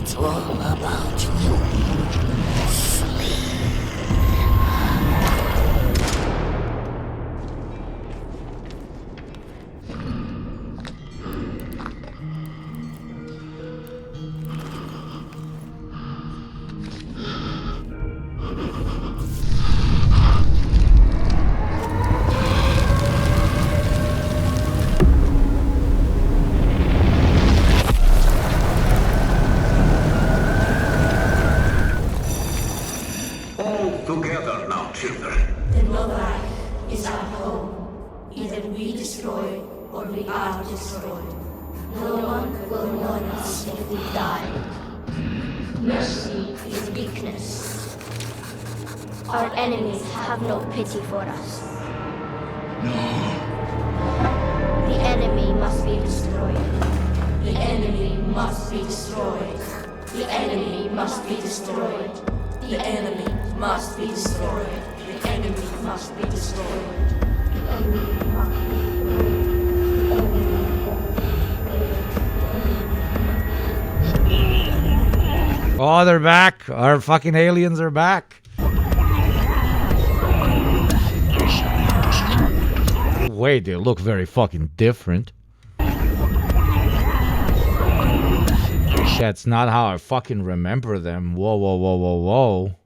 It's all about you. Together now, children. The Novorak is our home. Either we destroy or we are destroyed. No one will mourn us if we die. Mercy is weakness. Our enemies have no pity for us. The enemy must be destroyed. The enemy must be destroyed. The enemy must be destroyed. The enemy must be destroyed. The enemy must be destroyed. The enemy must be destroyed. Oh, they're back. Our fucking aliens are back. Wait, they look very fucking different. Shit, it's not how I fucking remember them. Whoa, whoa, whoa, whoa, whoa.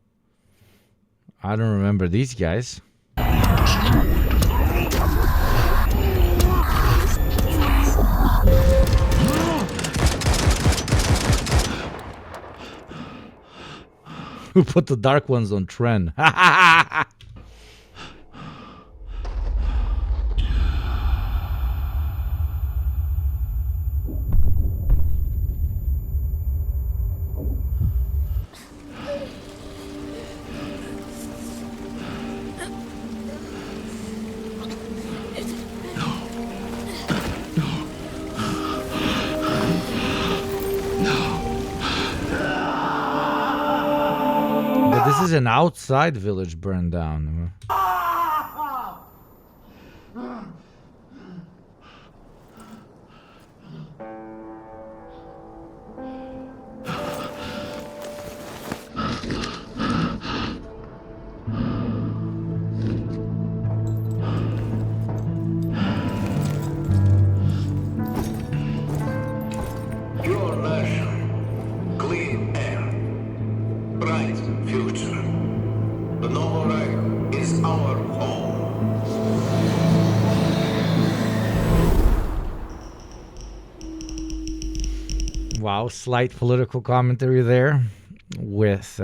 I don't remember these guys. Who put the dark ones on trend? But this is an outside village burned down. Your nation, clean air, bright future. The Novo Reich is our home. Wow, slight political commentary there with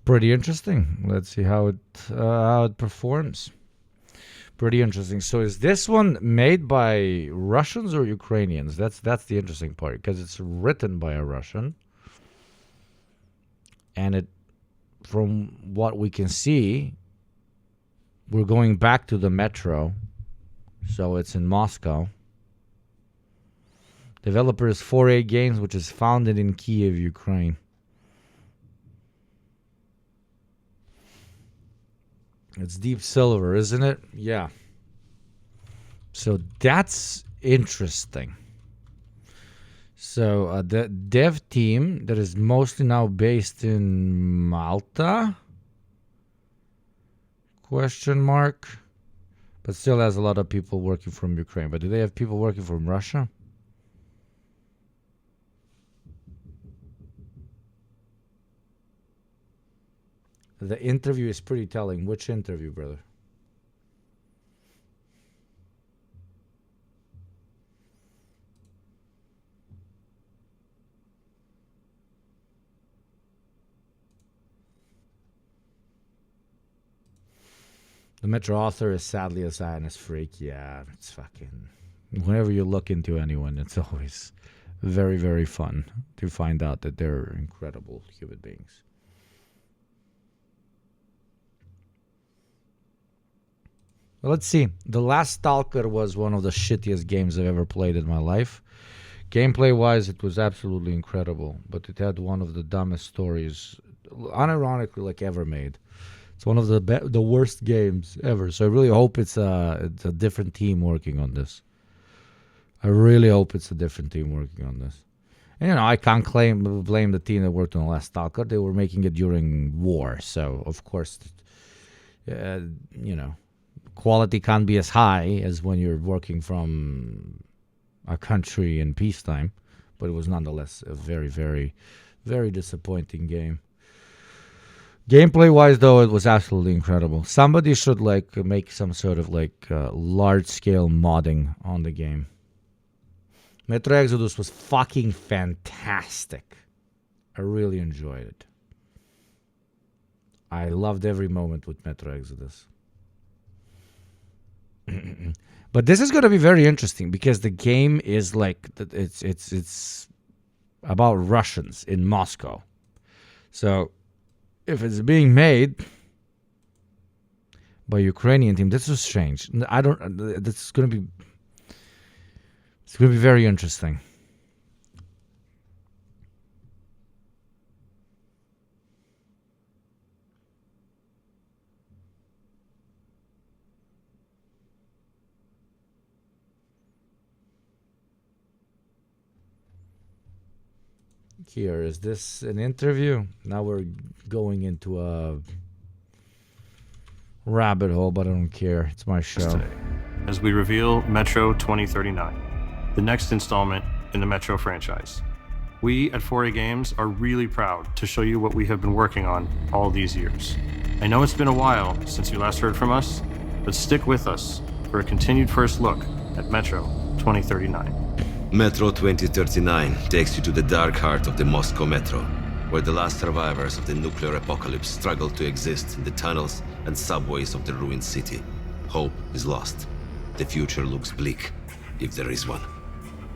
pretty interesting. Let's see how it performs. Pretty interesting. So is this one made by Russians or Ukrainians? That's the interesting part, because it's written by a Russian, and it, from what we can see, we're going back to the metro, so it's in Moscow. Developer is 4A Games, which is founded in Kiev, Ukraine. It's Deep Silver, isn't it? Yeah. So that's interesting. So the dev team that is mostly now based in Malta? Question mark. But still has a lot of people working from Ukraine. But do they have people working from Russia? The interview is pretty telling. Which interview, brother? The Metro author is sadly a Zionist freak. Yeah, it's fucking... Whenever you look into anyone, it's always very, very fun to find out that they're incredible human beings. Well, let's see. The last Stalker was one of the shittiest games I've ever played in my life. Gameplay-wise, it was absolutely incredible, but it had one of the dumbest stories, unironically, like ever made. It's one of the worst games ever. So I really hope it's a different team working on this. I really hope it's a different team working on this. And, you know, I can't blame the team that worked on the last Stalker. They were making it during war, so of course, you know, quality can't be as high as when you're working from a country in peacetime, but it was nonetheless a very, very, very disappointing game. Gameplay wise, though, it was absolutely incredible. Somebody should like make some sort of like large scale modding on the game. Metro Exodus was fucking fantastic. I really enjoyed it. I loved every moment with Metro Exodus. But this is going to be very interesting because the game is like it's about Russians in Moscow. So if it's being made by Ukrainian team, this is strange. It's going to be very interesting. Here, is this an interview? Now we're going into a rabbit hole, but I don't care. It's my show. As we reveal Metro 2039, the next installment in the Metro franchise. We at 4A Games are really proud to show you what we have been working on all these years. I know it's been a while since you last heard from us, but stick with us for a continued first look at Metro 2039. Metro 2039 takes you to the dark heart of the Moscow Metro, where the last survivors of the nuclear apocalypse struggle to exist in the tunnels and subways of the ruined city. Hope is lost. The future looks bleak, if there is one.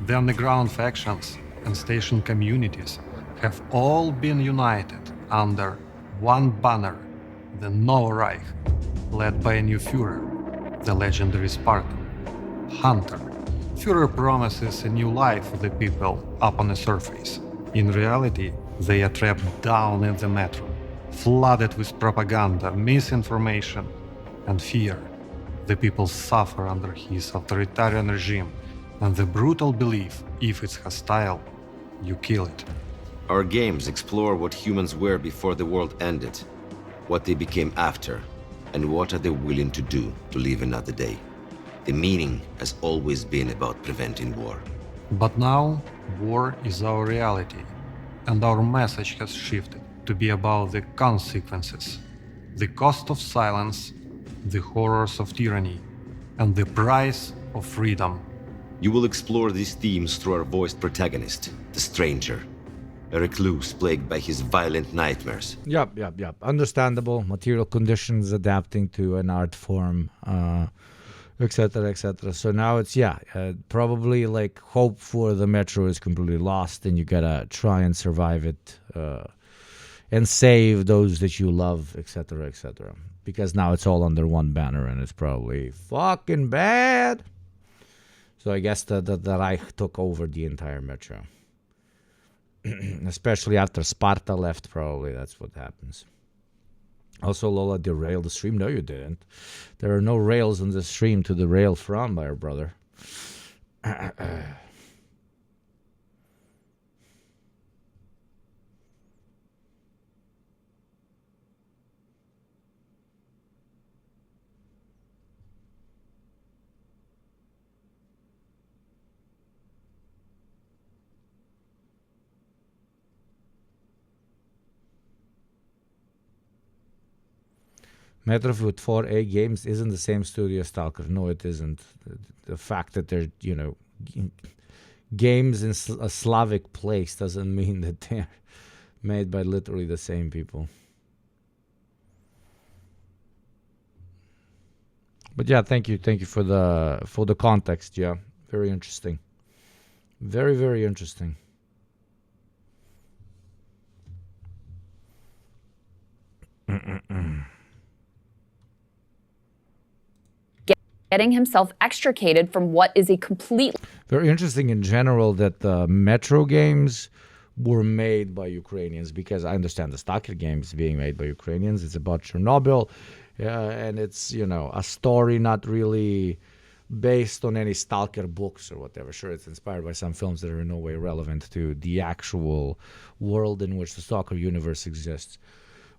The underground factions and station communities have all been united under one banner, the No Reich, led by a new Führer, the legendary Spartan, Hunter. Führer promises a new life for the people up on the surface. In reality, they are trapped down in the metro, flooded with propaganda, misinformation, and fear. The people suffer under his authoritarian regime and the brutal belief, if it's hostile, you kill it. Our games explore what humans were before the world ended, what they became after, and what are they willing to do to live another day. The meaning has always been about preventing war. But now, war is our reality, and our message has shifted to be about the consequences, the cost of silence, the horrors of tyranny, and the price of freedom. You will explore these themes through our voiced protagonist, the Stranger, a recluse plagued by his violent nightmares. Yep. Understandable. Material conditions adapting to an art form, etc., etc. So now it's, probably like hope for the metro is completely lost and you gotta try and survive it and save those that you love, etc., etc. Because now it's all under one banner and it's probably fucking bad. So I guess the Reich took over the entire metro. Especially after Sparta left, probably that's what happens. Also, Lola derailed the stream. No, you didn't. There are no rails on the stream to derail from, my brother. Metro with 4A Games isn't the same studio as Stalker. No, it isn't. The fact that they're, games in a Slavic place doesn't mean that they're made by literally the same people. But yeah, thank you for the context. Yeah, very interesting. Very, very interesting. Getting himself extricated from what is a complete... Very interesting in general that the Metro games were made by Ukrainians, because I understand the Stalker games being made by Ukrainians. It's about Chernobyl, and it's, a story not really based on any Stalker books or whatever. Sure, it's inspired by some films that are in no way relevant to the actual world in which the Stalker universe exists.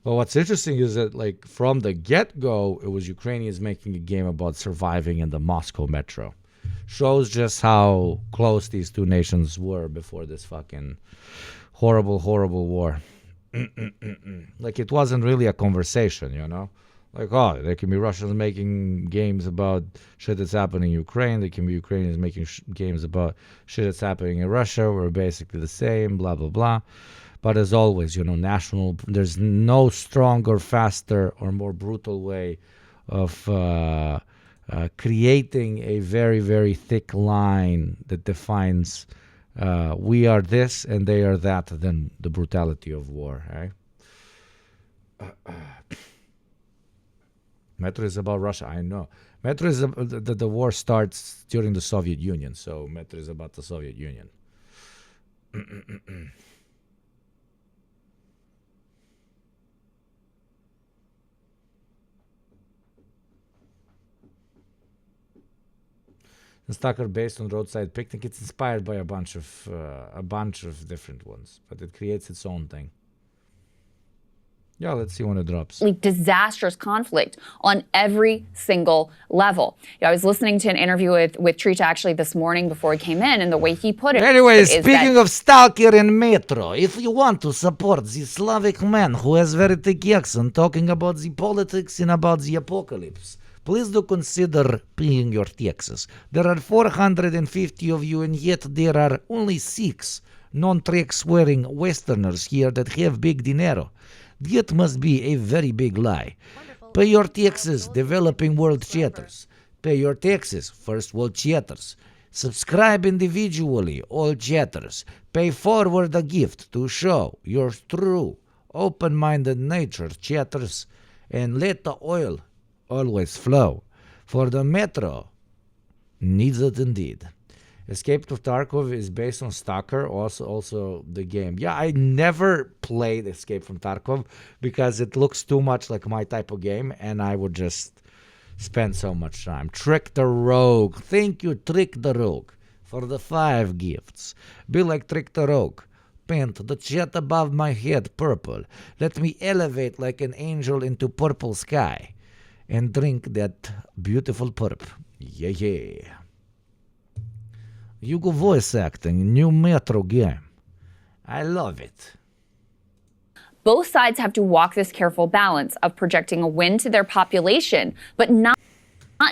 Well, what's interesting is that, from the get-go, it was Ukrainians making a game about surviving in the Moscow metro. shows just how close these two nations were before this fucking horrible, horrible war. Like, it wasn't really a conversation, you know? Like, oh, there can be Russians making games about shit that's happening in Ukraine. There can be Ukrainians making games about shit that's happening in Russia. We're basically the same, blah, blah, blah. But as always, you know, there's no stronger, faster, or more brutal way of creating a very, very thick line that defines we are this and they are that than the brutality of war, right? Metro is about Russia, I know. Metro is the war starts during the Soviet Union, so Metro is about the Soviet Union. The Stalker based on Roadside Picnic. It's inspired by a bunch of different ones, but it creates its own thing. Yeah, let's see when it drops. Disastrous conflict on every single level. I was listening to an interview with Trita actually this morning before he came in, and the way he put it. Anyway, speaking of Stalker and Metro, if you want to support the Slavic man who has very thick accent talking about the politics and about the apocalypse, please do consider paying your taxes. There are 450 of you, and yet there are only 6 non-trick-swearing Westerners here that have big dinero. That must be a very big lie. Pay your taxes, developing world chatters. Pay your taxes, first world chatters. Subscribe individually, all chatters. Pay forward a gift to show your true, open-minded nature, chatters. And let the oil always flow. For the Metro needs it indeed. Escape to Tarkov is based on Stalker, also the game. Yeah, I never played Escape from Tarkov because it looks too much like my type of game, and I would just spend so much time. Trick the Rogue. Thank you, Trick the Rogue, for the 5 gifts. Be like Trick the Rogue. Paint the chat above my head purple. Let me elevate like an angel into purple sky and drink that beautiful purp. Yeah. You go voice acting, new Metro game. I love it. Both sides have to walk this careful balance of projecting a win to their population, but not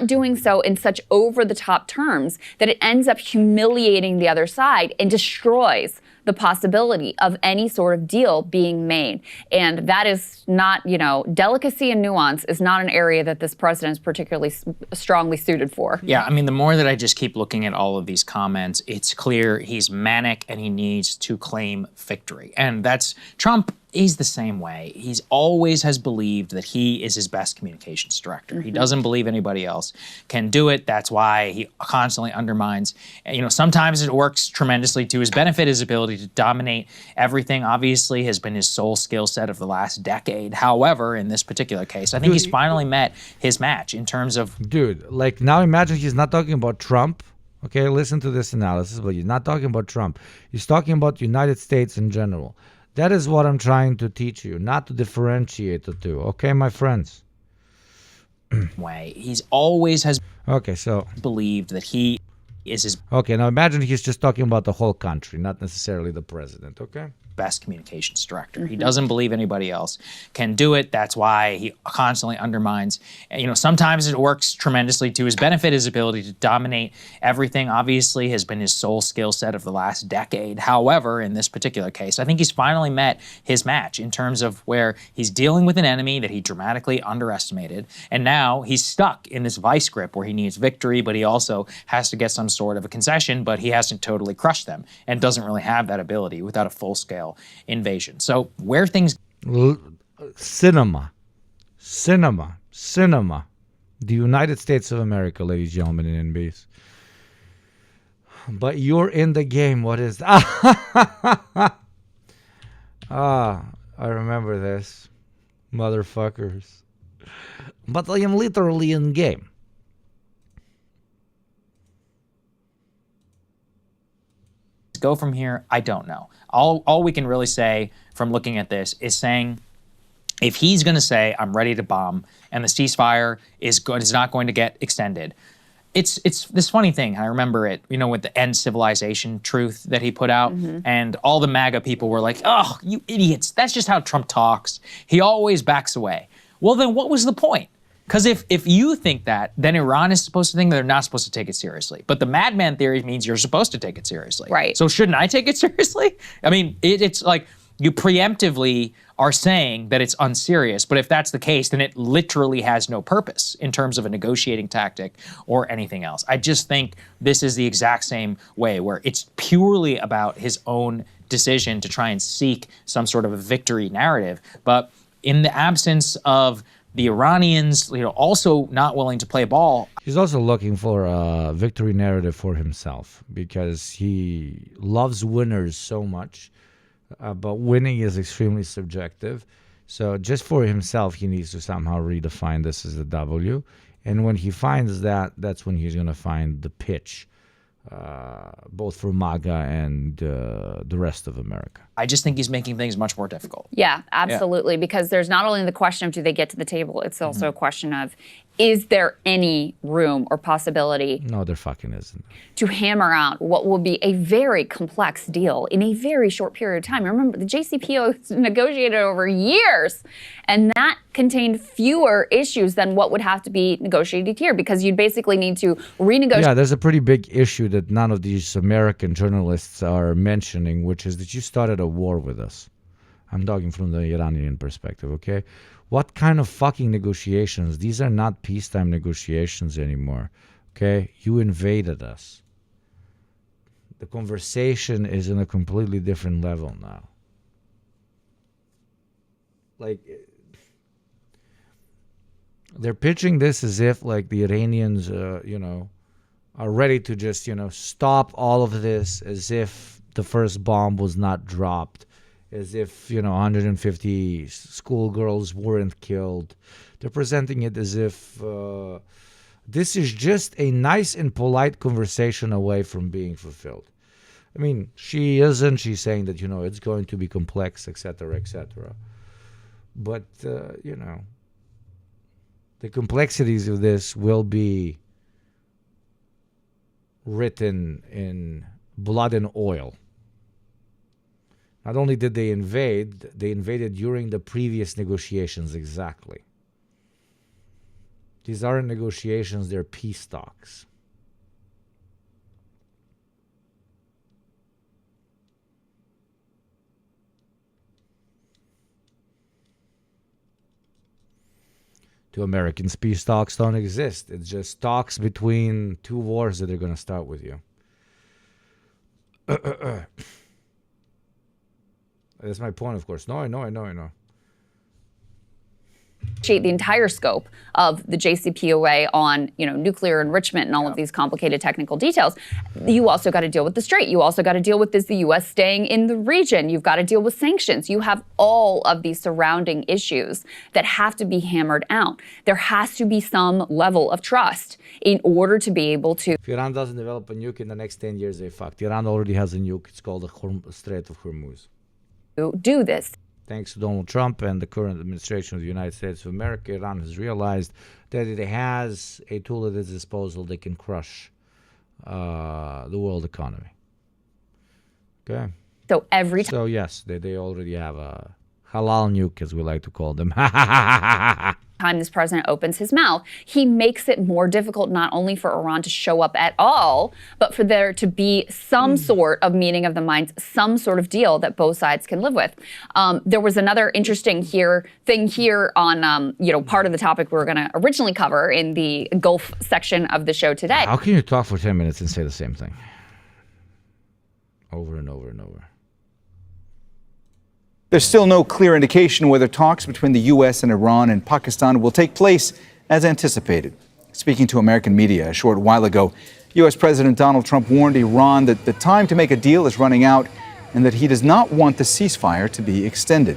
doing so in such over-the-top terms that it ends up humiliating the other side and destroys the possibility of any sort of deal being made. And that is not, delicacy and nuance is not an area that this president is particularly strongly suited for. Yeah, I mean, the more that I just keep looking at all of these comments, it's clear he's manic and he needs to claim victory. And that's Trump. He's the same way. He's always has believed that he is his best communications director. He doesn't believe anybody else can do it. That's why he constantly undermines. Sometimes it works tremendously to his benefit. His ability to dominate everything, obviously, has been his sole skill set of the last decade. However, in this particular case, I think he's finally met his match in terms of... Dude, like, now imagine he's not talking about Trump. Okay, listen to this analysis, but he's not talking about Trump. He's talking about the United States in general. That is what I'm trying to teach you, not to differentiate the two. Okay, my friends? way. He's always has believed that he is his... Okay, now imagine he's just talking about the whole country, not necessarily the president, okay? Best communications director. He doesn't believe anybody else can do it. That's why he constantly undermines. Sometimes it works tremendously to his benefit. His ability to dominate everything, obviously, has been his sole skill set of the last decade. However, in this particular case, I think he's finally met his match in terms of where he's dealing with an enemy that he dramatically underestimated. And now he's stuck in this vice grip where he needs victory, but he also has to get some sort of a concession, but he hasn't totally crushed them and doesn't really have that ability without a full-scale invasion. So where things... Cinema. The United States of America, ladies and gentlemen and NBs. But you're in the game. What is... I remember this. Motherfuckers. But I am literally in game. Go from here, I don't know. All we can really say from looking at this is saying if he's going to say I'm ready to bomb and the ceasefire is not going to get extended, it's this funny thing. I remember it, you know, with the End Civilization truth that he put out, and all the MAGA people were like, "Oh, you idiots! That's just how Trump talks. He always backs away." Well, then what was the point? Because if you think that, then Iran is supposed to think that they're not supposed to take it seriously. But the madman theory means you're supposed to take it seriously. Right. So shouldn't I take it seriously? I mean, it's like you preemptively are saying that it's unserious, but if that's the case, then it literally has no purpose in terms of a negotiating tactic or anything else. I just think this is the exact same way, where it's purely about his own decision to try and seek some sort of a victory narrative. But in the absence of the Iranians, you know, also not willing to play ball. He's also looking for a victory narrative for himself because he loves winners so much. But winning is extremely subjective. So just for himself, he needs to somehow redefine this as a W. And when he finds that, that's when he's going to find the pitch, both for MAGA and the rest of America. I just think he's making things much more difficult. Yeah, absolutely. Because there's not only the question of do they get to the table, it's also a question of is there any room or possibility No, there fucking isn't. to hammer out what will be a very complex deal in a very short period of time. Remember, the JCPOA negotiated over years, and that contained fewer issues than what would have to be negotiated here, because you'd basically need to renegotiate. Yeah, there's a pretty big issue that none of these American journalists are mentioning, which is that you started a war with us. I'm talking from the Iranian perspective, okay? What kind of fucking negotiations? These are not peacetime negotiations anymore, okay? You invaded us. The conversation is in a completely different level now. Like, they're pitching this as if, like, the Iranians, you know, are ready to just, you know, stop all of this, as if the first bomb was not dropped, as if, you know, 150 schoolgirls weren't killed. They're presenting it as if this is just a nice and polite conversation away from being fulfilled. I mean, she isn't. She's saying that, you know, it's going to be complex, etc., etc. But, you know, the complexities of this will be written in blood and oil. Not only did they invade, they invaded during the previous negotiations exactly. These aren't negotiations, they're peace talks. To Americans, peace talks don't exist. It's just talks between two wars that are going to start with you. That's my point, of course. No, I know. The entire scope of the JCPOA on, you know, nuclear enrichment and all of these complicated technical details. You also got to deal with the Strait. You also got to deal with, is the U.S. staying in the region? You've got to deal with sanctions. You have all of these surrounding issues that have to be hammered out. There has to be some level of trust in order to be able to. If Iran doesn't develop a nuke in the next 10 years, they fucked. Iran already has a nuke. It's called the Strait of Hormuz. Do this. Thanks to Donald Trump and the current administration of the United States of America, Iran has realized that it has a tool at its disposal that can crush the world economy. Okay. So every time. So yes, they already have a halal nuke, as we like to call them. Time this president opens his mouth, he makes it more difficult not only for Iran to show up at all, but for there to be some sort of meeting of the minds, some sort of deal that both sides can live with. There was another interesting thing here on, you know, part of the topic we were going to originally cover in the Gulf section of the show today. How can you talk for 10 minutes and say the same thing? Over and over and over. There's still no clear indication whether talks between the U.S. and Iran and Pakistan will take place as anticipated. Speaking to American media a short while ago, U.S. President Donald Trump warned Iran that the time to make a deal is running out and that he does not want the ceasefire to be extended.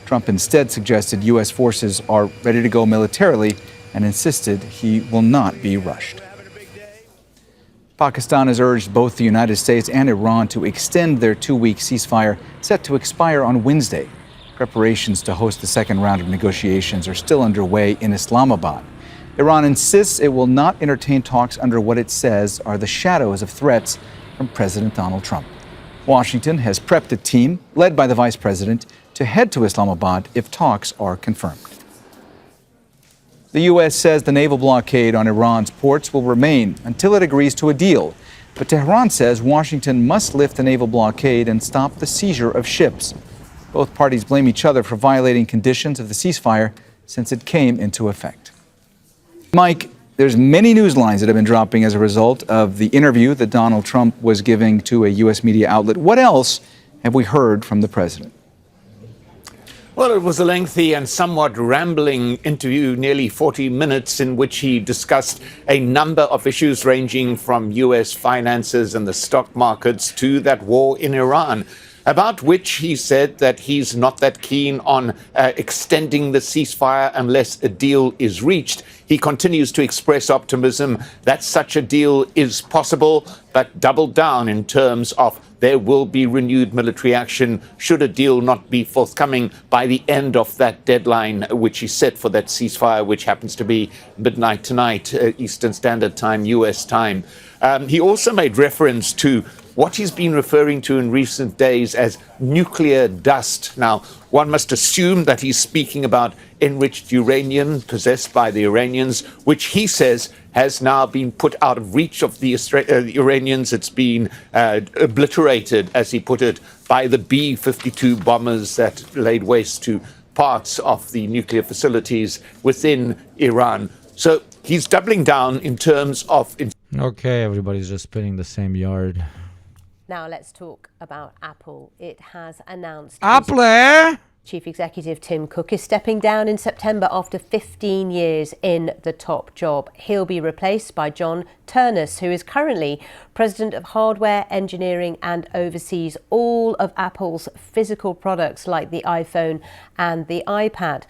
Trump instead suggested U.S. forces are ready to go militarily and insisted he will not be rushed. Pakistan has urged both the United States and Iran to extend their two-week ceasefire set to expire on Wednesday. Preparations to host the second round of negotiations are still underway in Islamabad. Iran insists it will not entertain talks under what it says are the shadows of threats from President Donald Trump. Washington has prepped a team, led by the vice president, to head to Islamabad if talks are confirmed. The U.S. says the naval blockade on Iran's ports will remain until it agrees to a deal. But Tehran says Washington must lift the naval blockade and stop the seizure of ships. Both parties blame each other for violating conditions of the ceasefire since it came into effect. Mike, there's many news lines that have been dropping as a result of the interview that Donald Trump was giving to a U.S. media outlet. What else have we heard from the president? Well, it was a lengthy and somewhat rambling interview, nearly 40 minutes, in which he discussed a number of issues ranging from U.S. finances and the stock markets to that war in Iran, about which he said that he's not that keen on extending the ceasefire unless a deal is reached. He continues to express optimism that such a deal is possible, but doubled down in terms of there will be renewed military action should a deal not be forthcoming by the end of that deadline, which he set for that ceasefire, which happens to be midnight tonight, Eastern Standard Time, U.S. time. He also made reference to what he's been referring to in recent days as nuclear dust. Now, one must assume that he's speaking about enriched uranium possessed by the Iranians, which he says has now been put out of reach of the Iranians. It's been obliterated, as he put it, by the B-52 bombers that laid waste to parts of the nuclear facilities within Iran. So he's doubling down in terms of... Okay, everybody's just spinning the same yard. Now let's talk about Apple. It has announced Apple! Chief Executive Tim Cook is stepping down in September after 15 years in the top job. He'll be replaced by John Turnus, who is currently President of Hardware Engineering and oversees all of Apple's physical products like the iPhone and the iPad.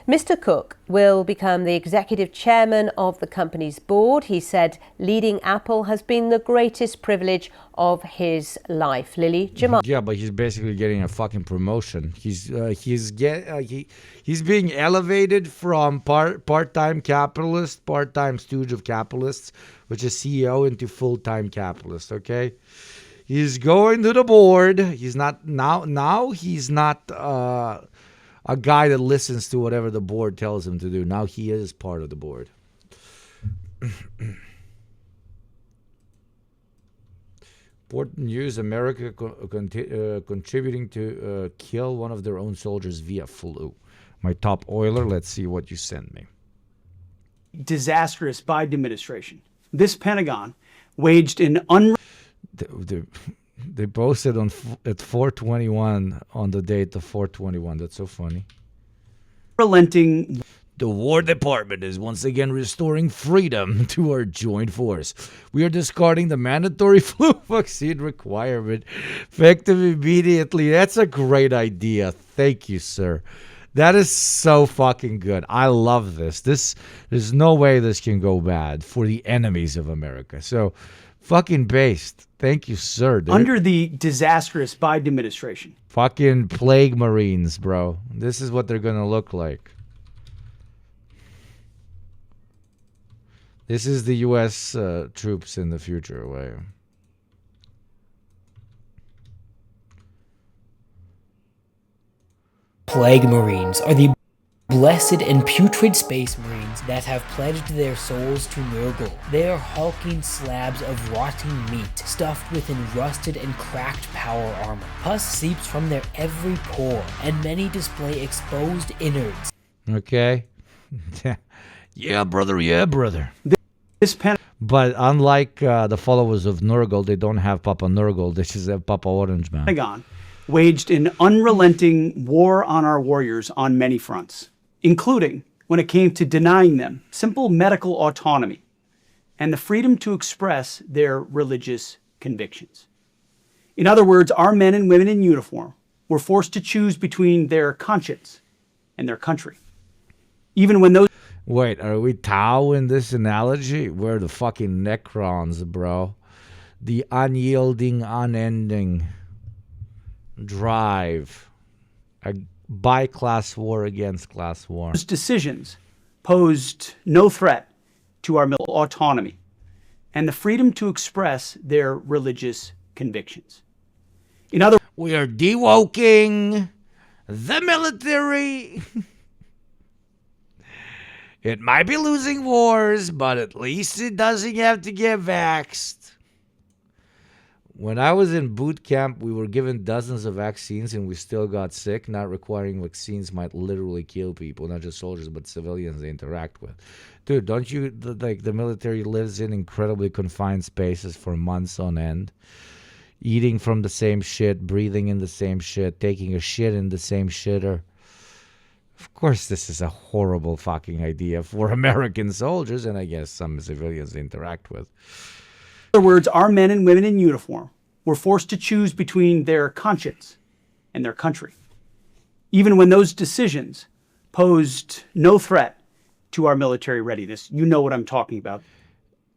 Mr. Cook will become the executive chairman of the company's board. He said leading Apple has been the greatest privilege of his life. Lily Jamal. Yeah, but he's basically getting a fucking promotion. He's being elevated from part-time capitalist, part-time stooge of capitalists, which is CEO, into full-time capitalist. Okay, he's going to the board. He's not now. He's not a guy that listens to whatever the board tells him to do. Now he is part of the board. Important news: America contributing to kill one of their own soldiers via flu. My top oiler. Let's see what you sent me. Disastrous Biden administration. This Pentagon waged an They posted at 4:21 on the date of 4:21. That's so funny. Unrelenting. The War Department is once again restoring freedom to our joint force. We are discarding the mandatory flu vaccine requirement, effective immediately. That's a great idea. Thank you, sir. That is so fucking good. I love this. There's no way this can go bad for the enemies of America. So, fucking based. Thank you, sir. Dude. Under the disastrous Biden administration. Fucking plague Marines, bro. This is what they're going to look like. This is the U.S. Troops in the future. Way. Plague Marines are the blessed and putrid space marines that have pledged their souls to Nurgle. They are hulking slabs of rotting meat stuffed within rusted and cracked power armor. Pus seeps from their every pore, and many display exposed innards. Okay. Yeah, brother. Yeah, brother. But unlike the followers of Nurgle, they don't have Papa Nurgle. This is a Papa Orange Man. Pentagon waged an unrelenting war on our warriors on many fronts, including when it came to denying them simple medical autonomy and the freedom to express their religious convictions. In other words, our men and women in uniform were forced to choose between their conscience and their country. Even when those... Wait, are we Tau in this analogy? We're the fucking Necrons, bro. The unyielding, unending drive. By class war against class war. Decisions posed no threat to our autonomy and the freedom to express their religious convictions. In other words, we are dewoking the military. It might be losing wars, but at least it doesn't have to get vaxxed. When I was in boot camp, we were given dozens of vaccines and we still got sick. Not requiring vaccines might literally kill people, not just soldiers, but civilians they interact with. Dude, don't you, the military lives in incredibly confined spaces for months on end, eating from the same shit, breathing in the same shit, taking a shit in the same shitter. Of course, this is a horrible fucking idea for American soldiers and I guess some civilians they interact with. In other words, our men and women in uniform were forced to choose between their conscience and their country, even when those decisions posed no threat to our military readiness. You know what I'm talking about.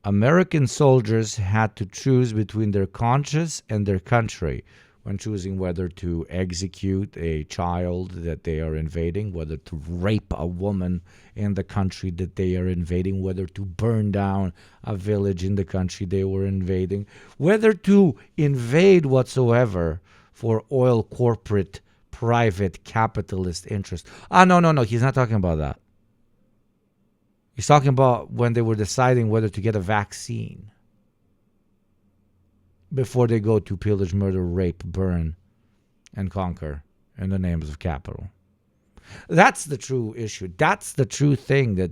American soldiers had to choose between their conscience and their country when choosing whether to execute a child that they are invading, whether to rape a woman in the country that they are invading, whether to burn down a village in the country they were invading, whether to invade whatsoever for oil corporate private capitalist interest. No, he's not talking about that. He's talking about when they were deciding whether to get a vaccine before they go to pillage, murder, rape, burn, and conquer in the names of capital. That's the true issue. That's the true thing that,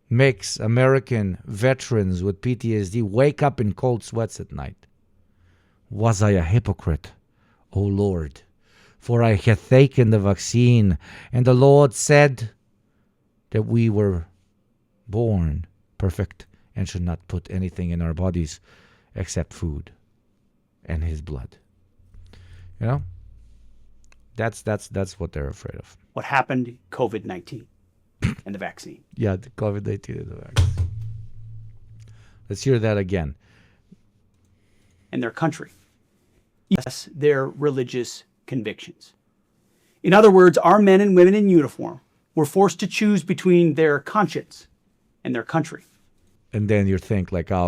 makes American veterans with PTSD wake up in cold sweats at night. Was I a hypocrite, O Lord? For I had taken the vaccine, and the Lord said that we were born perfect and should not put anything in our bodies except food and his blood. That's what they're afraid of. What happened, COVID-19 and the vaccine. Yeah, the COVID-19 and the vaccine. Let's hear that again. And their country. Yes, their religious convictions. In other words, our men and women in uniform were forced to choose between their conscience and their country. And then you think he's going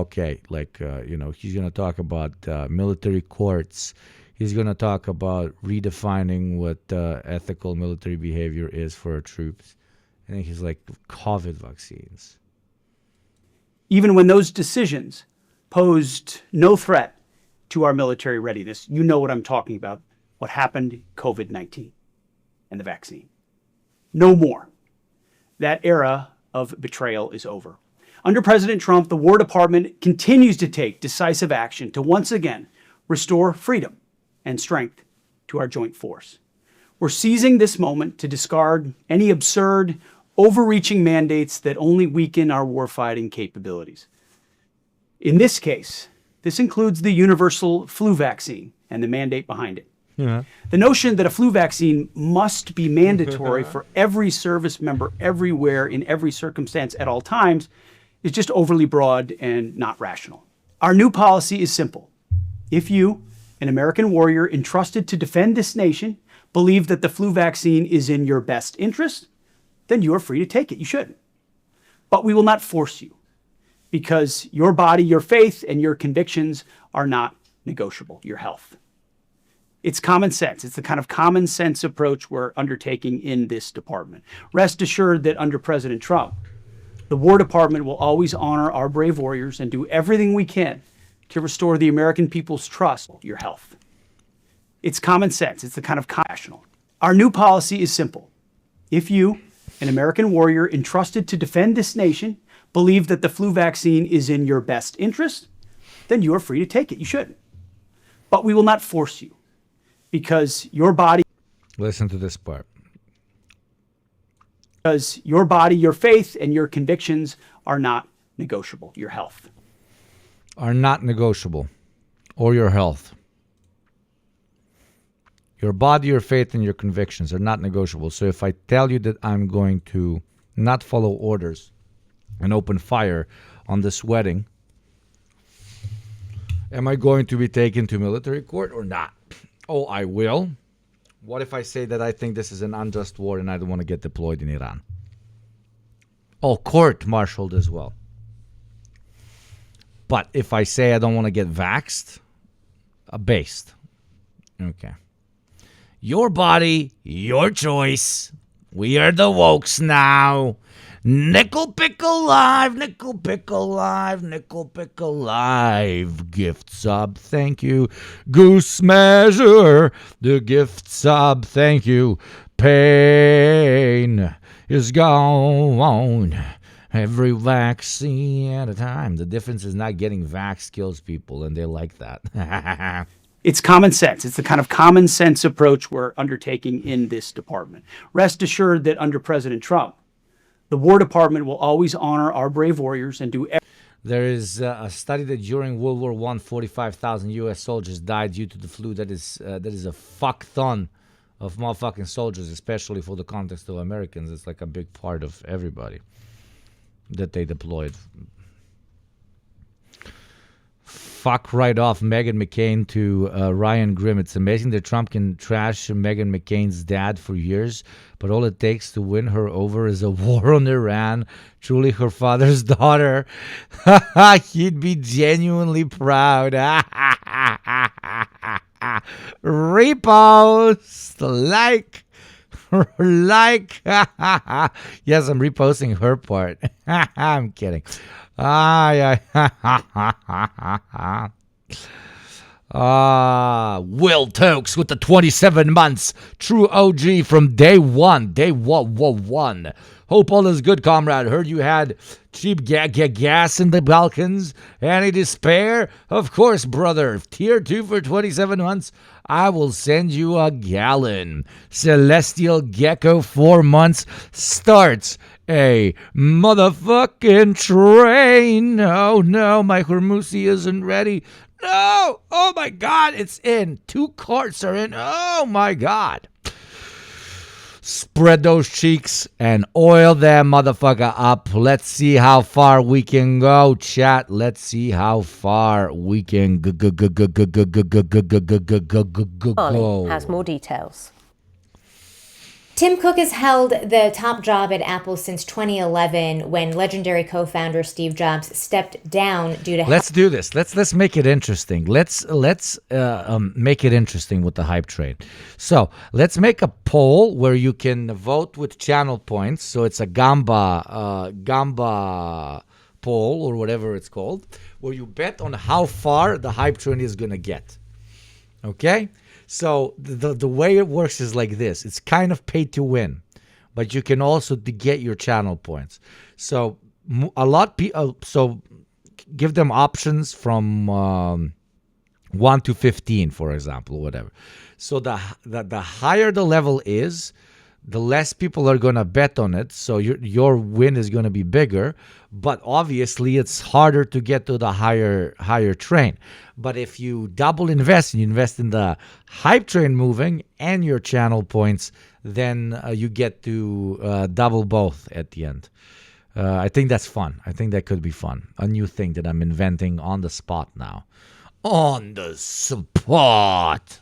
to talk about military courts. He's going to talk about redefining what ethical military behavior is for our troops. And then he's like, COVID vaccines. Even when those decisions posed no threat to our military readiness, you know what I'm talking about. What happened, COVID-19 and the vaccine. No more. That era of betrayal is over. Under President Trump, the War Department continues to take decisive action to once again restore freedom and strength to our joint force. We're seizing this moment to discard any absurd, overreaching mandates that only weaken our warfighting capabilities. In this case, this includes the universal flu vaccine and the mandate behind it. Yeah. The notion that a flu vaccine must be mandatory for every service member everywhere in every circumstance at all times is just overly broad and not rational. Our new policy is simple. If you, an American warrior entrusted to defend this nation, believe that the flu vaccine is in your best interest, then you are free to take it. You shouldn't. But we will not force you because your body, your faith, and your convictions are not negotiable. Your health. It's common sense. It's the kind of common sense approach we're undertaking in this department. Rest assured that under President Trump, the War Department will always honor our brave warriors and do everything we can to restore the American people's trust in your health. It's common sense. It's the kind of rational. Our new policy is simple. If you, an American warrior entrusted to defend this nation, believe that the flu vaccine is in your best interest, then you are free to take it. You shouldn't. But we will not force you because your body... Listen to this part. Because your body, your faith, and your convictions are not negotiable. Your health. Are not negotiable. Or your health. Your body, your faith, and your convictions are not negotiable. So if I tell you that I'm going to not follow orders and open fire on this wedding, am I going to be taken to military court or not? Oh, I will. What if I say that I think this is an unjust war and I don't want to get deployed in Iran? Oh, court-martialed as well. But if I say I don't want to get vaxxed, based. Okay. Your body, your choice. We are the wokes now. Nickel Pickle Live, Nickel Pickle Live, Nickel Pickle Live. Gift sub, thank you. Goose Measure, the gift sub, thank you. Pain is gone. Every vaccine at a time. The difference is not getting vaxxed kills people, and they like that. It's common sense. It's the kind of common sense approach we're undertaking in this department. Rest assured that under President Trump, the War Department will always honor our brave warriors and do everything. There is a study that during World War I, 45,000 U.S. soldiers died due to the flu. That is a fuck-ton of motherfucking soldiers, especially for the context of Americans. It's like a big part of everybody that they deployed. Fuck right off Meghan McCain to Ryan Grimm. It's amazing that Trump can trash Meghan McCain's dad for years, but all it takes to win her over is a war on Iran. Truly her father's daughter. He'd be genuinely proud. Repost, like. Yes, I'm reposting her part. I'm kidding. Will Tokes with the 27 months. True OG from day one. One. Hope all is good, comrade. Heard you had cheap gas in the Balkans. Any despair? Of course, brother. Tier 2 for 27 months. I will send you a gallon. Celestial Gecko 4 months starts a motherfucking train. Oh no, my Hormusi isn't ready. No! Oh my God, it's in. 2 carts are in. Oh my God. Spread those cheeks and oil that motherfucker up. Let's see how far we can go, chat. Let's see how far we can go. Has more details. Tim Cook has held the top job at Apple since 2011 when legendary co-founder Steve Jobs stepped down due to... Let's do this. Let's make it interesting. Let's make it interesting with the hype train. So let's make a poll where you can vote with channel points. So it's a Gamba poll or whatever it's called, where you bet on how far the hype train is going to get. Okay? So the way it works is like this. It's kind of pay to win, but you can also get your channel points. So so give them options from 1 to 15, for example, or whatever. So the higher the level is, the less people are going to bet on it. So your win is going to be bigger, but obviously it's harder to get to the higher train. But if you double invest and you invest in the hype train moving and your channel points, then you get to double both at the end. I think that's fun. I think that could be fun. A new thing that I'm inventing on the spot now. On the spot.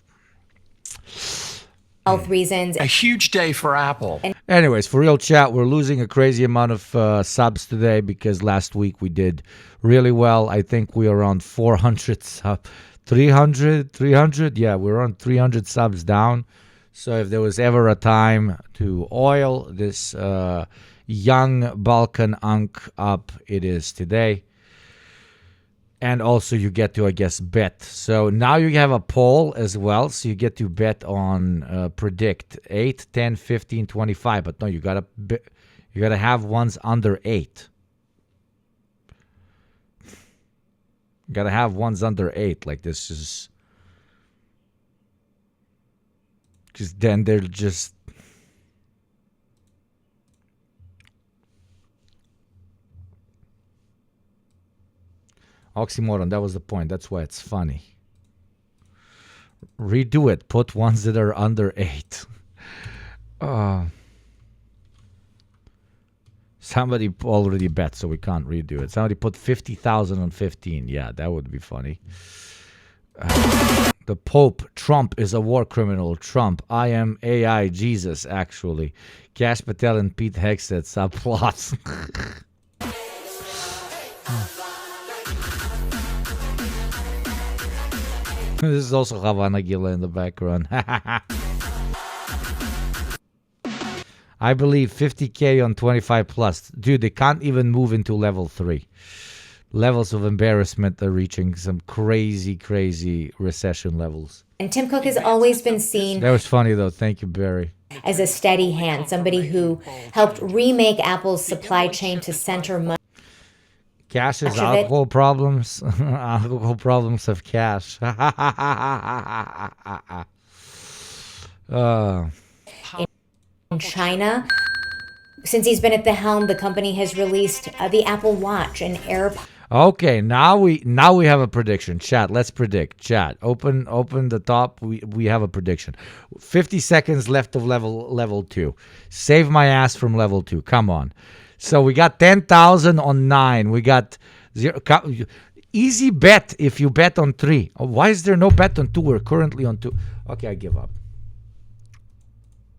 Health reasons. A huge day for Apple. Anyways, for real chat, we're losing a crazy amount of subs today because last week we did really well. I think we are on 400 subs. 300? Yeah, we're on 300 subs down. So if there was ever a time to oil this young Balkan unk up, it is today. And also you get to, I guess, bet. So now you have a poll as well. So you get to bet on predict 8, 10, 15, 25. But no, you gotta have ones under 8. You gotta have ones under 8. Like this is, because then they're just. Oxymoron, that was the point. That's why it's funny. Redo it. Put ones that are under 8. Somebody already bet, so we can't redo it. Somebody put 50,000 on 15. Yeah, that would be funny. The Pope, Trump is a war criminal. Trump, I am AI Jesus, actually. Cash Patel and Pete Hegseth, subplots. This is also Havana Gila in the background. I believe 50K on 25 plus. Dude, they can't even move into level 3. Levels of embarrassment are reaching some crazy, crazy recession levels. And Tim Cook has always been seen That was funny, though. Thank you, Barry. as a steady hand, somebody who helped remake Apple's supply chain to center money. Cash's alcohol problems. Alcohol problems of cash. In China. Since he's been at the helm, the company has released the Apple Watch and AirPods. Okay, now we have a prediction. Chat, let's predict. Chat, open the top. We have a prediction. 50 seconds left of level 2. Save my ass from level 2. Come on. So we got 10,000 on 9. We got 0. Easy bet if you bet on 3. Oh, why is there no bet on 2? We're currently on 2. Okay, I give up.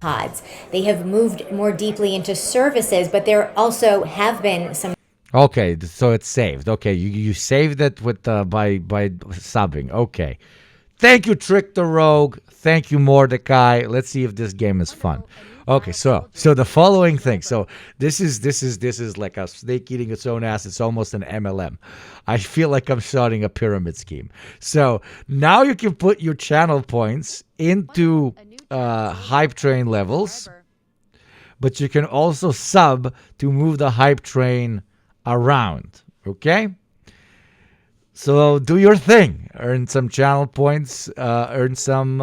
Pods. They have moved more deeply into services, but there also have been some. Okay, so it's saved. Okay, you saved it with by subbing. Okay, thank you, Trick the Rogue. Thank you, Mordecai. Let's see if this game is fun. Okay, so the following thing. So this is like a snake eating its own ass. It's almost an MLM. I feel like I'm starting a pyramid scheme. So now you can put your channel points into hype train levels, but you can also sub to move the hype train around. Okay, so do your thing. Earn some channel points. Earn some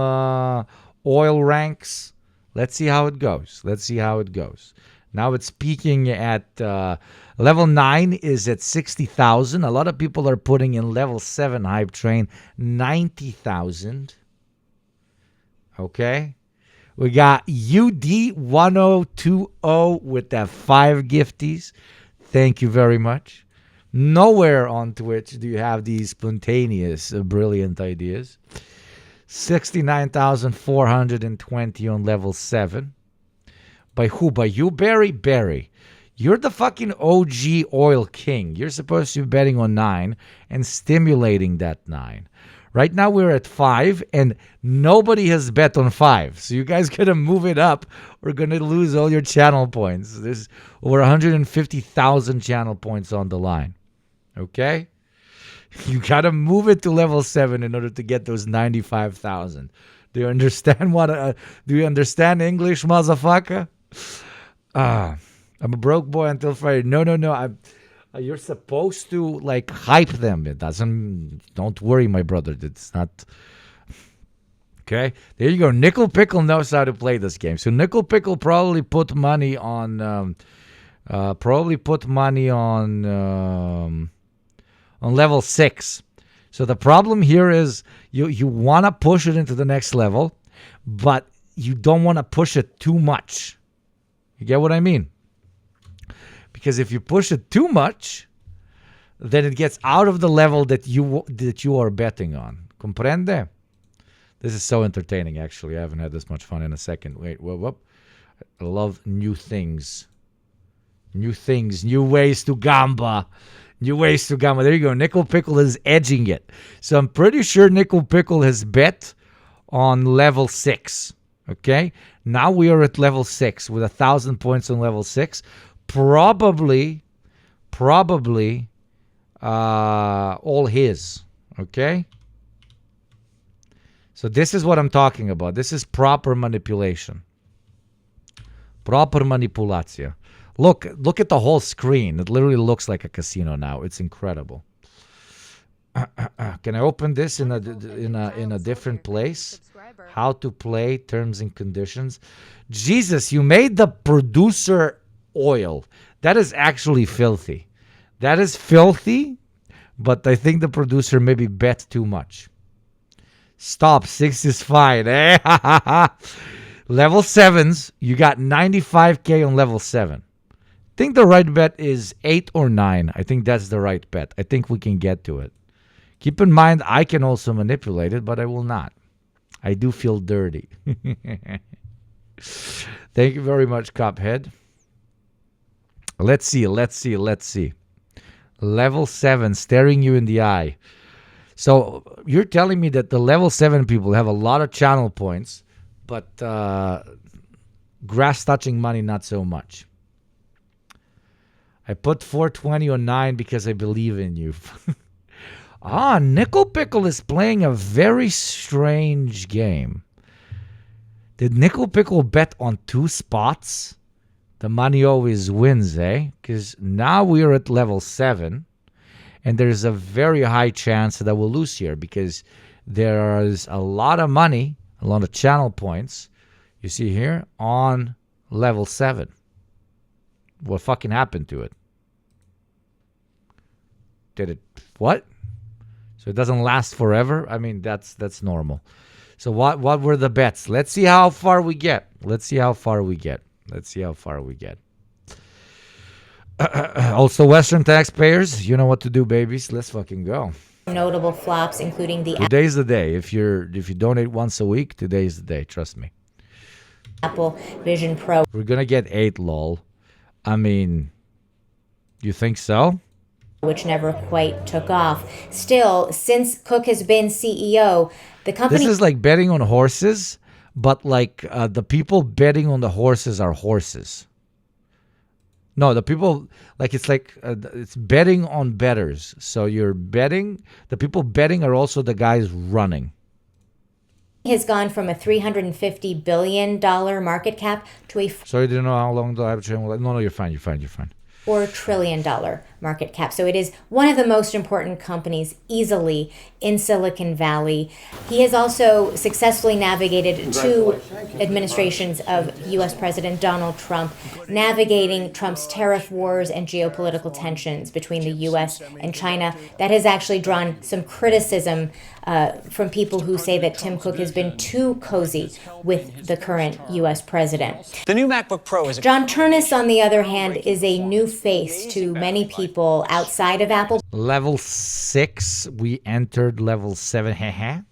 oil ranks. Let's see how it goes. Now it's peaking at level 9 is at 60,000. A lot of people are putting in level 7 hype train 90,000. Okay. We got UD1020 with that 5 gifties. Thank you very much. Nowhere on Twitch do you have these spontaneous, brilliant ideas. 69,420 on level 7. By who? By you, Barry? Barry. You're the fucking OG oil king. You're supposed to be betting on 9 and stimulating that 9. Right now we're at 5 and nobody has bet on 5. So you guys gotta move it up. We're gonna lose all your channel points. There's over 150,000 channel points on the line. Okay? You gotta move it to level 7 in order to get those 95,000. Do you understand do you understand English, motherfucker? I'm a broke boy until Friday. No. You're supposed to like hype them. It doesn't. Don't worry, my brother. It's not. Okay, there you go. Nickel Pickle knows how to play this game. So Nickel Pickle probably put money on. On level 6. So the problem here is you want to push it into the next level, but you don't want to push it too much. You get what I mean? Because if you push it too much, then it gets out of the level that you are betting on. Comprende? This is so entertaining, actually. I haven't had this much fun in a second. Wait, whoop. I love new things. New ways to gamba. There you go. Nickel Pickle is edging it. So I'm pretty sure Nickel Pickle has bet on level 6. Okay? Now we are at level 6 with 1,000 points on level 6. Probably all his. Okay? So this is what I'm talking about. This is proper manipulation. Proper manipulatia. Look at the whole screen. It literally looks like a casino now. It's incredible. Can I open this in a different place? How to play, terms and conditions. Jesus, you made the producer oil. That is actually filthy. That is filthy, but I think the producer maybe bet too much. Stop. 6 is fine. Eh? Level 7s, you got 95K on level 7. I think the right bet is 8 or 9. I think that's the right bet. I think we can get to it. Keep in mind, I can also manipulate it, but I will not. I do feel dirty. Thank you very much, Cuphead. Let's see. Level 7, staring you in the eye. So you're telling me that the level 7 people have a lot of channel points, but grass-touching money not so much. I put 420 on 9 because I believe in you. Nickel Pickle is playing a very strange game. Did Nickel Pickle bet on 2 spots? The money always wins, eh? Because now we're at level 7, and there's a very high chance that we'll lose here because there is a lot of money, a lot of channel points, you see here, on level 7. What fucking happened to it? Did it... what? So it doesn't last forever? I mean, that's normal. So what were the bets? Let's see how far we get. Also, Western taxpayers, you know what to do, babies. Let's fucking go. Notable flops, including the Today's the day. If you donate once a week, today's the day. Trust me. Apple Vision Pro. We're gonna get 8, lol. I mean, you think so? Which never quite took off. Still, since Cook has been CEO, the company... This is like betting on horses, but like the people betting on the horses are horses. No, the people, like it's betting on bettors. So you're betting, the people betting are also the guys running. Has gone from a $350 billion market cap to a Sorry, didn't know how long the live stream will. No, you're fine. $4 trillion market cap. So it is one of the most important companies easily in Silicon Valley. He has also successfully navigated 2 administrations of U.S. President Donald Trump, navigating Trump's tariff wars and geopolitical tensions between the U.S. and China. That has actually drawn some criticism from people who say that Tim Cook has been too cozy with the current U.S. president. The new MacBook Pro is... John Ternus, on the other hand, is a new face to many people outside of Apple. Level 6, we entered level 7.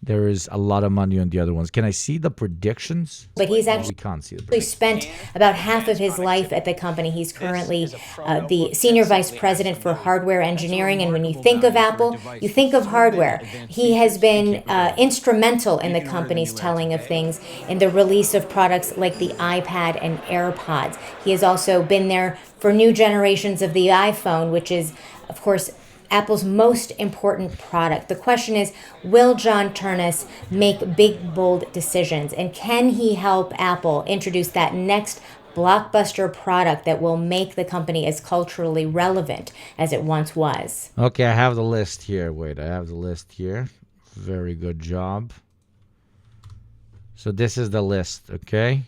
There is a lot of money on the other ones. Can I see the predictions? But he's actually we can't see it. Spent about half of his life at the company. He's currently the senior vice president for hardware engineering. And when you think of Apple, you think of hardware. He has been instrumental in the company's telling of things, in the release of products like the iPad and AirPods. He has also been there for new generations of the iPhone, which is, of course, Apple's most important product. The question is, will John Ternus make big, bold decisions? And can he help Apple introduce that next blockbuster product that will make the company as culturally relevant as it once was? Okay, I have the list here. Wait, I have the list here. Very good job. So this is the list, okay?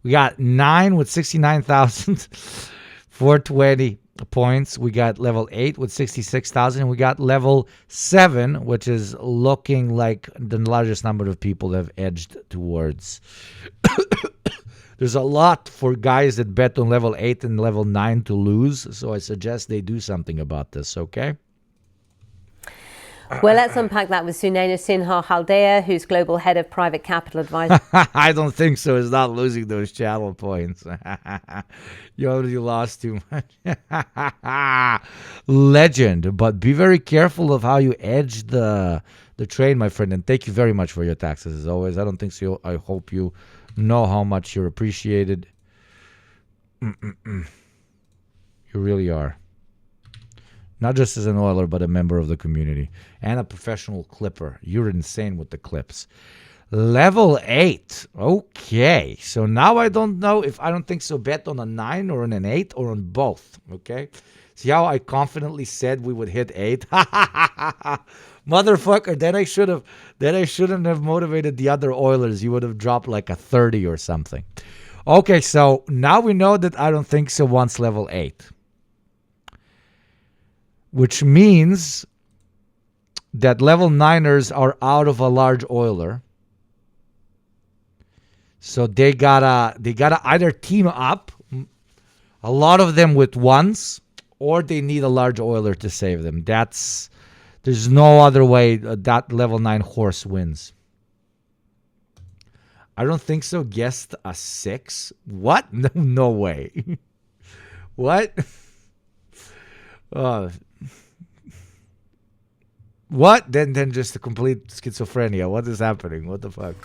We got 9 with 69,420 points. We got level 8 with 66,000. We got level 7, which is looking like the largest number of people have edged towards. There's a lot for guys that bet on level 8 and level 9 to lose, so I suggest they do something about this, okay? Well, let's unpack that with Sunena Sinha Haldea, who's Global Head of Private Capital Advisory. I don't think so. It's not losing those channel points. You already lost too much. Legend. But be very careful of how you edge the trade, my friend. And thank you very much for your taxes, as always. I don't think so. I hope you know how much you're appreciated. You really are. Not just as an oiler, but a member of the community. And a professional clipper. You're insane with the clips. Level 8. Okay. So now I don't know if I don't think so. Bet on a 9 or on an 8 or on both. Okay. See how I confidently said we would hit 8? Motherfucker. Then I shouldn't have motivated the other Oilers. You would have dropped like a 30 or something. Okay. So now we know that I don't think so wants level 8. Which means that level 9ers are out of a large oiler. So they gotta either team up, a lot of them with 1s, or they need a large oiler to save them. There's no other way that level 9 horse wins. I don't think so. Guessed a 6. What? No way. What? What? Then just a complete schizophrenia. What is happening? What the fuck?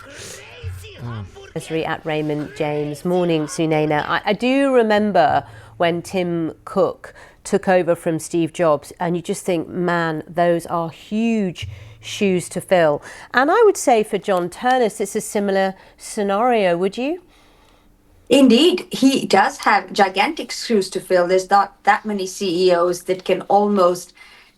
At Raymond James. Morning, Sunena. I do remember when Tim Cook took over from Steve Jobs, and you just think, man, those are huge shoes to fill. And I would say for John Ternus, it's a similar scenario, would you? Indeed, he does have gigantic shoes to fill. There's not that many CEOs that can almost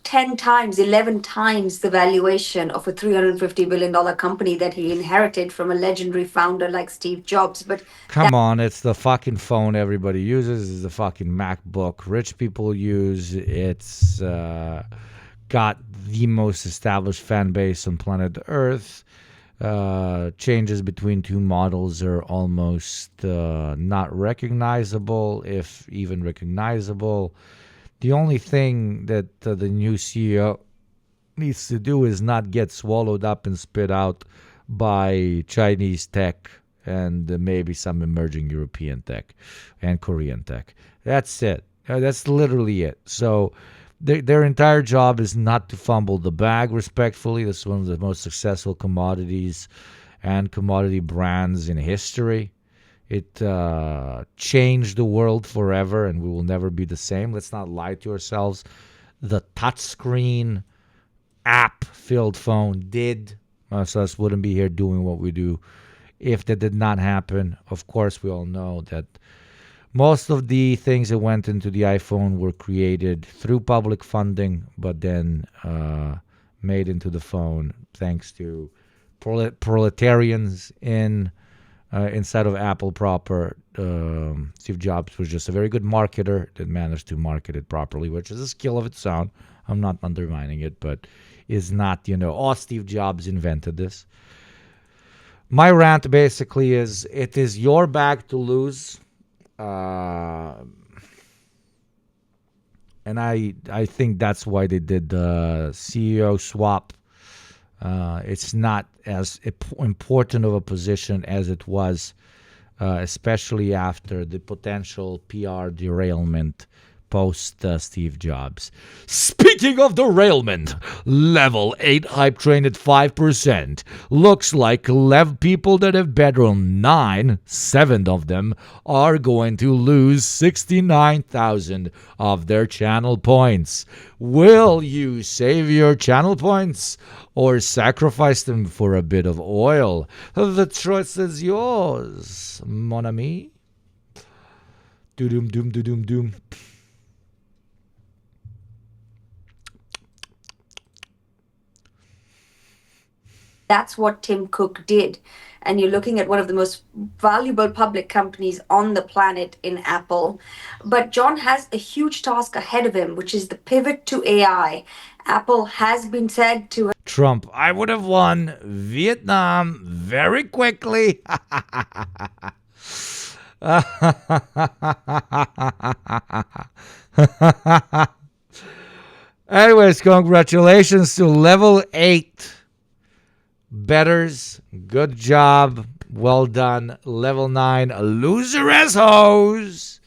10 times, 11 times the valuation of a $350 billion company that he inherited from a legendary founder like Steve Jobs. But come on, it's the fucking phone everybody uses. It's the fucking MacBook rich people use. It's got the most established fan base on planet Earth. Changes between two models are almost not recognizable, if even recognizable. The only thing that the new CEO needs to do is not get swallowed up and spit out by Chinese tech and maybe some emerging European tech and Korean tech. That's it. That's literally it. So their entire job is not to fumble the bag, respectfully. This is one of the most successful commodities and commodity brands in history. It changed the world forever, and we will never be the same. Let's not lie to ourselves. The touchscreen app-filled phone did. Most of us wouldn't be here doing what we do if that did not happen. Of course, we all know that most of the things that went into the iPhone were created through public funding, but then made into the phone thanks to proletarians inside of Apple proper. Steve Jobs was just a very good marketer that managed to market it properly, which is a skill of its own. I'm not undermining it, but is not, Steve Jobs invented this. My rant basically is, it is your bag to lose. And I think that's why they did the CEO swap. It's not as important of a position as it was, especially after the potential PR derailment post Steve Jobs. Speaking of derailment, level 8 hype train at 5%. Looks like 11 people that have bet on 9, 7 of them are going to lose 69,000 of their channel points. Will you save your channel points or sacrifice them for a bit of oil? The choice is yours, mon ami. Doom. that's what Tim Cook did. And you're looking at one of the most valuable public companies on the planet in Apple. But John has a huge task ahead of him, which is the pivot to AI. Apple has been said to... Trump, I would have won Vietnam very quickly. Anyways, congratulations to level 8 betters. Good job. Well done. Level 9 loser as hoes.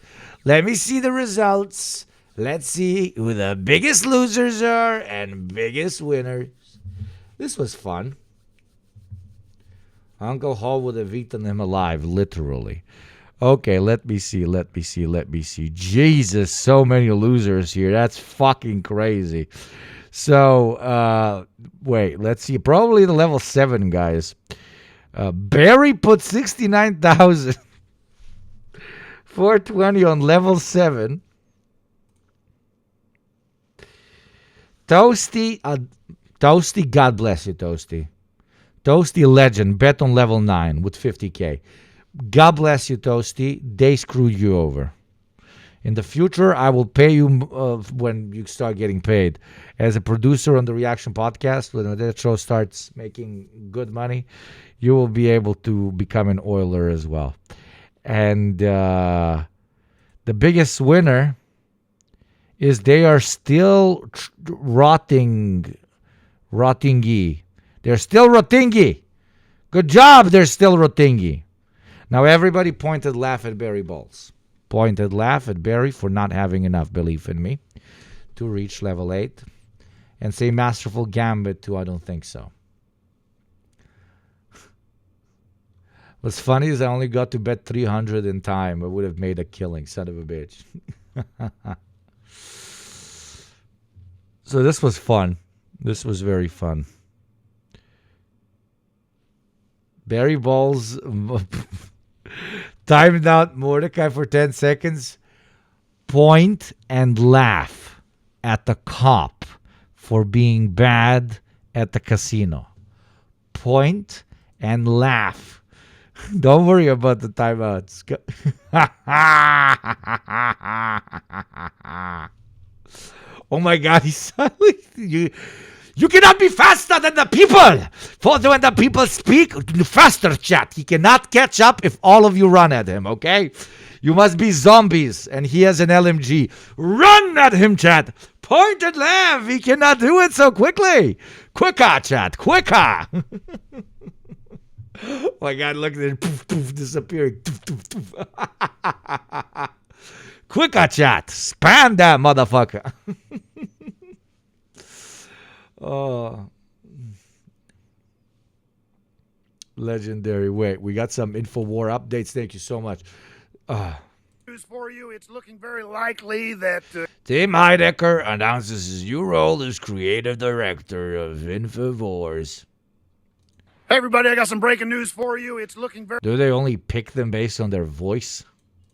Let me see the results. Let's see who the biggest losers are and biggest winners. This was fun. Uncle Hall would have eaten him alive, literally. Okay, let me see. Jesus, so many losers here. That's fucking crazy. So, wait, let's see. Probably the level 7 guys. Barry put 69,420 on level 7. Toasty, God bless you, Toasty. Toasty legend, bet on level 9 with 50K. God bless you, Toasty. They screwed you over. In the future, I will pay you when you start getting paid. As a producer on the Reaction Podcast, when that show starts making good money, you will be able to become an oiler as well. And the biggest winner is they are still rottingy. They're still rottingy. Good job, they're still rottingy. Now everybody pointed laugh at Barry Balls. Pointed laugh at Barry for not having enough belief in me to reach level 8. And say masterful gambit to I don't think so. What's funny is I only got to bet 300 in time. I would have made a killing, son of a bitch. So this was fun. This was very fun. Barry Balls timed out Mordecai for 10 seconds. Point and laugh at the cop for being bad at the casino. Point and laugh. Don't worry about the timeouts. Oh my God, he's suddenly... You cannot be faster than the people. For when the people speak, faster, chat. He cannot catch up if all of you run at him, okay? You must be zombies, and he has an LMG. Run at him, chat. Point and laugh. He cannot do it so quickly. Quicker, chat. Quicker. Oh my God, look at it. Poof, poof, disappearing. Poof, poof, poof. Quicker, chat. Span that motherfucker. Oh. Legendary. Wait, we got some InfoWar updates. Thank you so much. News for you. It's looking very likely that Tim Heidecker announces his new role as creative director of InfoWars. Hey everybody, I got some breaking news for you. It's looking Do they only pick them based on their voice?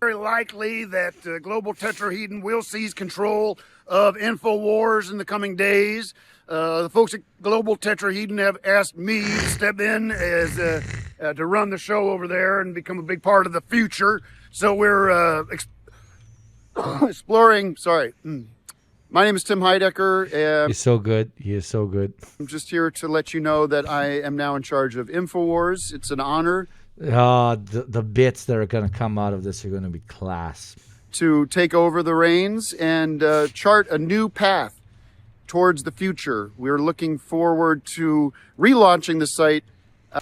very likely that Global Tetrahedron will seize control of InfoWars in the coming days. The folks at Global Tetrahedron have asked me to step in as to run the show over there and become a big part of the future. So we're exploring. Sorry. My name is Tim Heidecker. He's so good. He is so good. I'm just here to let you know that I am now in charge of InfoWars. It's an honor The bits that are going to come out of this are going to be class. to take over the reins and chart a new path towards the future. We're looking forward to relaunching the site. You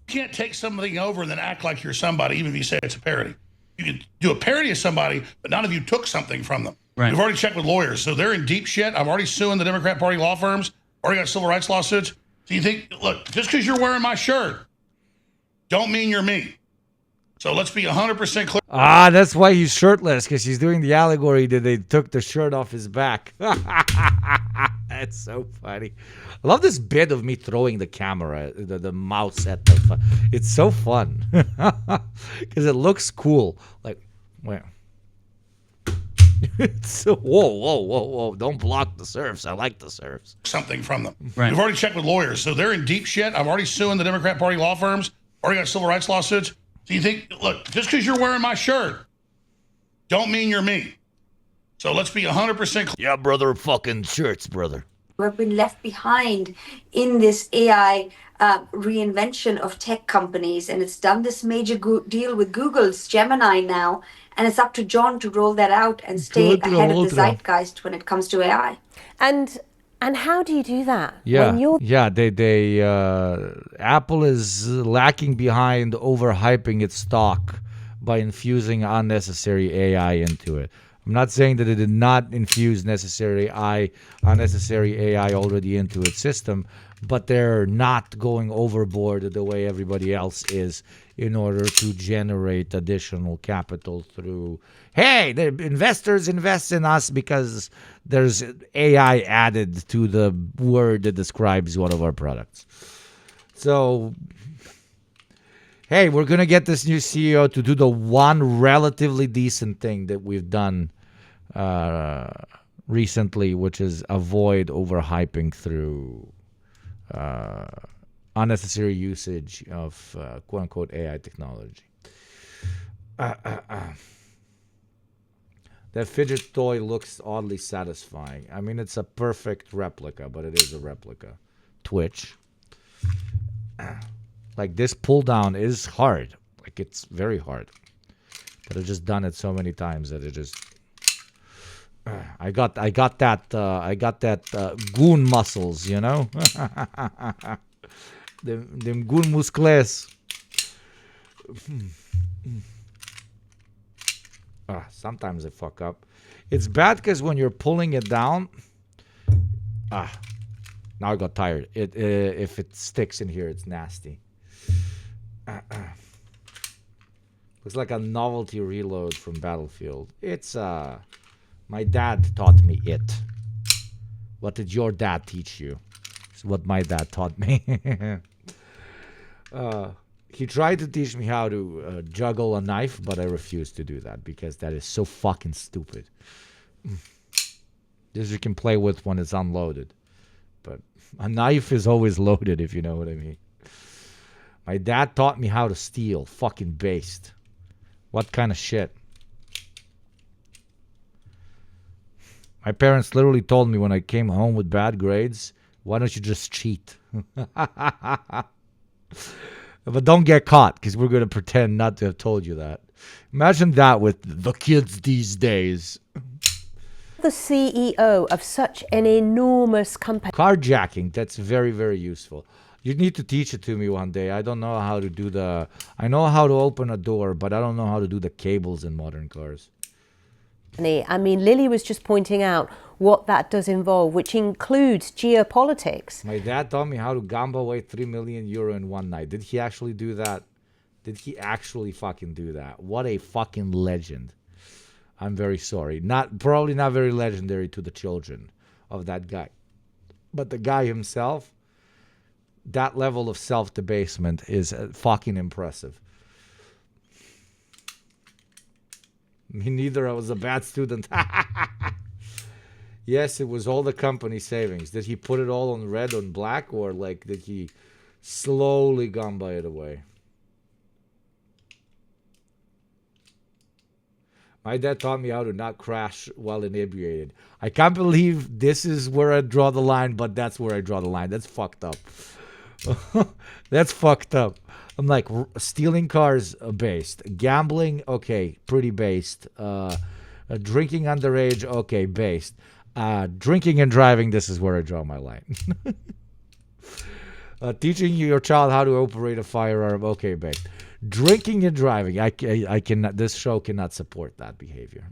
can't take something over and then act like you're somebody, even if you say it's a parody. You can do a parody of somebody, but none of you took something from them. Right. We've already checked with lawyers, so they're in deep shit. I'm already suing the Democrat Party law firms. Already got civil rights lawsuits. So you think, look, just because you're wearing my shirt, don't mean you're me. So let's be 100% clear. That's why he's shirtless, because he's doing the allegory that they took the shirt off his back. That's so funny. I love this bit of me throwing the camera, the mouse at the... It's so fun. Because it looks cool. Like, wait. It's so, whoa. Don't block the surfs. I like the surfs. Something from them. Right. We've already checked with lawyers, so they're in deep shit. I'm already suing the Democrat Party law firms. Already got civil rights lawsuits. So you think, look, just because you're wearing my shirt, don't mean you're me. So let's be 100% clear. Yeah, brother, fucking shirts, brother. Who have been left behind in this AI reinvention of tech companies. And it's done this major deal with Google's Gemini now. And it's up to John to roll that out and stay ahead of the zeitgeist when it comes to AI. And how do you do that? Yeah, When you're they Apple is lacking behind overhyping its stock by infusing unnecessary AI into it. I'm not saying that it did not infuse unnecessary AI already into its system, but they're not going overboard the way everybody else is in order to generate additional capital through, hey, the investors invest in us because there's AI added to the word that describes one of our products. So, hey, we're going to get this new CEO to do the one relatively decent thing that we've done recently, which is avoid overhyping through unnecessary usage of quote-unquote AI technology. That fidget toy looks oddly satisfying. I mean, it's a perfect replica, but it is a replica. Twitch. Like, this pull down is hard. Like, it's very hard. But I've just done it so many times that it just... I got that goon muscles, you know. them goon muscles. Sometimes I fuck up. It's bad because when you're pulling it down, now I got tired. If it sticks in here, it's nasty. Looks like a novelty reload from Battlefield. It's my dad taught me it. What did your dad teach you? It's what my dad taught me. He tried to teach me how to juggle a knife, but I refused to do that because that is so fucking stupid. This you can play with when it's unloaded. But a knife is always loaded, if you know what I mean. My dad taught me how to steal. Fucking based. What kind of shit? My parents literally told me when I came home with bad grades, why don't you just cheat? But don't get caught, because we're going to pretend not to have told you that. Imagine that with the kids these days. The CEO of such an enormous company. Carjacking, that's very, very useful. You need to teach it to me one day. I don't know how to do I know how to open a door, but I don't know how to do the cables in modern cars. I mean, Lily was just pointing out what that does involve, which includes geopolitics. My dad taught me how to gamble away 3 million euro in one night. Did he actually do that? Did he actually fucking do that? What a fucking legend. I'm very sorry. Probably not very legendary to the children of that guy. But the guy himself, that level of self-debasement is fucking impressive. Me neither. I was a bad student. Yes, it was all the company savings. Did he put it all on red on black, or like did he slowly gamba it away? My dad taught me how to not crash while inebriated. I can't believe this is where I draw the line, but that's where I draw the line. That's fucked up. That's fucked up. I'm like, stealing cars, based. Gambling, okay, pretty based. Drinking underage, okay, based. Drinking and driving, this is where I draw my line. Teaching your child how to operate a firearm, okay, based. Drinking and driving, I cannot. This show cannot support that behavior.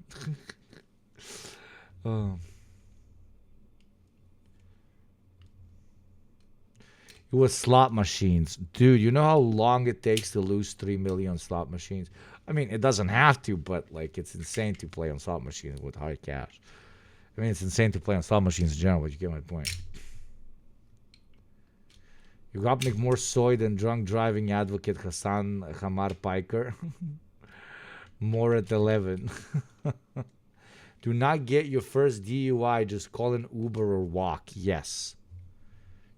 It was slot machines. Dude, you know how long it takes to lose 3 million slot machines? I mean, it doesn't have to, but like it's insane to play on slot machines with high cash. I mean, it's insane to play on slot machines in general, but you get my point. You got more soy than drunk driving advocate Hassan Hamar Piker. More at 11. Do not get your first DUI. Just call an Uber or walk. Yes.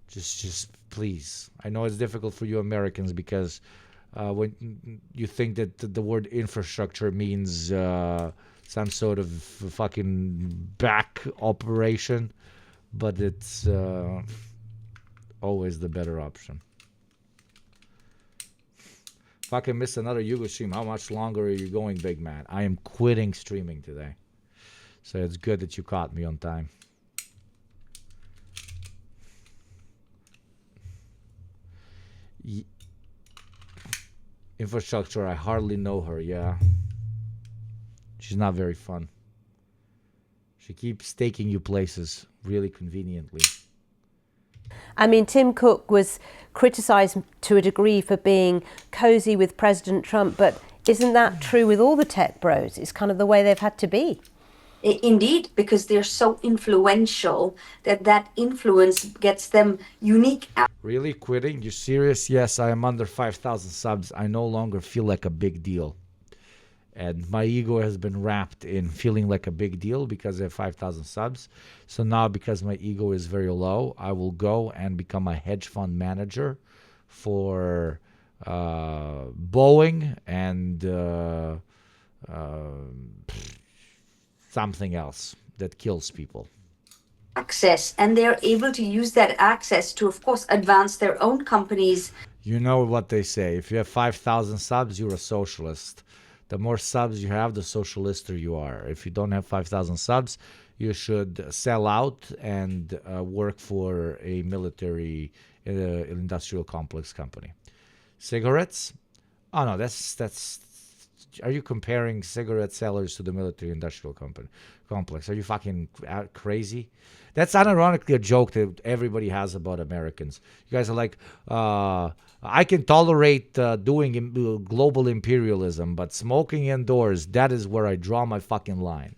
Just please. I know it's difficult for you Americans because when you think that the word infrastructure means some sort of fucking back operation, but it's always the better option. If I can miss another Yugo stream, how much longer are you going, big man? I am quitting streaming today. So it's good that you caught me on time. Infrastructure, I hardly know her, yeah. She's not very fun. She keeps taking you places really conveniently. I mean, Tim Cook was criticised to a degree for being cozy with President Trump, but isn't that true with all the tech bros? It's kind of the way they've had to be. Indeed, because they're so influential that influence gets them unique. Really quitting? You serious? Yes, I am under 5,000 subs. I no longer feel like a big deal. And my ego has been wrapped in feeling like a big deal because I have 5,000 subs. So now because my ego is very low, I will go and become a hedge fund manager for Boeing and something else that kills people. Access, and they're able to use that access to, of course, advance their own companies. You know what they say. If you have 5,000 subs, you're a socialist. The more subs you have, the socialister you are. If you don't have 5,000 subs, you should sell out and work for a military industrial complex company. Cigarettes? Oh no, that's. Are you comparing cigarette sellers to the military industrial complex? Are you fucking crazy? That's unironically a joke that everybody has about Americans. You guys are like, I can tolerate doing global imperialism, but smoking indoors, that is where I draw my fucking line.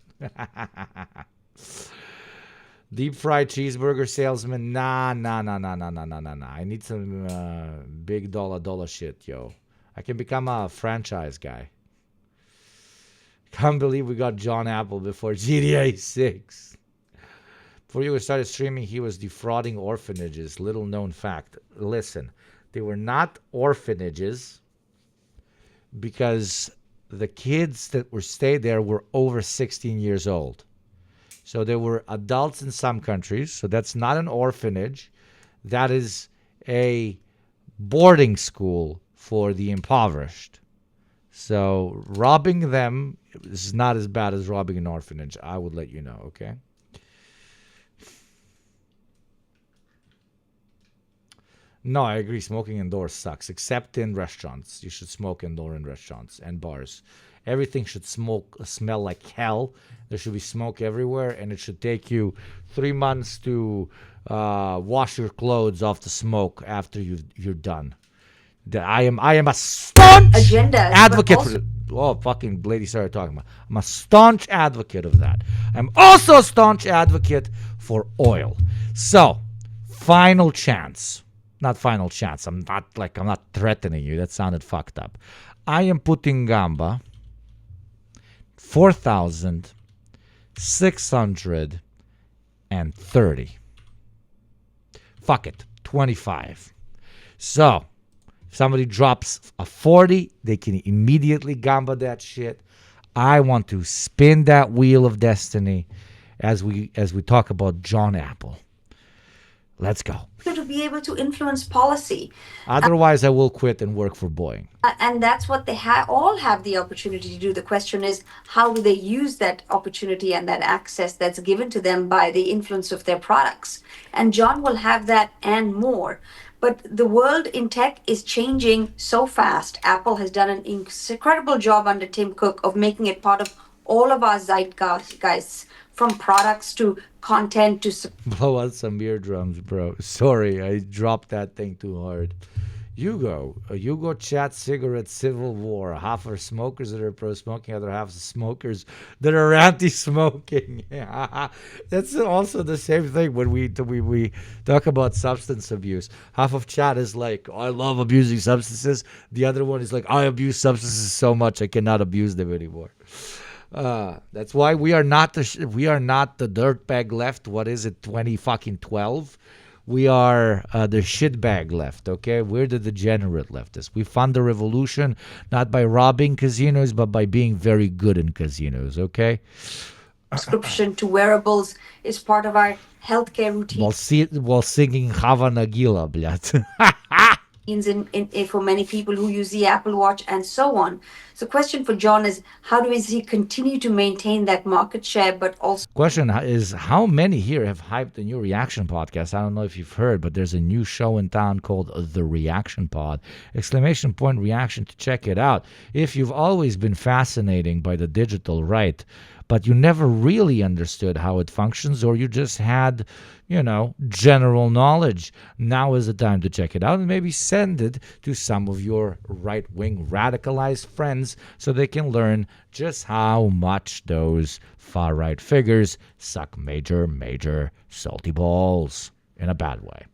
Deep fried cheeseburger salesman, nah. I need some big dollar shit, yo. I can become a franchise guy. Can't believe we got John Apple before GTA 6. Before you started streaming, he was defrauding orphanages. Little known fact. Listen, they were not orphanages because the kids that were stayed there were over 16 years old. So there were adults in some countries. So that's not an orphanage. That is a boarding school for the impoverished. So robbing them is not as bad as robbing an orphanage. I would let you know, okay? No, I agree. Smoking indoors sucks, except in restaurants. You should smoke indoor in restaurants and bars. Everything should smell like hell. There should be smoke everywhere, and it should take you 3 months to wash your clothes off the smoke after you're done. I am a staunch advocate for. Oh, fucking lady started talking about. I'm a staunch advocate of that. I'm also a staunch advocate for oil. So, final chance. Not final chance. I'm not threatening you. That sounded fucked up. I am putting Gamba 4,630. Fuck it. 25. So, if somebody drops a 40, they can immediately Gamba that shit. I want to spin that wheel of destiny as we talk about John Apple. Let's go. To be able to influence policy. Otherwise, I will quit and work for Boeing. And that's what they all have the opportunity to do. The question is, how do they use that opportunity and that access that's given to them by the influence of their products? And John will have that and more. But the world in tech is changing so fast. Apple has done an incredible job under Tim Cook of making it part of all of our zeitgeists, from products to content to... Blow out some eardrums, bro. Sorry, I dropped that thing too hard. Hugo chat cigarette civil war. Half are smokers that are pro-smoking, other half are smokers that are anti-smoking. That's also the same thing when we talk about substance abuse. Half of chat is like, I love abusing substances. The other one is like, I abuse substances so much I cannot abuse them anymore. That's why we are not the dirtbag left. What is it, 2012? We are the shitbag left, okay? We're the degenerate leftists. We fund the revolution not by robbing casinos, but by being very good in casinos, okay? Subscription to wearables is part of our healthcare routine. While singing Hava Nagila, blad. For many people who use the Apple Watch and so on. So the question for John is, how does he continue to maintain that market share, but also... Question is, how many here have hyped the new Reaction podcast? I don't know if you've heard, but there's a new show in town called The Reaction Pod. ! Reaction to check it out. If you've always been fascinated by the digital right, but you never really understood how it functions, or you just had, general knowledge, now is the time to check it out and maybe send it to some of your right-wing radicalized friends so they can learn just how much those far-right figures suck major salty balls in a bad way.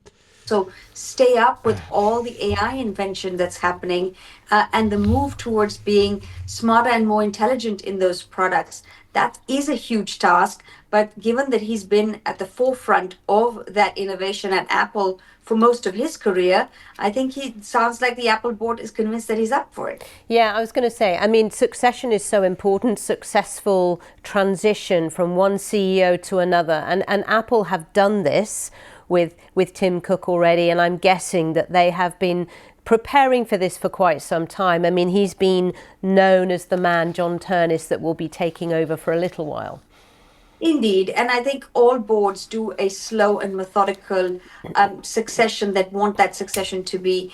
So stay up with all the AI invention that's happening and the move towards being smarter and more intelligent in those products. That is a huge task, but given that he's been at the forefront of that innovation at Apple for most of his career, I think he sounds like the Apple board is convinced that he's up for it. Yeah, I was going to say, succession is so important, successful transition from one CEO to another. And Apple have done this with Tim Cook already, and I'm guessing that they have been preparing for this for quite some time. He's been known as the man, John Ternus, that will be taking over for a little while. Indeed, and I think all boards do a slow and methodical succession that want that succession to be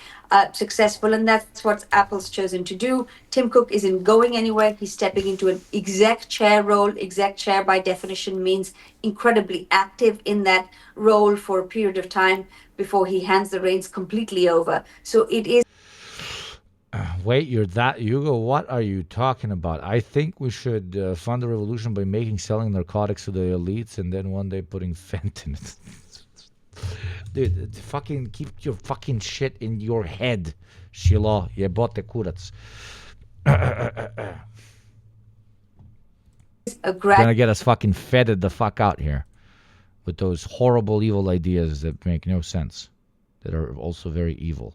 successful, and that's what Apple's chosen to do. Tim Cook isn't going anywhere. He's stepping into an exec chair role. Exec chair, by definition, means incredibly active in that role for a period of time before he hands the reins completely over. So it is. Wait, Hugo, what are you talking about? I think we should fund the revolution by selling narcotics to the elites and then one day putting fentanyl in it. Dude, fucking keep your fucking shit in your head. Shilo, jebote kurac. Gonna get us fucking fetted the fuck out here with those horrible, evil ideas that make no sense, that are also very evil.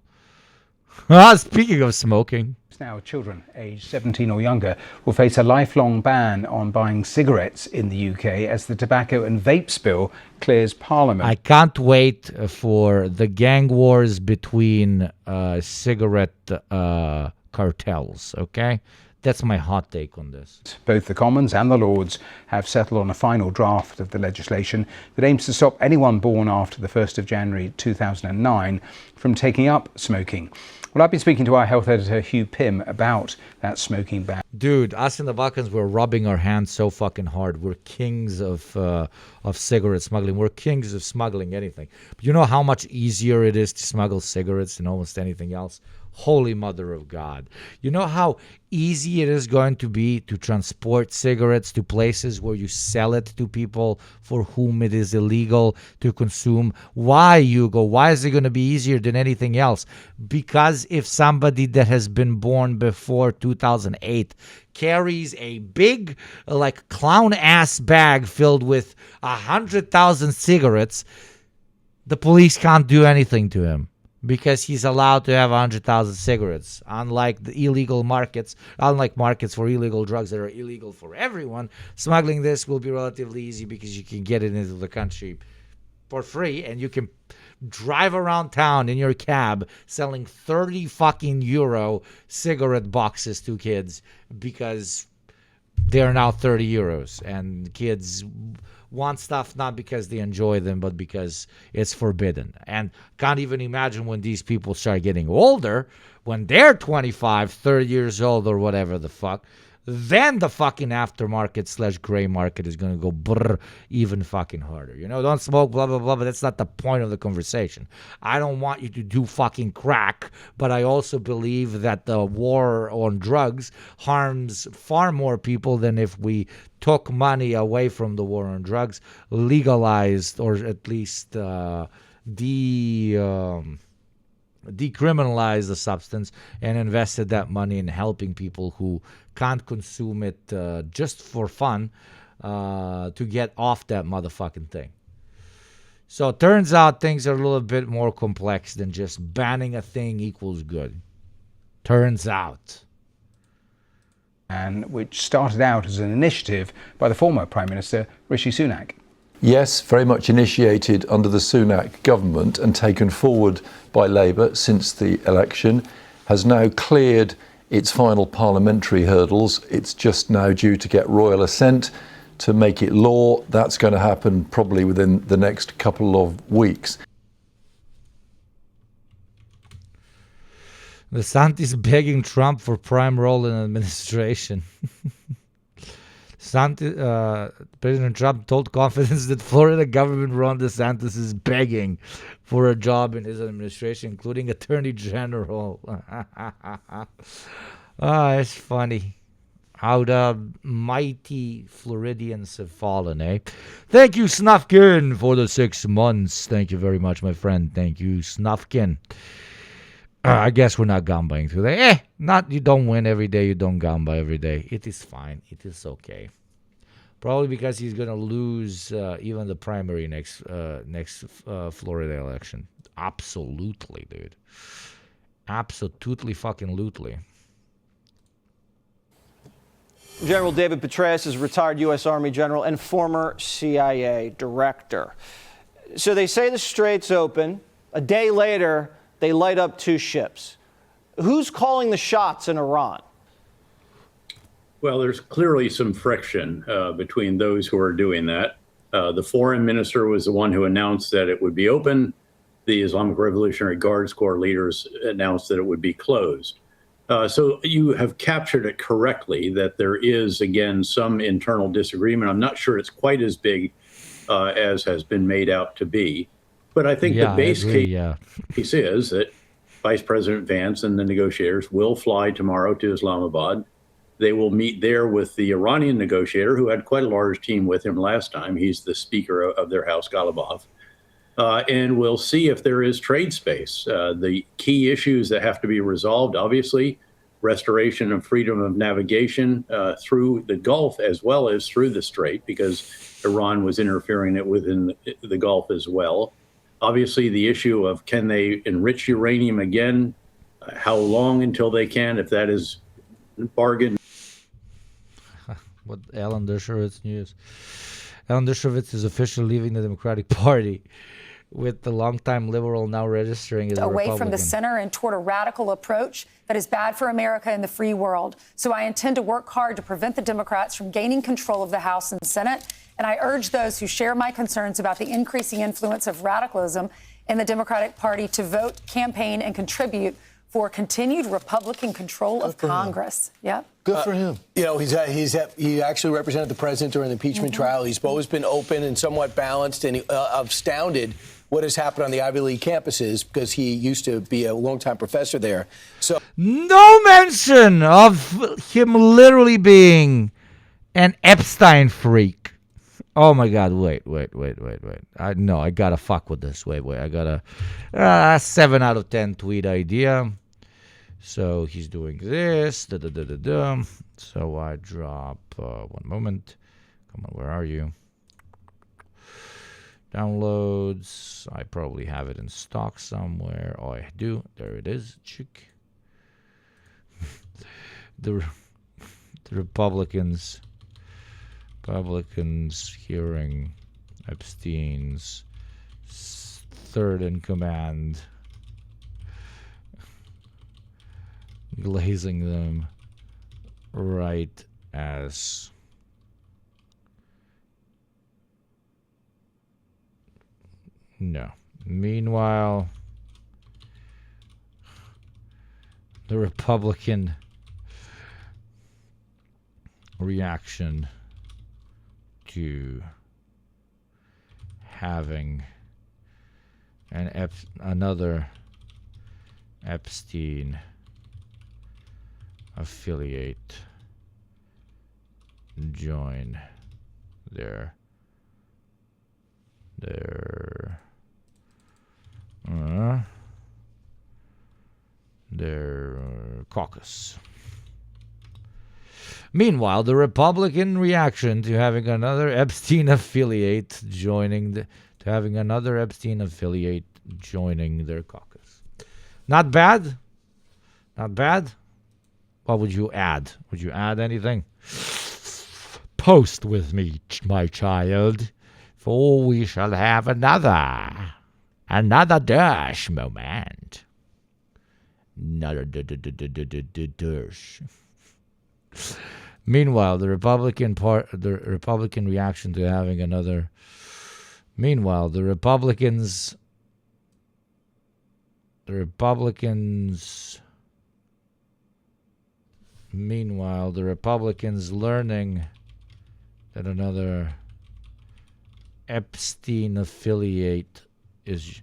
Speaking of smoking. Now, children aged 17 or younger will face a lifelong ban on buying cigarettes in the UK as the tobacco and vapes bill clears Parliament. I can't wait for the gang wars between cigarette cartels, okay? That's my hot take on this. Both the Commons and the Lords have settled on a final draft of the legislation that aims to stop anyone born after the 1st of January 2009 from taking up smoking. Well, I've been speaking to our health editor, Hugh Pym, about that smoking ban. Dude, us in the Balkans, we're rubbing our hands so fucking hard. We're kings of cigarette smuggling. We're kings of smuggling anything. But you know how much easier it is to smuggle cigarettes than almost anything else? Holy Mother of God. You know how easy it is going to be to transport cigarettes to places where you sell it to people for whom it is illegal to consume? Why, Hugo? Why is it going to be easier than anything else? Because if somebody that has been born before 2008 carries a big, like, clown-ass bag filled with 100,000 cigarettes, the police can't do anything to him, because he's allowed to have 100,000 cigarettes. Unlike the illegal markets, unlike markets for illegal drugs that are illegal for everyone, smuggling this will be relatively easy because you can get it into the country for free, and you can drive around town in your cab selling 30 fucking euro cigarette boxes to kids because they're now 30 euros, and kids want stuff not because they enjoy them, but because it's forbidden. And can't even imagine when these people start getting older, when they're 25, 30 years old or whatever the fuck, then the fucking aftermarket / gray market is going to go brr even fucking harder. You know, don't smoke, blah, blah, blah, but that's not the point of the conversation. I don't want you to do fucking crack, but I also believe that the war on drugs harms far more people than if we took money away from the war on drugs, legalized, or at least decriminalize the substance and invested that money in helping people who can't consume it just for fun to get off that motherfucking thing. So it turns out things are a little bit more complex than just banning a thing equals good. Turns out. And which started out as an initiative by the former Prime Minister Rishi Sunak. Yes, very much initiated under the Sunak government and taken forward by Labour since the election, has now cleared its final parliamentary hurdles. It's just now due to get royal assent to make it law. That's going to happen probably within the next couple of weeks. DeSantis begging Trump for prime role in administration. President Trump told Confidence that Florida government Ron DeSantis is begging for a job in his administration, including Attorney General. It's funny how the mighty Floridians have fallen, eh? Thank you, Snufkin, for the 6 months. Thank you very much, my friend. Thank you, Snufkin. I guess we're not gambaing today. You don't win every day, you don't gamba every day. It is fine. It is okay. Probably because he's going to lose even the primary next Florida election. Absolutely, dude. Absolutely fucking lootly. General David Petraeus is a retired U.S. Army general and former CIA director. So they say the Strait's open. A day later, they light up 2 ships. Who's calling the shots in Iran? Well, there's clearly some friction between those who are doing that. The foreign minister was the one who announced that it would be open. The Islamic Revolutionary Guards Corps leaders announced that it would be closed. So you have captured it correctly that there is, again, some internal disagreement. I'm not sure it's quite as big as has been made out to be. But I think the base case is that Vice President Vance and the negotiators will fly tomorrow to Islamabad. They will meet there with the Iranian negotiator, who had quite a large team with him last time. He's the Speaker of their House, Ghalibaf. And we'll see if there is trade space. The key issues that have to be resolved, obviously, restoration of freedom of navigation through the Gulf as well as through the Strait, because Iran was interfering it within the Gulf as well. Obviously, the issue of can they enrich uranium again? How long until they can, if that is bargained? What Alan Dershowitz news. Alan Dershowitz is officially leaving the Democratic Party, with the longtime liberal now registering as a away Republican. from the center and toward a radical approach that is bad for America and the free world. So I intend to work hard to prevent the Democrats from gaining control of the House and Senate. And I urge those who share my concerns about the increasing influence of radicalism in the Democratic Party to vote, campaign, and contribute for continued Republican control of Congress. Yep. Good for him. You know, he actually represented the president during the impeachment trial. He's always been open and somewhat balanced, and astounded what has happened on the Ivy League campuses, because he used to be a longtime professor there. So no mention of him literally being an Epstein freak. Oh my God! Wait! I gotta fuck with this. Wait! I got a 7 out of 10 tweet idea. So he's doing this. So I drop. 1 moment. Come on, where are you? Downloads. I probably have it in stock somewhere. Oh, I do. There it is. Chick. the Republicans hearing Epstein's third in command, glazing them right as no. Meanwhile, the Republican reaction to having another Epstein affiliate join their caucus. Meanwhile, the Republican reaction to having another Epstein affiliate joining their caucus. Not bad. Not bad. What would you add? Would you add anything? Post with me, my child, for we shall have another Dersh moment. Another Dersh. Meanwhile, the Republican reaction to having another. Meanwhile, the Republicans learning that another Epstein affiliate is.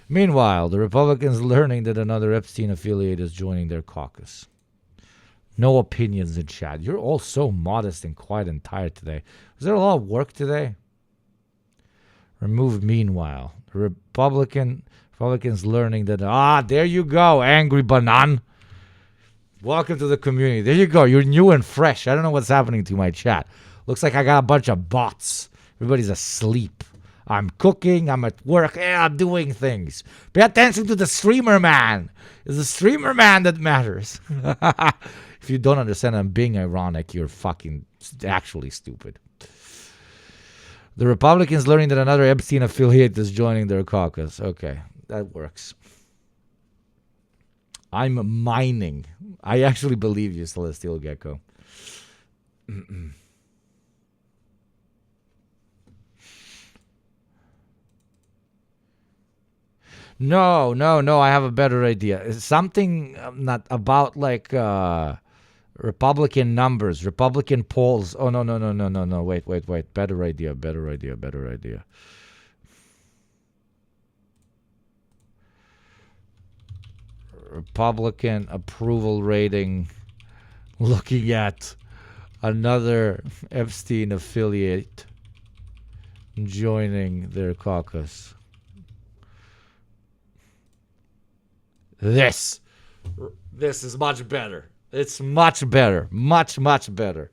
Meanwhile, the Republicans learning that another Epstein affiliate is joining their caucus. No opinions in chat. You're all so modest and quiet and tired today. Was there a lot of work today? Remove meanwhile. The Republicans learning that, there you go, angry banan. Welcome to the community. There you go. You're new and fresh. I don't know what's happening to my chat. Looks like I got a bunch of bots. Everybody's asleep. I'm cooking. I'm at work. I'm doing things. Pay attention to the streamer man. It's the streamer man that matters. If you don't understand I'm being ironic, you're fucking actually stupid. The Republicans learning that another Epstein affiliate is joining their caucus. Okay, that works. I'm mining. I actually believe you, Celestial Gecko. No, I have a better idea. It's something not about like Republican numbers, Republican polls. Oh, no. Wait. Better idea. Republican approval rating, looking at another Epstein affiliate joining their caucus. This is much better. It's much better. Much better.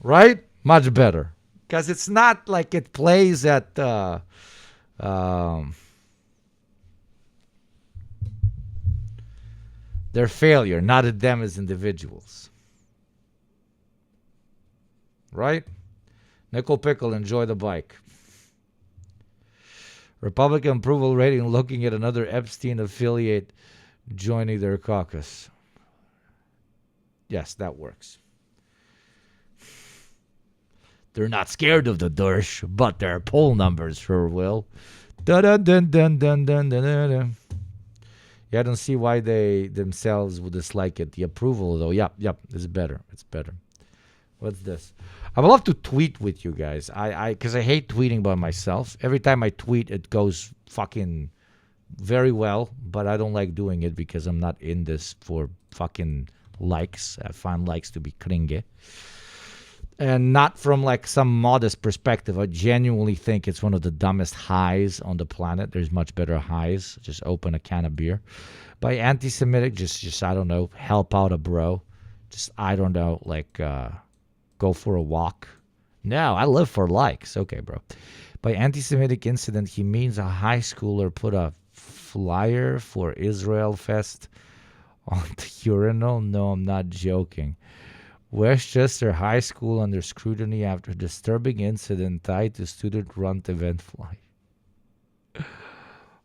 Right? Much better. Because it's not like it plays at their failure, not at them as individuals. Right? Nickel Pickle, enjoy the bike. Republican approval rating looking at another Epstein affiliate joining their caucus. Yes, that works. They're not scared of the Dersh, but their poll numbers sure will. Dun-dun-dun-dun-dun-dun-dun-dun. Yeah, I don't see why they themselves would dislike it. The approval, though, yep, it's better. What's this? I would love to tweet with you guys. Because I hate tweeting by myself. Every time I tweet, it goes fucking very well, but I don't like doing it because I'm not in this for fucking likes. I find likes to be cringy. And not from like some modest perspective. I genuinely think it's one of the dumbest highs on the planet. There's much better highs. Just open a can of beer. By anti-Semitic, just I don't know, help out a bro. Just, I don't know, like, go for a walk. No, I live for likes. Okay, bro. By anti-Semitic incident, he means a high schooler put a flyer for Israel Fest on the urinal. No, I'm not joking. Westchester High School under scrutiny after disturbing incident tied to student-run event fly.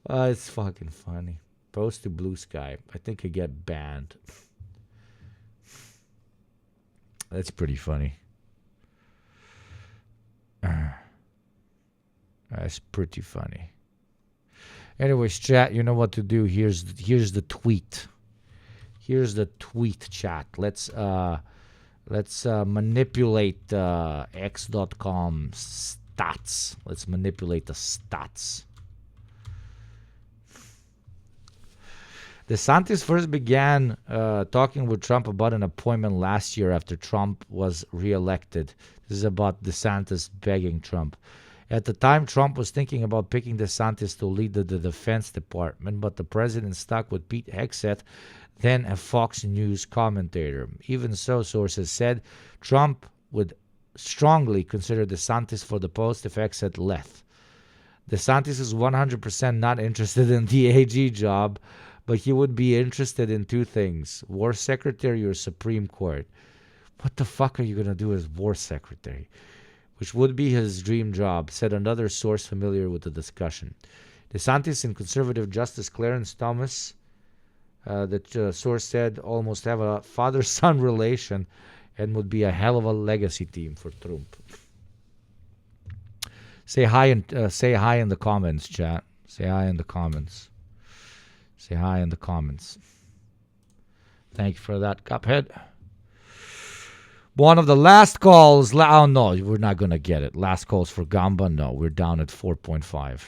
It's fucking funny. Post to Blue Sky. I think I get banned. That's pretty funny. That's pretty funny. Anyways, chat, you know what to do. Here's the tweet. Here's the tweet, chat. Let's manipulate X.com stats. Let's manipulate the stats. DeSantis first began talking with Trump about an appointment last year after Trump was reelected. This is about DeSantis begging Trump. At the time, Trump was thinking about picking DeSantis to lead the Defense Department, but the president stuck with Pete Hegseth, then a Fox News commentator. Even so, sources said Trump would strongly consider DeSantis for the post if Hegseth left. DeSantis is 100% not interested in the AG job, but he would be interested in two things: War Secretary or Supreme Court. What the fuck are you going to do as War Secretary? Which would be his dream job, said another source familiar with the discussion. DeSantis and conservative Justice Clarence Thomas, that source said, almost have a father-son relation and would be a hell of a legacy team for Trump. Say hi in the comments, chat. Say hi in the comments. Say hi in the comments. Thank you for that, Cuphead. One of the last calls. Oh, no, we're not going to get it. Last calls for Gamba. No, we're down at 4.5.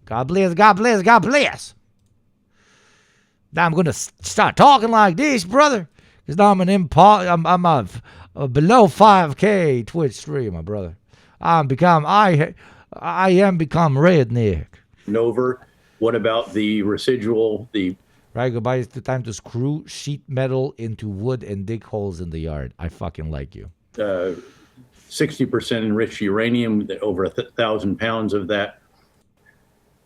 God bless, God bless, God bless. Now I'm going to start talking like this, brother. Because now I'm I'm a below 5K Twitch streamer, brother. I am become redneck. Over. What about the residual, Right, goodbye. It's the time to screw sheet metal into wood and dig holes in the yard. I fucking like you. 60% enriched uranium, over 1,000 pounds of that.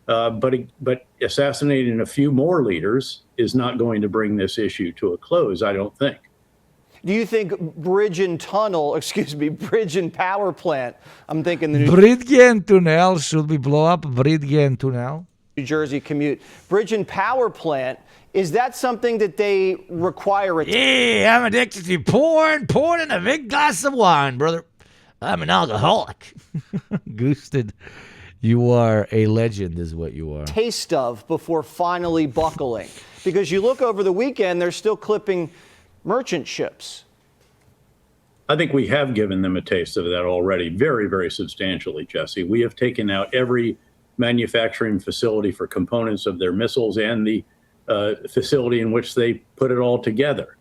But assassinating a few more leaders is not going to bring this issue to a close, I don't think. Do you think bridge and power plant? I'm thinking the Bridge and tunnel. Should we blow up Bridge and tunnel? New Jersey commute. Bridge and power plant. Is that something that they require? Yeah, I'm addicted to porn in a big glass of wine, brother. I'm an alcoholic. Goosted, you are a legend is what you are. Taste of before finally buckling. Because you look over the weekend, they're still clipping merchant ships. I think we have given them a taste of that already, very, very substantially, Jesse. We have taken out every manufacturing facility for components of their missiles and the facility in which they put it all together.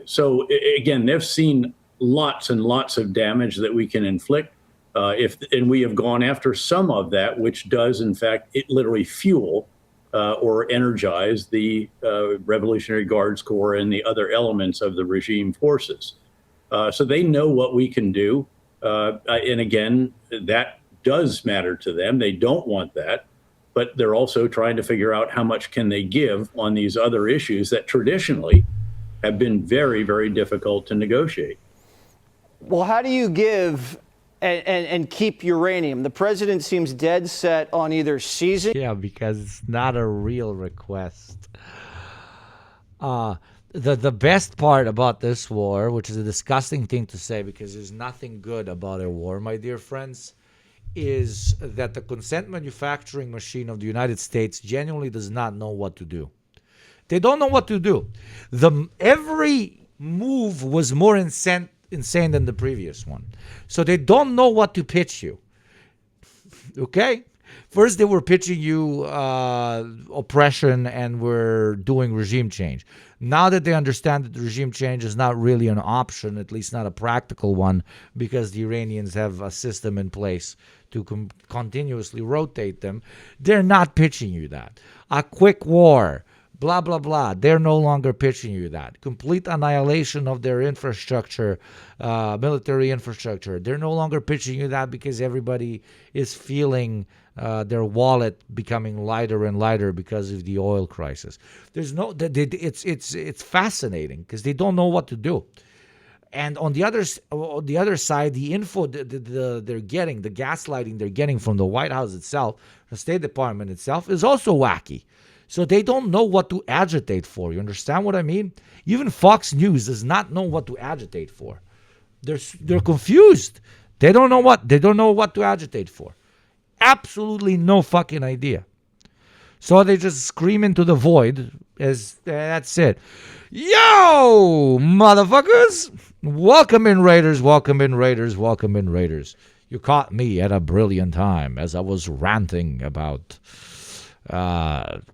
So again, they've seen lots and lots of damage that we can inflict. And we have gone after some of that, which does, in fact, it literally fuel or energize the Revolutionary Guards Corps and the other elements of the regime forces. So they know what we can do. And again, that does matter to them. They don't want that, but they're also trying to figure out how much can they give on these other issues that traditionally have been very, very difficult to negotiate. Well, how do you give and keep uranium? The president seems dead set on either seizing. Yeah, because it's not a real request. The best part about this war, which is a disgusting thing to say because there's nothing good about a war, my dear friends, is that the consent manufacturing machine of the United States genuinely does not know what to do. They don't know what to do. Every move was more insane than the previous one. So they don't know what to pitch you. Okay? First, they were pitching you oppression and were doing regime change. Now that they understand that the regime change is not really an option, at least not a practical one, because the Iranians have a system in place to continuously rotate them, they're not pitching you that. A quick war, blah, blah, blah. They're no longer pitching you that. Complete annihilation of their infrastructure, military infrastructure. They're no longer pitching you that because everybody is feeling their wallet becoming lighter and lighter because of the oil crisis. It's fascinating because they don't know what to do. And on the other side, the info they're getting, the gaslighting they're getting from the White House itself, the State Department itself, is also wacky. So they don't know what to agitate for. You understand what I mean? Even Fox News does not know what to agitate for. They're confused. They don't know what to agitate for. Absolutely no fucking idea. So they just scream into the void. That's it. Yo, motherfuckers! Welcome in, Raiders. Welcome in, Raiders. Welcome in, Raiders. You caught me at a brilliant time as I was ranting about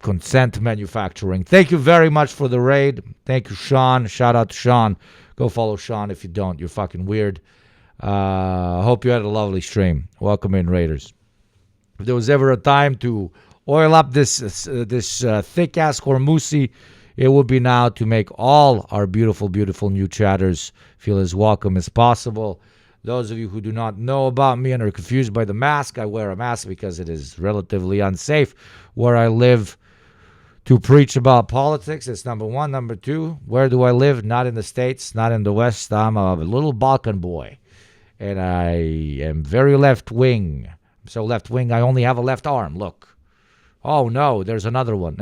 consent manufacturing. Thank you very much for the raid. Thank you, Sean. Shout out to Sean. Go follow Sean. If you don't, you're fucking weird. Hope you had a lovely stream. Welcome in, Raiders. If there was ever a time to oil up this thick-ass Hormusi, it would be now to make all our beautiful, beautiful new chatters feel as welcome as possible. Those of you who do not know about me and are confused by the mask, I wear a mask because it is relatively unsafe where I live to preach about politics. It's number one. Number two, where do I live? Not in the States, not in the West. I'm a little Balkan boy, and I am very left-wing. So left-wing, I only have a left arm. Look. Oh, no, there's another one.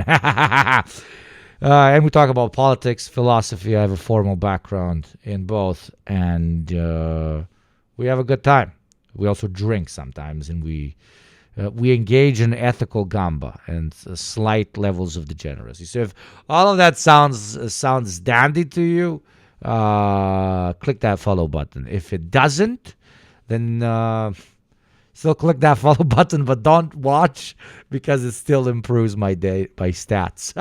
And we talk about politics, philosophy. I have a formal background in both, and we have a good time. We also drink sometimes, and we engage in ethical gamba and slight levels of degeneracy. So if all of that sounds dandy to you, click that follow button. If it doesn't, then still click that follow button, but don't watch because it still improves my stats.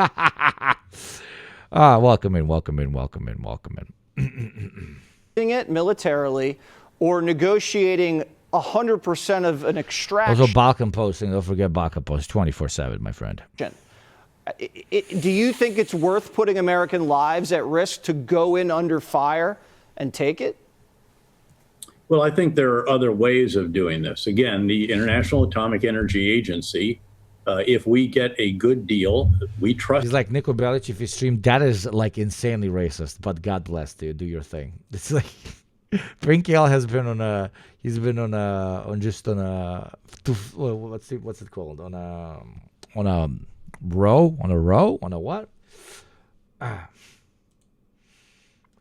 Welcome in, welcome in, welcome in, welcome in. It militarily or negotiating 100% of an extraction. Also, Balkan posting. Don't forget Balkan post 24/7, my friend. Do you think it's worth putting American lives at risk to go in under fire and take it? Well, I think there are other ways of doing this. Again, the International Atomic Energy Agency, if we get a good deal, we trust. He's like Niko Bellic. If you stream, that is like insanely racist. But God bless, dude. Do your thing. It's like Brinkel has been on a. He's been on a. On just on a. What's it called? On a. what?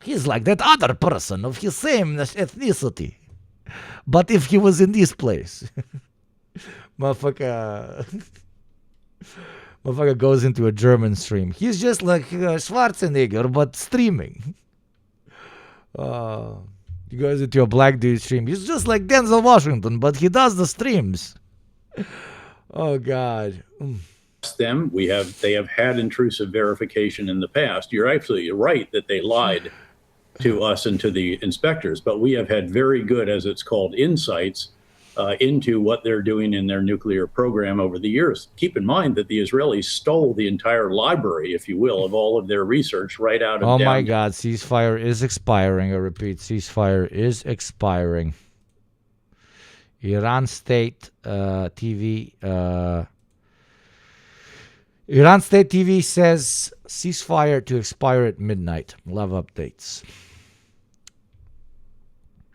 He's like that other person of his same ethnicity. But if he was in this place, motherfucker goes into a German stream. He's just like Schwarzenegger, but streaming. He goes into a black dude stream. He's just like Denzel Washington, but he does the streams. Oh, God. Them, they have had intrusive verification in the past. You're absolutely right that they lied to us and to the inspectors, but we have had very good, as it's called, insights into what they're doing in their nuclear program over the years. Keep in mind that the Israelis stole the entire library, if you will, of all of their research right out of my God, ceasefire is expiring. I repeat, ceasefire is expiring. Iran State TV says ceasefire to expire at midnight. We'll have updates.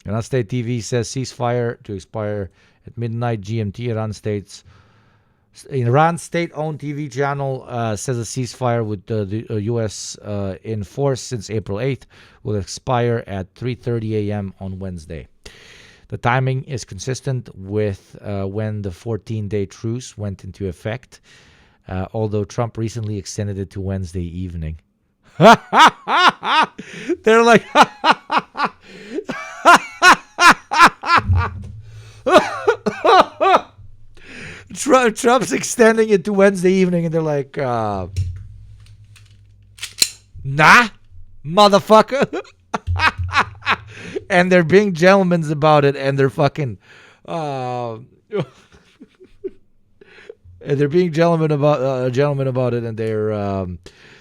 Iran State TV says ceasefire to expire at midnight GMT. Iran state-owned TV channel says a ceasefire with the U.S. In force since April 8th will expire at 3:30 a.m. on Wednesday. The timing is consistent with when the 14-day truce went into effect, although Trump recently extended it to Wednesday evening. They're like... Trump's extending it to Wednesday evening, and they're like, nah, motherfucker. And they're being gentlemen about it, and they're fucking, and they're being gentlemen about it, and they're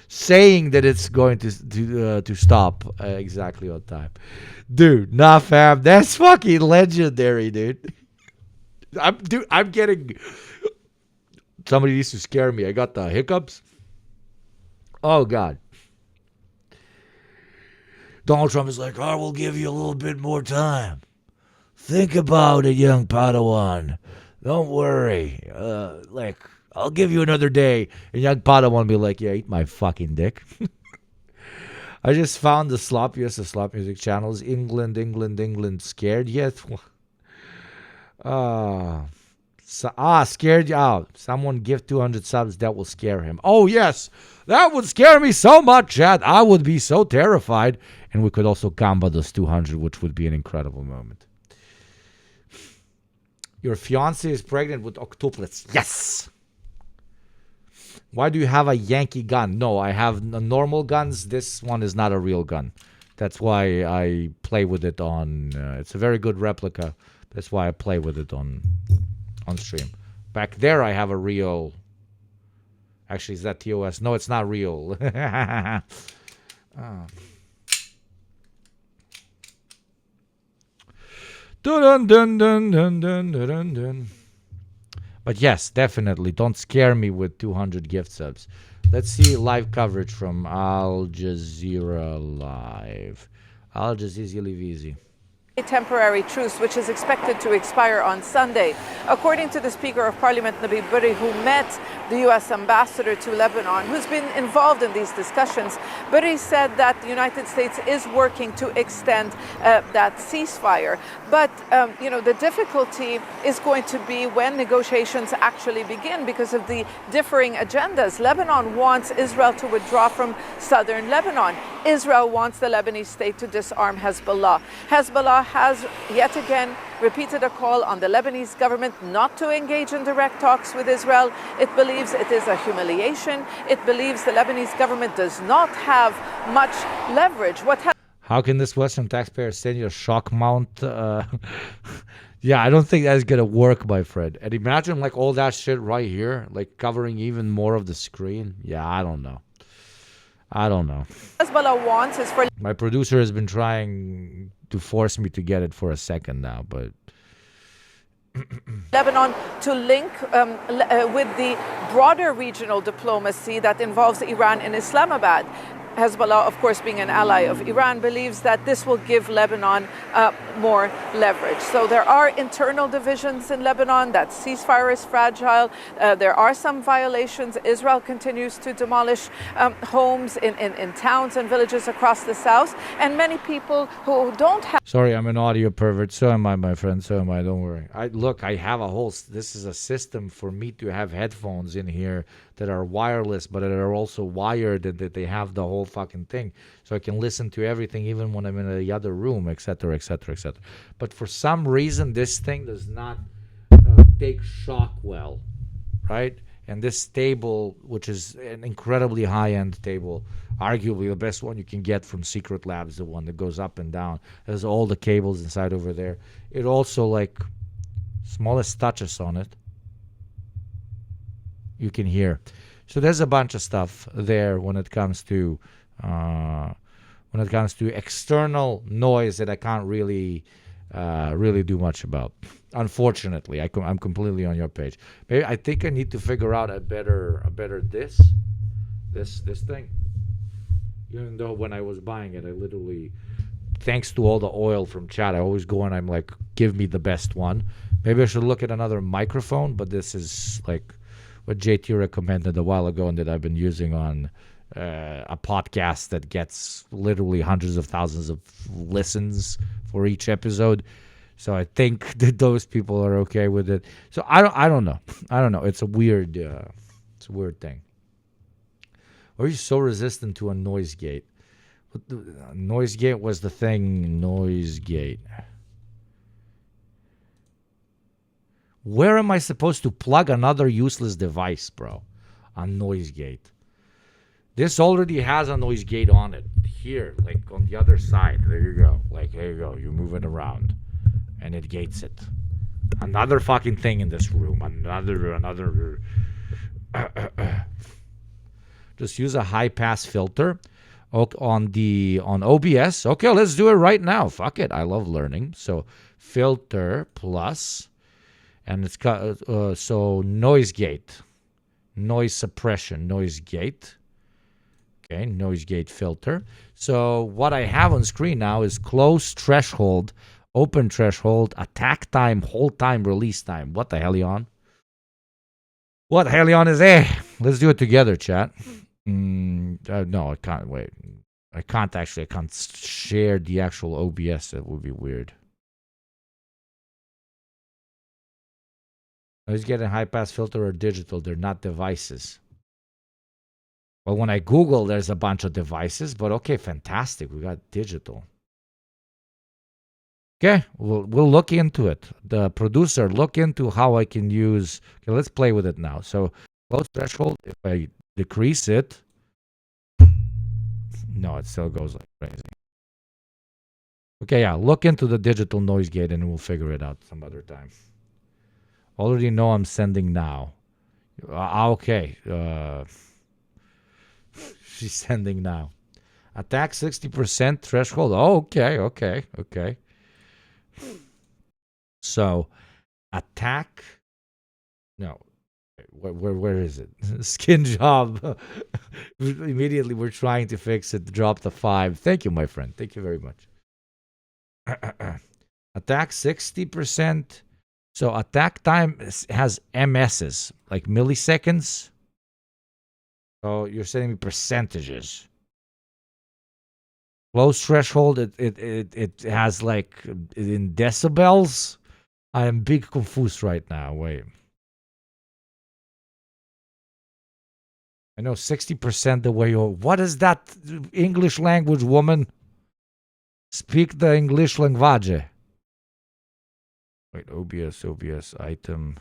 saying that it's going to stop exactly on time. Dude, nah, fam, that's fucking legendary, dude. I'm getting. Somebody needs to scare me. I got the hiccups. Oh, God. Donald Trump is like, I will give you a little bit more time. Think about it, young Padawan. Don't worry. I'll give you another day. And young Padawan will be like, yeah, eat my fucking dick. I just found the sloppiest of slop music channels. England scared yet? Scared you out. Someone give 200 subs, that will scare him. Oh, yes. That would scare me so much, Chad. I would be so terrified. And we could also combo those 200, which would be an incredible moment. Your fiancé is pregnant with octuplets. Yes. Why do you have a Yankee gun? No, I have normal guns. This one is not a real gun. That's why I play with it on... it's a very good replica. That's why I play with it on stream. Back there, I have a real... Actually, is that TOS? No, it's not real. Dun, dun, dun, dun, dun, dun, dun. But yes, definitely, don't scare me with 200 gift subs. Let's see live coverage from Al Jazeera Live. Al Jazeera Live. A temporary truce, which is expected to expire on Sunday. According to the Speaker of Parliament, Nabi Berri, who met the U.S. ambassador to Lebanon, who's been involved in these discussions, Berri said that the United States is working to extend that ceasefire. But, the difficulty is going to be when negotiations actually begin because of the differing agendas. Lebanon wants Israel to withdraw from southern Lebanon. Israel wants the Lebanese state to disarm Hezbollah. Hezbollah has yet again repeated a call on the Lebanese government not to engage in direct talks with Israel. It believes it is a humiliation. It believes the Lebanese government does not have much leverage. How can this Western taxpayer send you a shock mount? Yeah, I don't think that's going to work, my friend. And imagine like all that shit right here, like covering even more of the screen. Yeah, I don't know. Hezbollah wants is for... My producer has been trying to force me to get it for a second now, but... Lebanon to link with the broader regional diplomacy that involves Iran and Islamabad. Hezbollah, of course, being an ally of Iran, believes that this will give Lebanon more leverage. So there are internal divisions in Lebanon. That ceasefire is fragile. There are some violations. Israel continues to demolish homes in towns and villages across the south. And many people who don't have... Sorry, I'm an audio pervert. So am I, my friend. So am I. Don't worry. I have a whole... This is a system for me to have headphones in here that are wireless, but that are also wired, and that they have the whole fucking thing. So I can listen to everything even when I'm in the other room, etc., etc., etc. But for some reason, this thing does not take shock well, right? And this table, which is an incredibly high-end table, arguably the best one you can get from Secret Labs, the one that goes up and down, has all the cables inside over there. It also, like, smallest touches on it, you can hear. So there's a bunch of stuff there when it comes to external noise that I can't really do much about. Unfortunately, I'm completely on your page. Maybe I think I need to figure out a better this thing. Even though when I was buying it, I literally, thanks to all the oil from chat, I always go and I'm like, give me the best one. Maybe I should look at another microphone, but this is like what JT recommended a while ago and that I've been using on a podcast that gets literally hundreds of thousands of listens for each episode. So I think that those people are okay with it. So I don't know. It's a weird thing. Why are you so resistant to a noise gate? Noise gate was the thing. Noise gate. Where am I supposed to plug another useless device, bro? A noise gate. This already has a noise gate on it. Here, like on the other side. There you go. Like, there you go. You move it around. And it gates it. Another fucking thing in this room. Another. Just use a high pass filter on OBS. Okay, let's do it right now. Fuck it. I love learning. So filter plus, and it's got so noise gate, noise suppression, noise gate. Okay, noise gate filter. So what I have on screen now is close threshold, open threshold, attack time, hold time, release time. What the hell you on? What the hell you on is there? Let's do it together, chat. No, I can't. Wait. I can't share the actual OBS. That would be weird. Noise gate and high pass filter are digital. They're not devices. Well, when I Google, there's a bunch of devices, but okay, fantastic. We got digital. Okay, we'll look into it. The producer, look into how I can use. Okay, let's play with it now. So, close threshold. If I decrease it, no, it still goes like crazy. Okay, yeah, look into the digital noise gate, and we'll figure it out some other time. Already know I'm sending now. Okay. She's sending now. Attack 60% threshold. Oh, okay. So, attack. No. Where is it? Skin job. Immediately we're trying to fix it. Drop the 5. Thank you, my friend. Thank you very much. Attack 60%. So attack time has MSs, like milliseconds. So you're sending me percentages. Close threshold, it has like in decibels. I am big confused right now. Wait. I know 60% the way you're... What is that English language, woman? Speak the English language. Wait, OBS, item.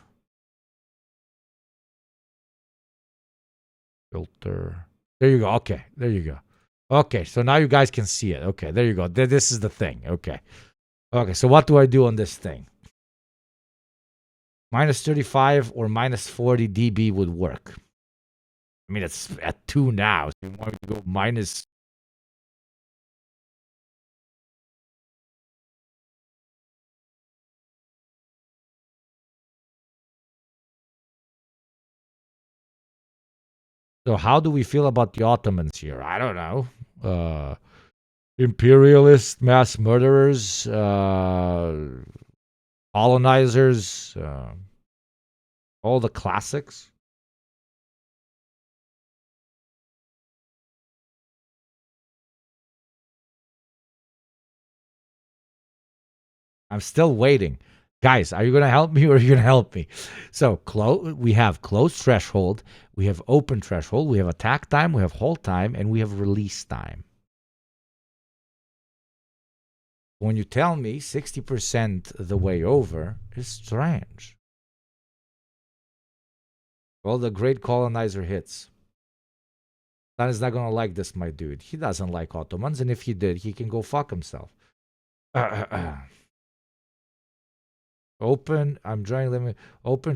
Filter. There you go. Okay, there you go. Okay, so now you guys can see it. Okay, there you go. This is the thing. Okay. Okay, so what do I do on this thing? Minus 35 or minus 40 dB would work. I mean, it's at 2 now. So you want me to go minus... So how do we feel about the Ottomans here? I don't know. imperialist mass murderers, colonizers, all the classics. I'm still waiting. Guys, are you going to help me or are you going to help me? So we have closed threshold, we have open threshold, we have attack time, we have hold time, and we have release time. When you tell me 60% the way over, it's strange. All the great colonizer hits. Stan is not going to like this, my dude. He doesn't like Ottomans, and if he did, he can go fuck himself. Open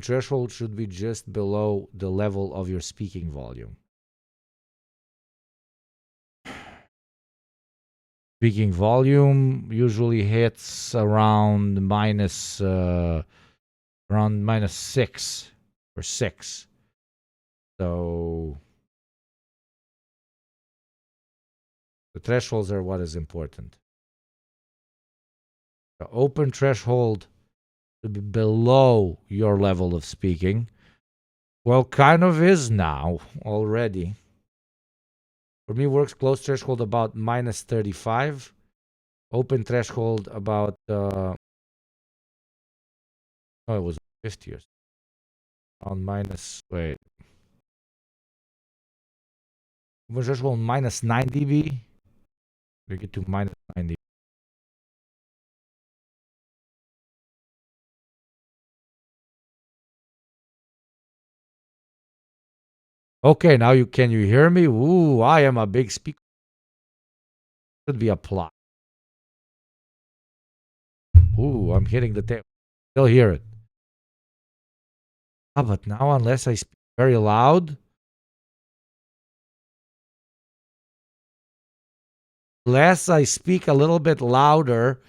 threshold should be just below the level of your speaking volume. Speaking volume usually hits around minus 6 or 6. So the thresholds are what is important. The open threshold to be below your level of speaking. Well, kind of is now already. For me, works closed threshold about minus 35. Open threshold about, it was 50 or so. On minus, wait. Open threshold minus 9 dB. We get to minus 9 dB. Okay, now can you hear me? Ooh, I am a big speaker. Should be a plot. Ooh, I'm hitting the table. Still hear it. Ah, but now unless I speak very loud, unless I speak a little bit louder,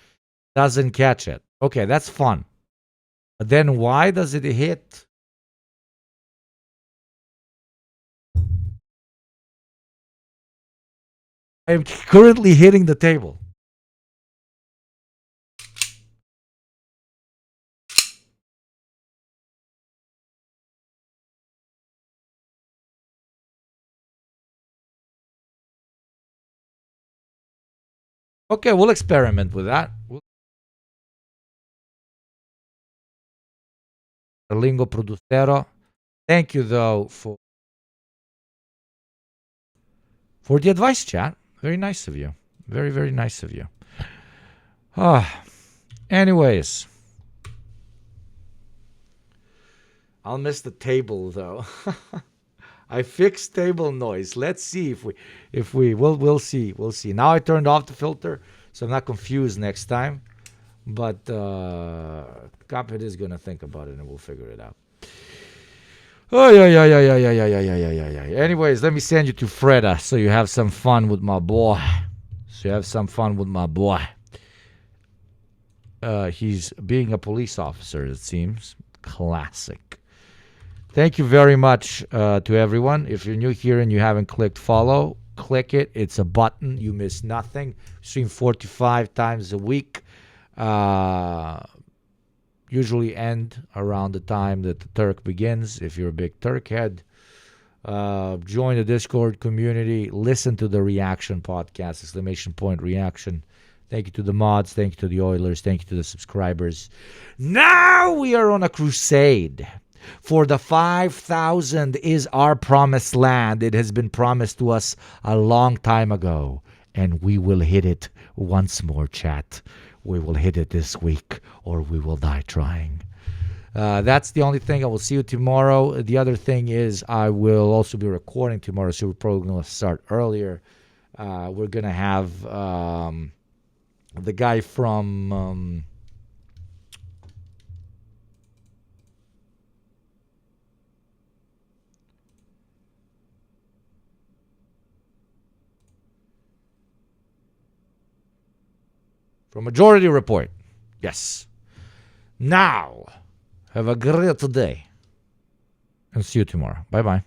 doesn't catch it. Okay, that's fun. But then why does it hit? I am currently hitting the table. Okay, we'll experiment with that. Lingo Producero. Thank you, though, for the advice, chat. Very nice of you. Very, very nice of you. Anyways. I'll miss the table, though. I fixed table noise. Let's see we'll see. We'll see. Now I turned off the filter, so I'm not confused next time. But Cuphead is gonna think about it and we'll figure it out. Oh yeah. Anyways, let me send you to Freda so you have some fun with my boy. He's being a police officer, it seems. Classic. Thank you very much to everyone. If you're new here and you haven't clicked follow, click it. It's a button. You miss nothing. Stream 45 times a week. Usually end around the time that the Turk begins. If you're a big Turk head, join the Discord community. Listen to the reaction podcast, !reaction. Thank you to the mods. Thank you to the Oilers. Thank you to the subscribers. Now we are on a crusade. For the 5,000 is our promised land. It has been promised to us a long time ago. And we will hit it once more, chat. We will hit it this week or we will die trying. That's the only thing. I will see you tomorrow. The other thing is I will also be recording tomorrow, so we're probably going to start earlier. We're going to have the guy from... From Majority Report. Yes. Now, have a great day. And see you tomorrow. Bye-bye.